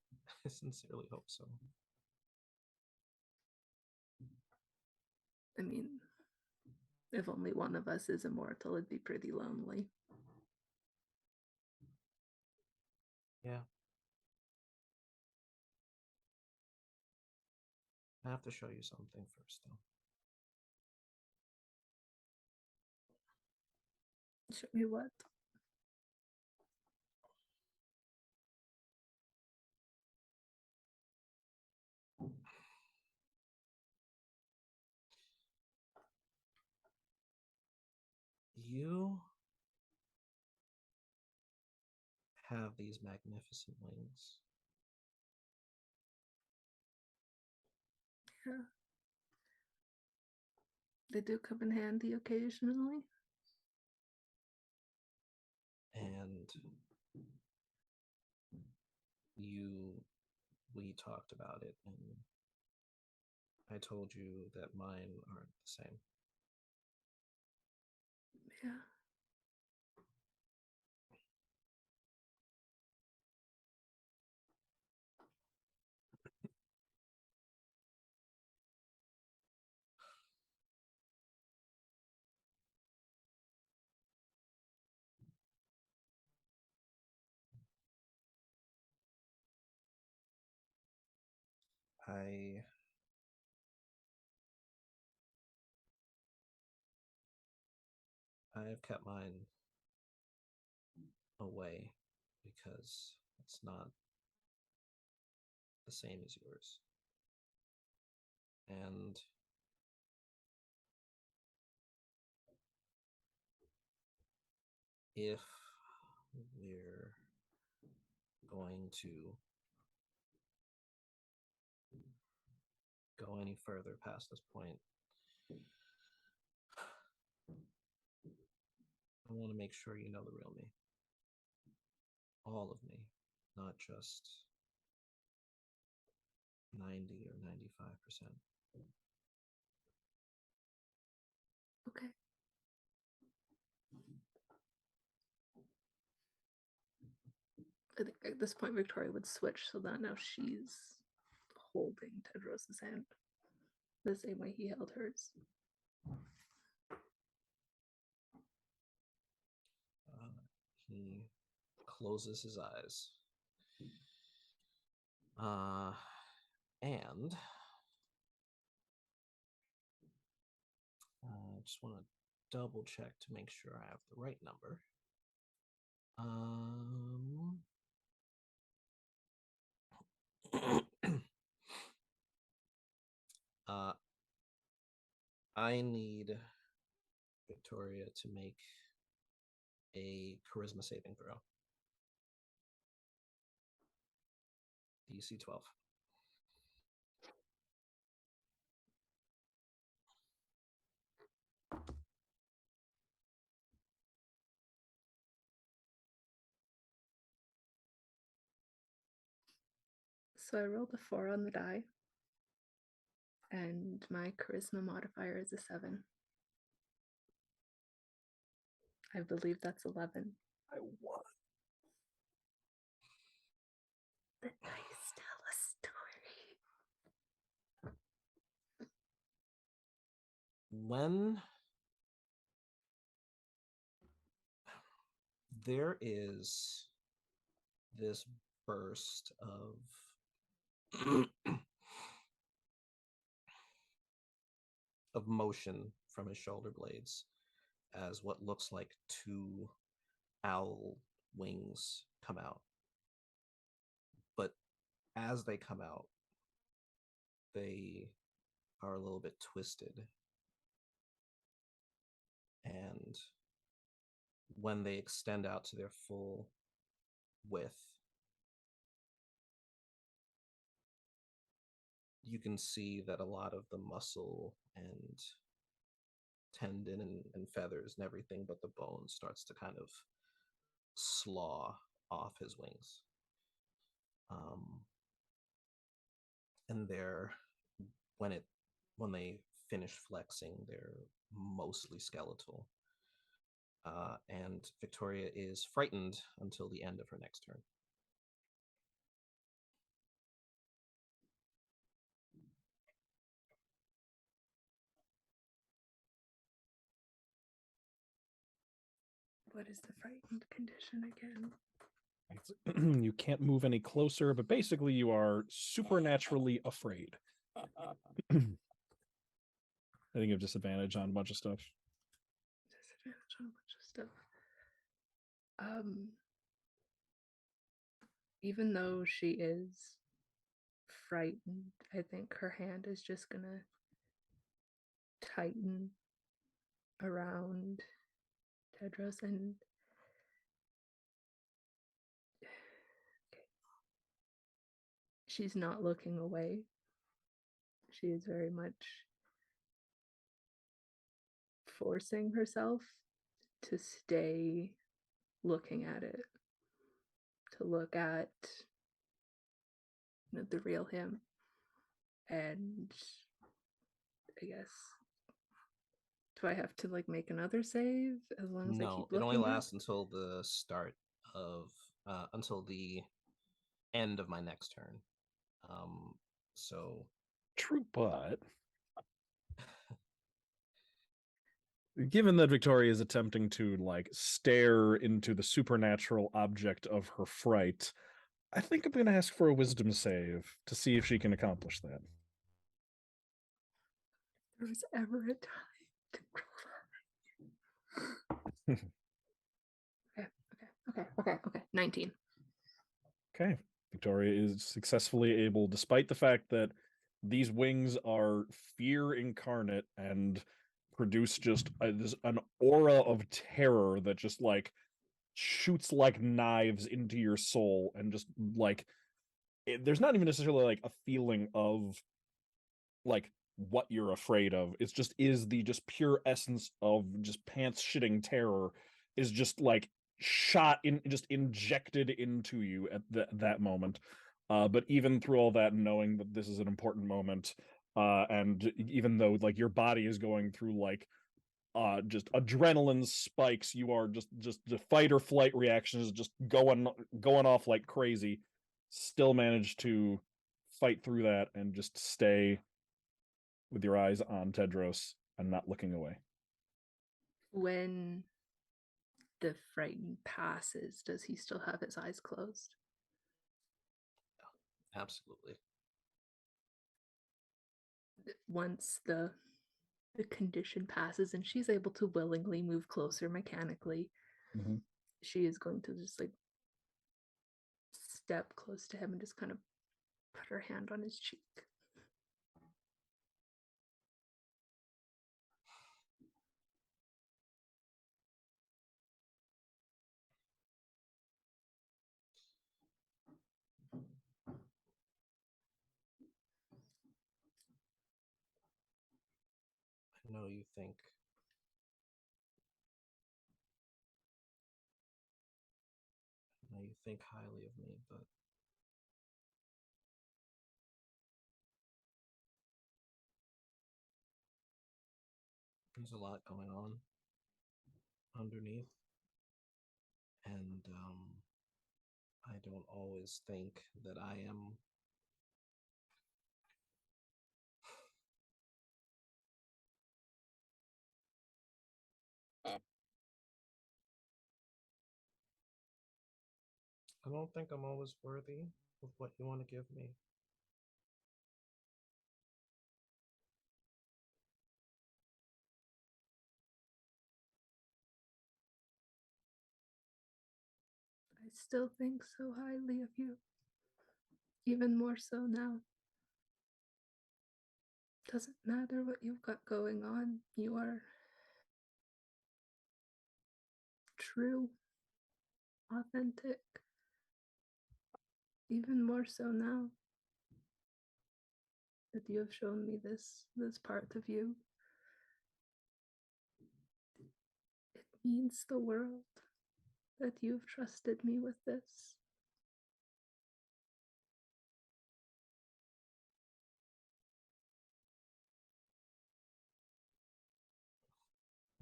sincerely hope so. I mean, if only one of us is immortal, it'd be pretty lonely. Yeah. I have to show you something first, though. Show me what? You have these magnificent wings. Yeah. They do come in handy occasionally. And we talked about it, and I told you that mine aren't the same. Yeah. I have kept mine away because it's not the same as yours. And if we're going to go any further past this point, I want to make sure you know the real me. All of me, not just 90 or 95%. Okay. I think at this point Victoria would switch so that now she's holding Tedros's hand the same way he held hers. He closes his eyes. And I just want to double check to make sure I have the right number. Um, uh, I need Victoria to make a charisma saving throw. DC 12. So I rolled a 4 on the die, and my charisma modifier is a 7. I believe that's 11. I won. The dice tell a story. When there is this burst of of motion from his shoulder blades as what looks like two owl wings come out. But as they come out, they are a little bit twisted. And when they extend out to their full width, you can see that a lot of the muscle and tendon and feathers and everything but the bone starts to kind of slaw off his wings. And they're when they finish flexing, they're mostly skeletal. And Victoria is frightened until the end of her next turn. What is the frightened condition again? You can't move any closer, but basically you are supernaturally afraid. I think you have disadvantage on a bunch of stuff. Disadvantage on a bunch of stuff. Even though she is frightened, I think her hand is just gonna tighten around Tedros and she's not looking away. She is very much forcing herself to stay looking at it, to look at the real him. And I guess, do I have to like make another save as long as I No, keep it only looking at? lasts until the start of until the end of my next turn. So True, but given that Victoria is attempting to like stare into the supernatural object of her fright, I think I'm going to ask for a wisdom save to see if she can accomplish that. There was ever a time to roll. Okay. 19. Okay. Victoria is successfully able, despite the fact that these wings are fear incarnate and produce just an aura of terror that just like shoots like knives into your soul, and just like there's not even necessarily like a feeling of like what you're afraid of. It's just is the just pure essence of just pants shitting terror is just like shot in, just injected into you at that moment. But even through all that, knowing that this is an important moment, and even though like your body is going through like just adrenaline spikes, you are just the fight or flight reaction is just going off like crazy, still manage to fight through that and just stay with your eyes on Tedros and not looking away. When the frighten passes, does he still have his eyes closed? absolutely. Once the condition passes and she's able to willingly move closer mechanically, she is going to just like step close to him and just kind of put her hand on his cheek. I know you think highly of me, but there's a lot going on underneath, and I don't always think that I am I don't think I'm always worthy of what you want to give me. I still think so highly of you, even more so now. Doesn't matter what you've got going on, you are true, authentic, even more so now that you have shown me this part of you. It means the world that you've trusted me with this.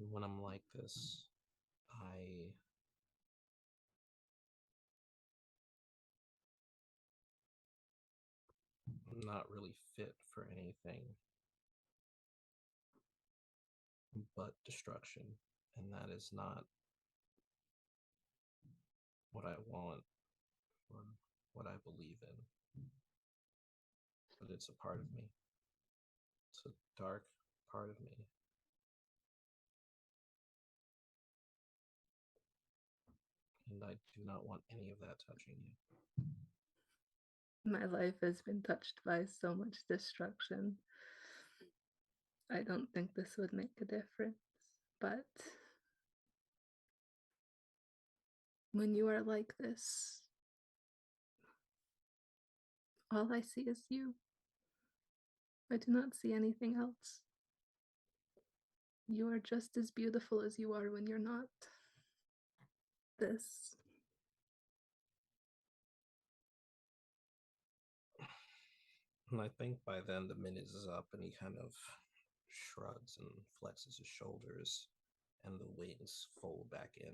When I'm like this, I'm not really fit for anything but destruction, and that is not what I want or what I believe in. But it's a part of me. It's a dark part of me. And I do not want any of that touching you. My life has been touched by so much destruction. I don't think this would make a difference. But when you are like this, all I see is you. I do not see anything else. You are just as beautiful as you are when you're not this. And I think by then the minute is up and he kind of shrugs and flexes his shoulders and the wings fold back in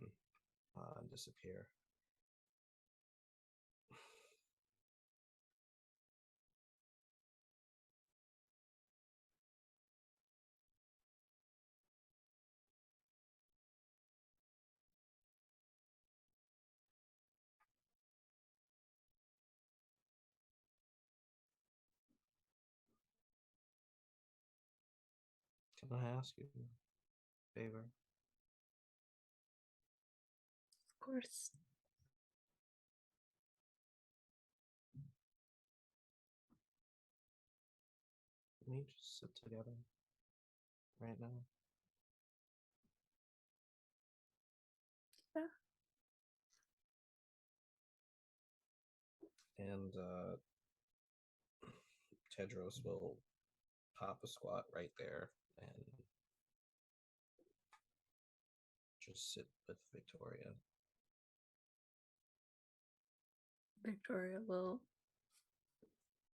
and disappear. Can I ask you a favor? Of course. Can we just sit together right now? Yeah. And Tedros will pop a squat right there and just sit with Victoria. Victoria will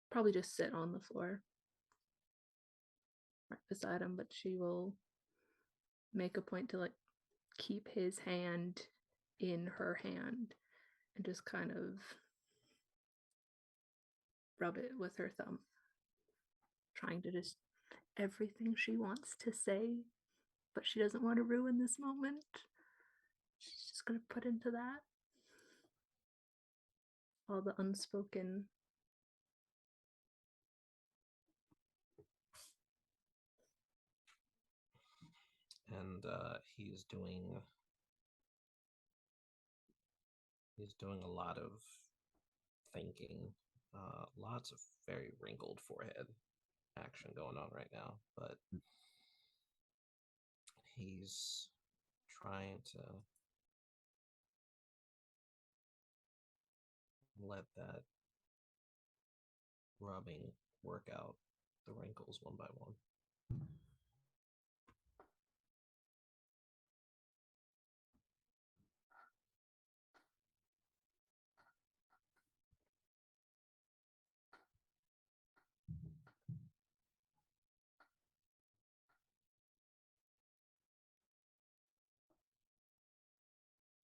probably just sit on the floor right beside him, but she will make a point to like keep his hand in her hand and just kind of rub it with her thumb, trying to just everything she wants to say, but she doesn't want to ruin this moment. She's just going to put into that all the unspoken. And he's doing He's doing a lot of thinking. Lots of very wrinkled forehead action going on right now, but he's trying to let that rubbing work out the wrinkles one by one.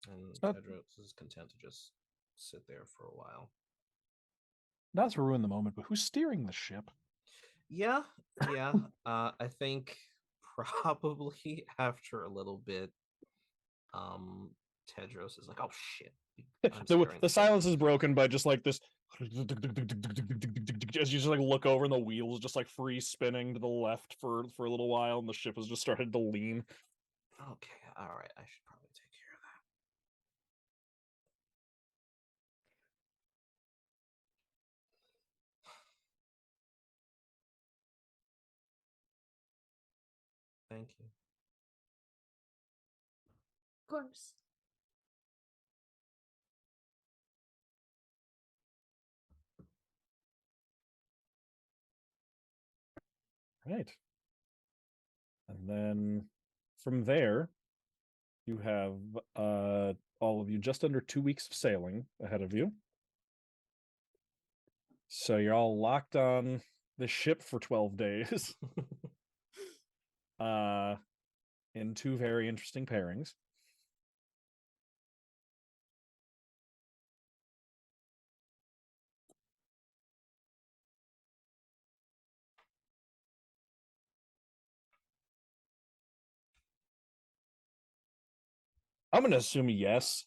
And Tedros is content to just sit there for a while. Not to ruin the moment, but who's steering the ship? Yeah. I think probably after a little bit, Tedros is like, "Oh shit!" The silence is broken by just like this, as you just like look over and the wheels just like free spinning to the left for a little while, and the ship has just started to lean. Okay, all right. I should probably take care of that. Thank you. Of course. Right. And then from there, you have all of you just under 2 weeks of sailing ahead of you. So you're all locked on the ship for 12 days. In two very interesting pairings. I'm going to assume yes.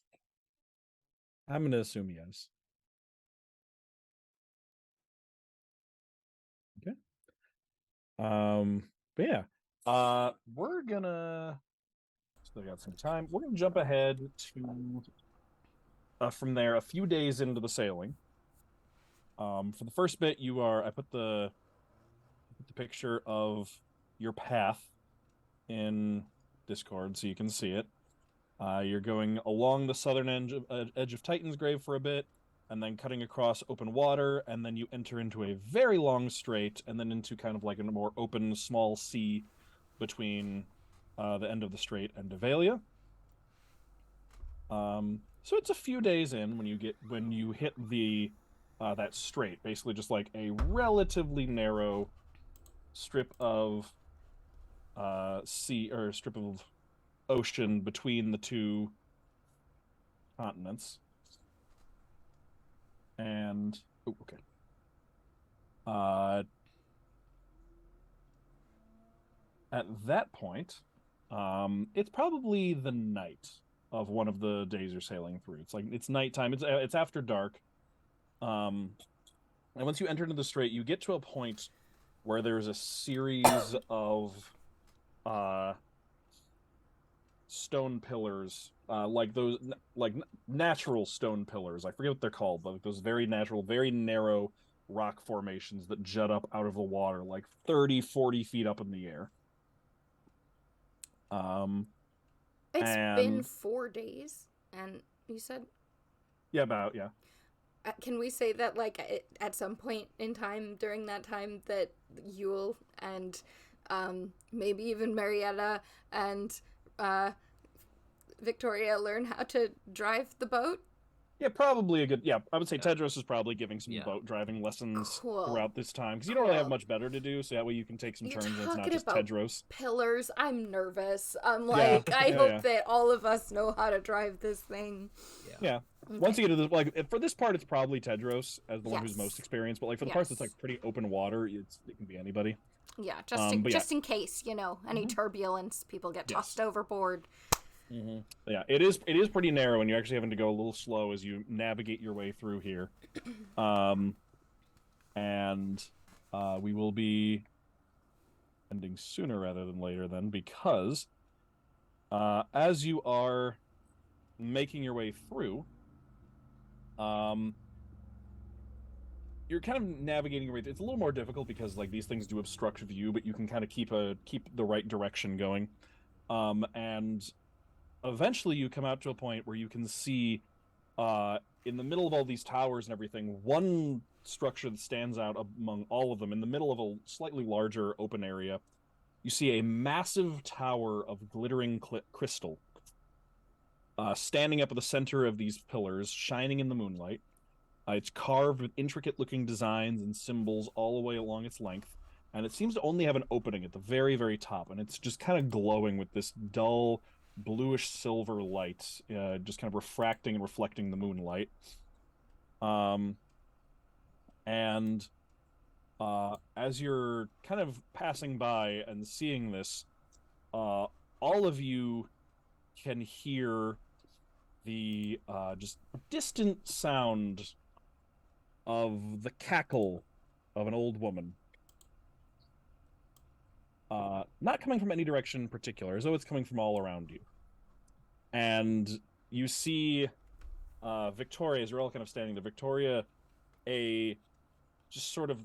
But yeah. We're gonna still got some time. We're gonna jump ahead to from there a few days into the sailing. For the first bit, I put the picture of your path in Discord so you can see it. You're going along the southern edge of Titan's Grave for a bit, and then cutting across open water, and then you enter into a very long strait, and then into kind of like a more open, small sea between the end of the strait and Devalia. So it's a few days in when you hit the that strait, basically just like a relatively narrow strip of sea or strip of ocean between the two continents. And okay. At that point, it's probably the night of one of the days you're sailing through. It's nighttime. It's after dark. And once you enter into the strait, you get to a point where there's a series of stone pillars, like those natural stone pillars. I forget what they're called, but those very natural, very narrow rock formations that jut up out of the water, like 30, 40 feet up in the air. It's been 4 days, and you said... Yeah, about, yeah. Can we say that, like, at some point in time during that time that Yule and maybe even Marietta and Victoria learn how to drive the boat? Yeah, probably a good... Yeah, I would say Tedros is probably giving some boat driving lessons Cool. throughout this time, because you don't really have much better to do, so that way you can take some turns and it's not just Tedros. Pillars, I'm nervous. I'm like, I hope that all of us know how to drive this thing. Yeah. Okay. Once you get to this, like, for this part, it's probably Tedros as the one who's most experienced, but like for the parts that's like pretty open water, it can be anybody. Yeah, just in case, you know, any turbulence, people get tossed overboard. Yeah, it is pretty narrow, and you're actually having to go a little slow as you navigate your way through here. And we will be ending sooner rather than later then, because as you are making your way through, You're kind of navigating right. It's a little more difficult because like these things do obstruct view, but you can kind of keep the right direction going. And eventually you come out to a point where you can see in the middle of all these towers and everything, one structure that stands out among all of them, in the middle of a slightly larger open area, you see a massive tower of glittering crystal standing up at the center of these pillars, shining in the moonlight. It's carved with intricate-looking designs and symbols all the way along its length, and it seems to only have an opening at the very, very top, and it's just kind of glowing with this dull, bluish silver light, just kind of refracting and reflecting the moonlight. And as you're kind of passing by and seeing this, all of you can hear the just distant sound of the cackle of an old woman. Not coming from any direction in particular, as though it's coming from all around you. And you see Victoria, as you're all kind of standing there, Victoria, a just sort of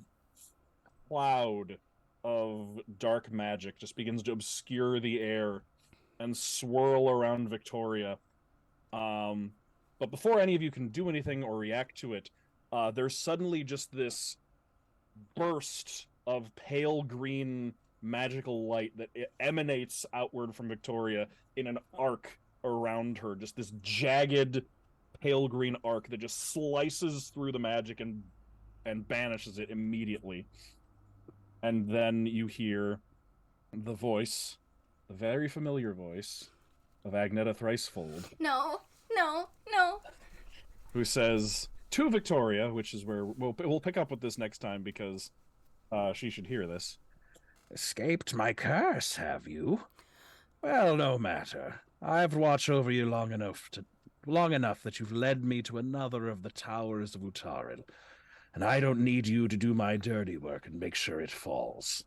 cloud of dark magic just begins to obscure the air and swirl around Victoria. But before any of you can do anything or react to it, there's suddenly just this burst of pale green magical light that emanates outward from Victoria in an arc around her, just this jagged pale green arc that just slices through the magic and banishes it immediately. And then you hear the voice, the very familiar voice of Agneta Thricefold. No. Who says to Victoria, which is where we'll pick up with this next time because she should hear this. Escaped my curse, have you? Well, no matter. I've watched over you long enough that you've led me to another of the towers of Utaril, and I don't need you to do my dirty work and make sure it falls.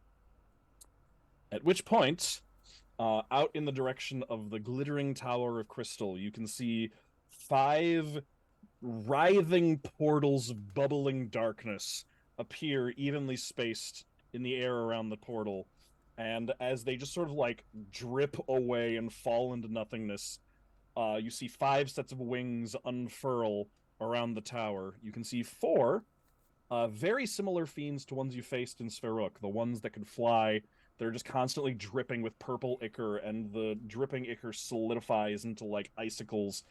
At which point, out in the direction of the glittering tower of crystal, you can see 5 writhing portals of bubbling darkness appear evenly spaced in the air around the portal. And as they just sort of like drip away and fall into nothingness, you see 5 sets of wings unfurl around the tower. You can see 4 very similar fiends to ones you faced in Sveruk, the ones that could fly. They're just constantly dripping with purple ichor, and the dripping ichor solidifies into like icicles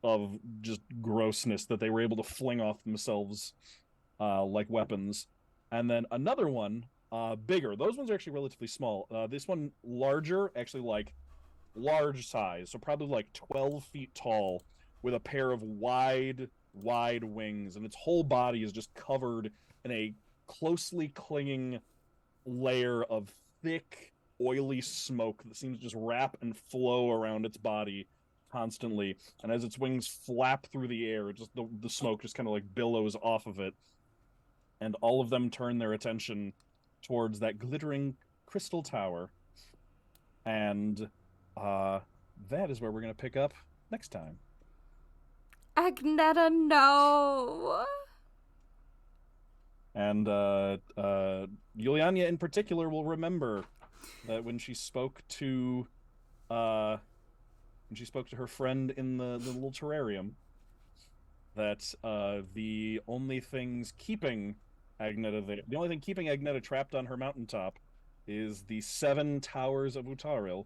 of just grossness that they were able to fling off themselves like weapons. And then another one, bigger. Those ones are actually relatively small. This one larger, actually like large size, so probably like 12 feet tall, with a pair of wide wings, and its whole body is just covered in a closely clinging layer of thick, oily smoke that seems to just wrap and flow around its body constantly. And as its wings flap through the air, just the smoke just kind of like billows off of it. And all of them turn their attention towards that glittering crystal tower. And that is where we're going to pick up next time. Agneta, no! And Yuliania in particular will remember that when she spoke to her friend in the little terrarium, that the only thing keeping Agneta trapped on her mountaintop is the 7 towers of Utaril,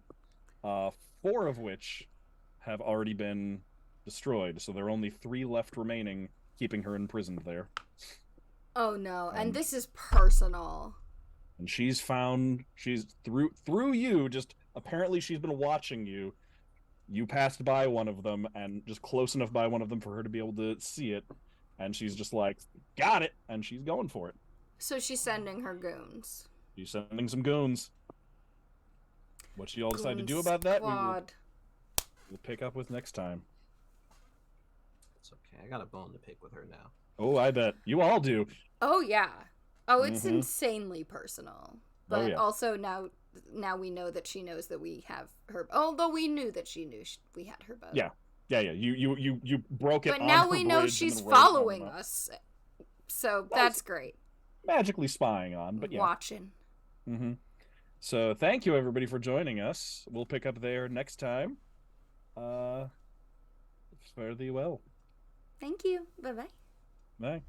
4 of which have already been destroyed, so there are only 3 left remaining, keeping her imprisoned there. Oh no, and this is personal. And she's through you, just apparently she's been watching you. You passed by one of them, and just close enough by one of them for her to be able to see it, and she's just like, got it, and she's going for it. So she's sending her goons. She's sending some goons. What she all decide to do about that, we'll pick up with next time. It's okay. I got a bone to pick with her now. Oh, I bet. You all do. Oh, yeah. Oh, it's insanely personal. But also now we know that she knows that we have her... Although we knew that she knew we had her bow. Yeah. Yeah, yeah. You broke it. But on now her we know bridge and she's then rode it home following enough. us. So that's great. Magically spying on, but yeah. Watching. Mm-hmm. So thank you everybody for joining us. We'll pick up there next time. Fare thee well. Thank you. Bye-bye. Bye.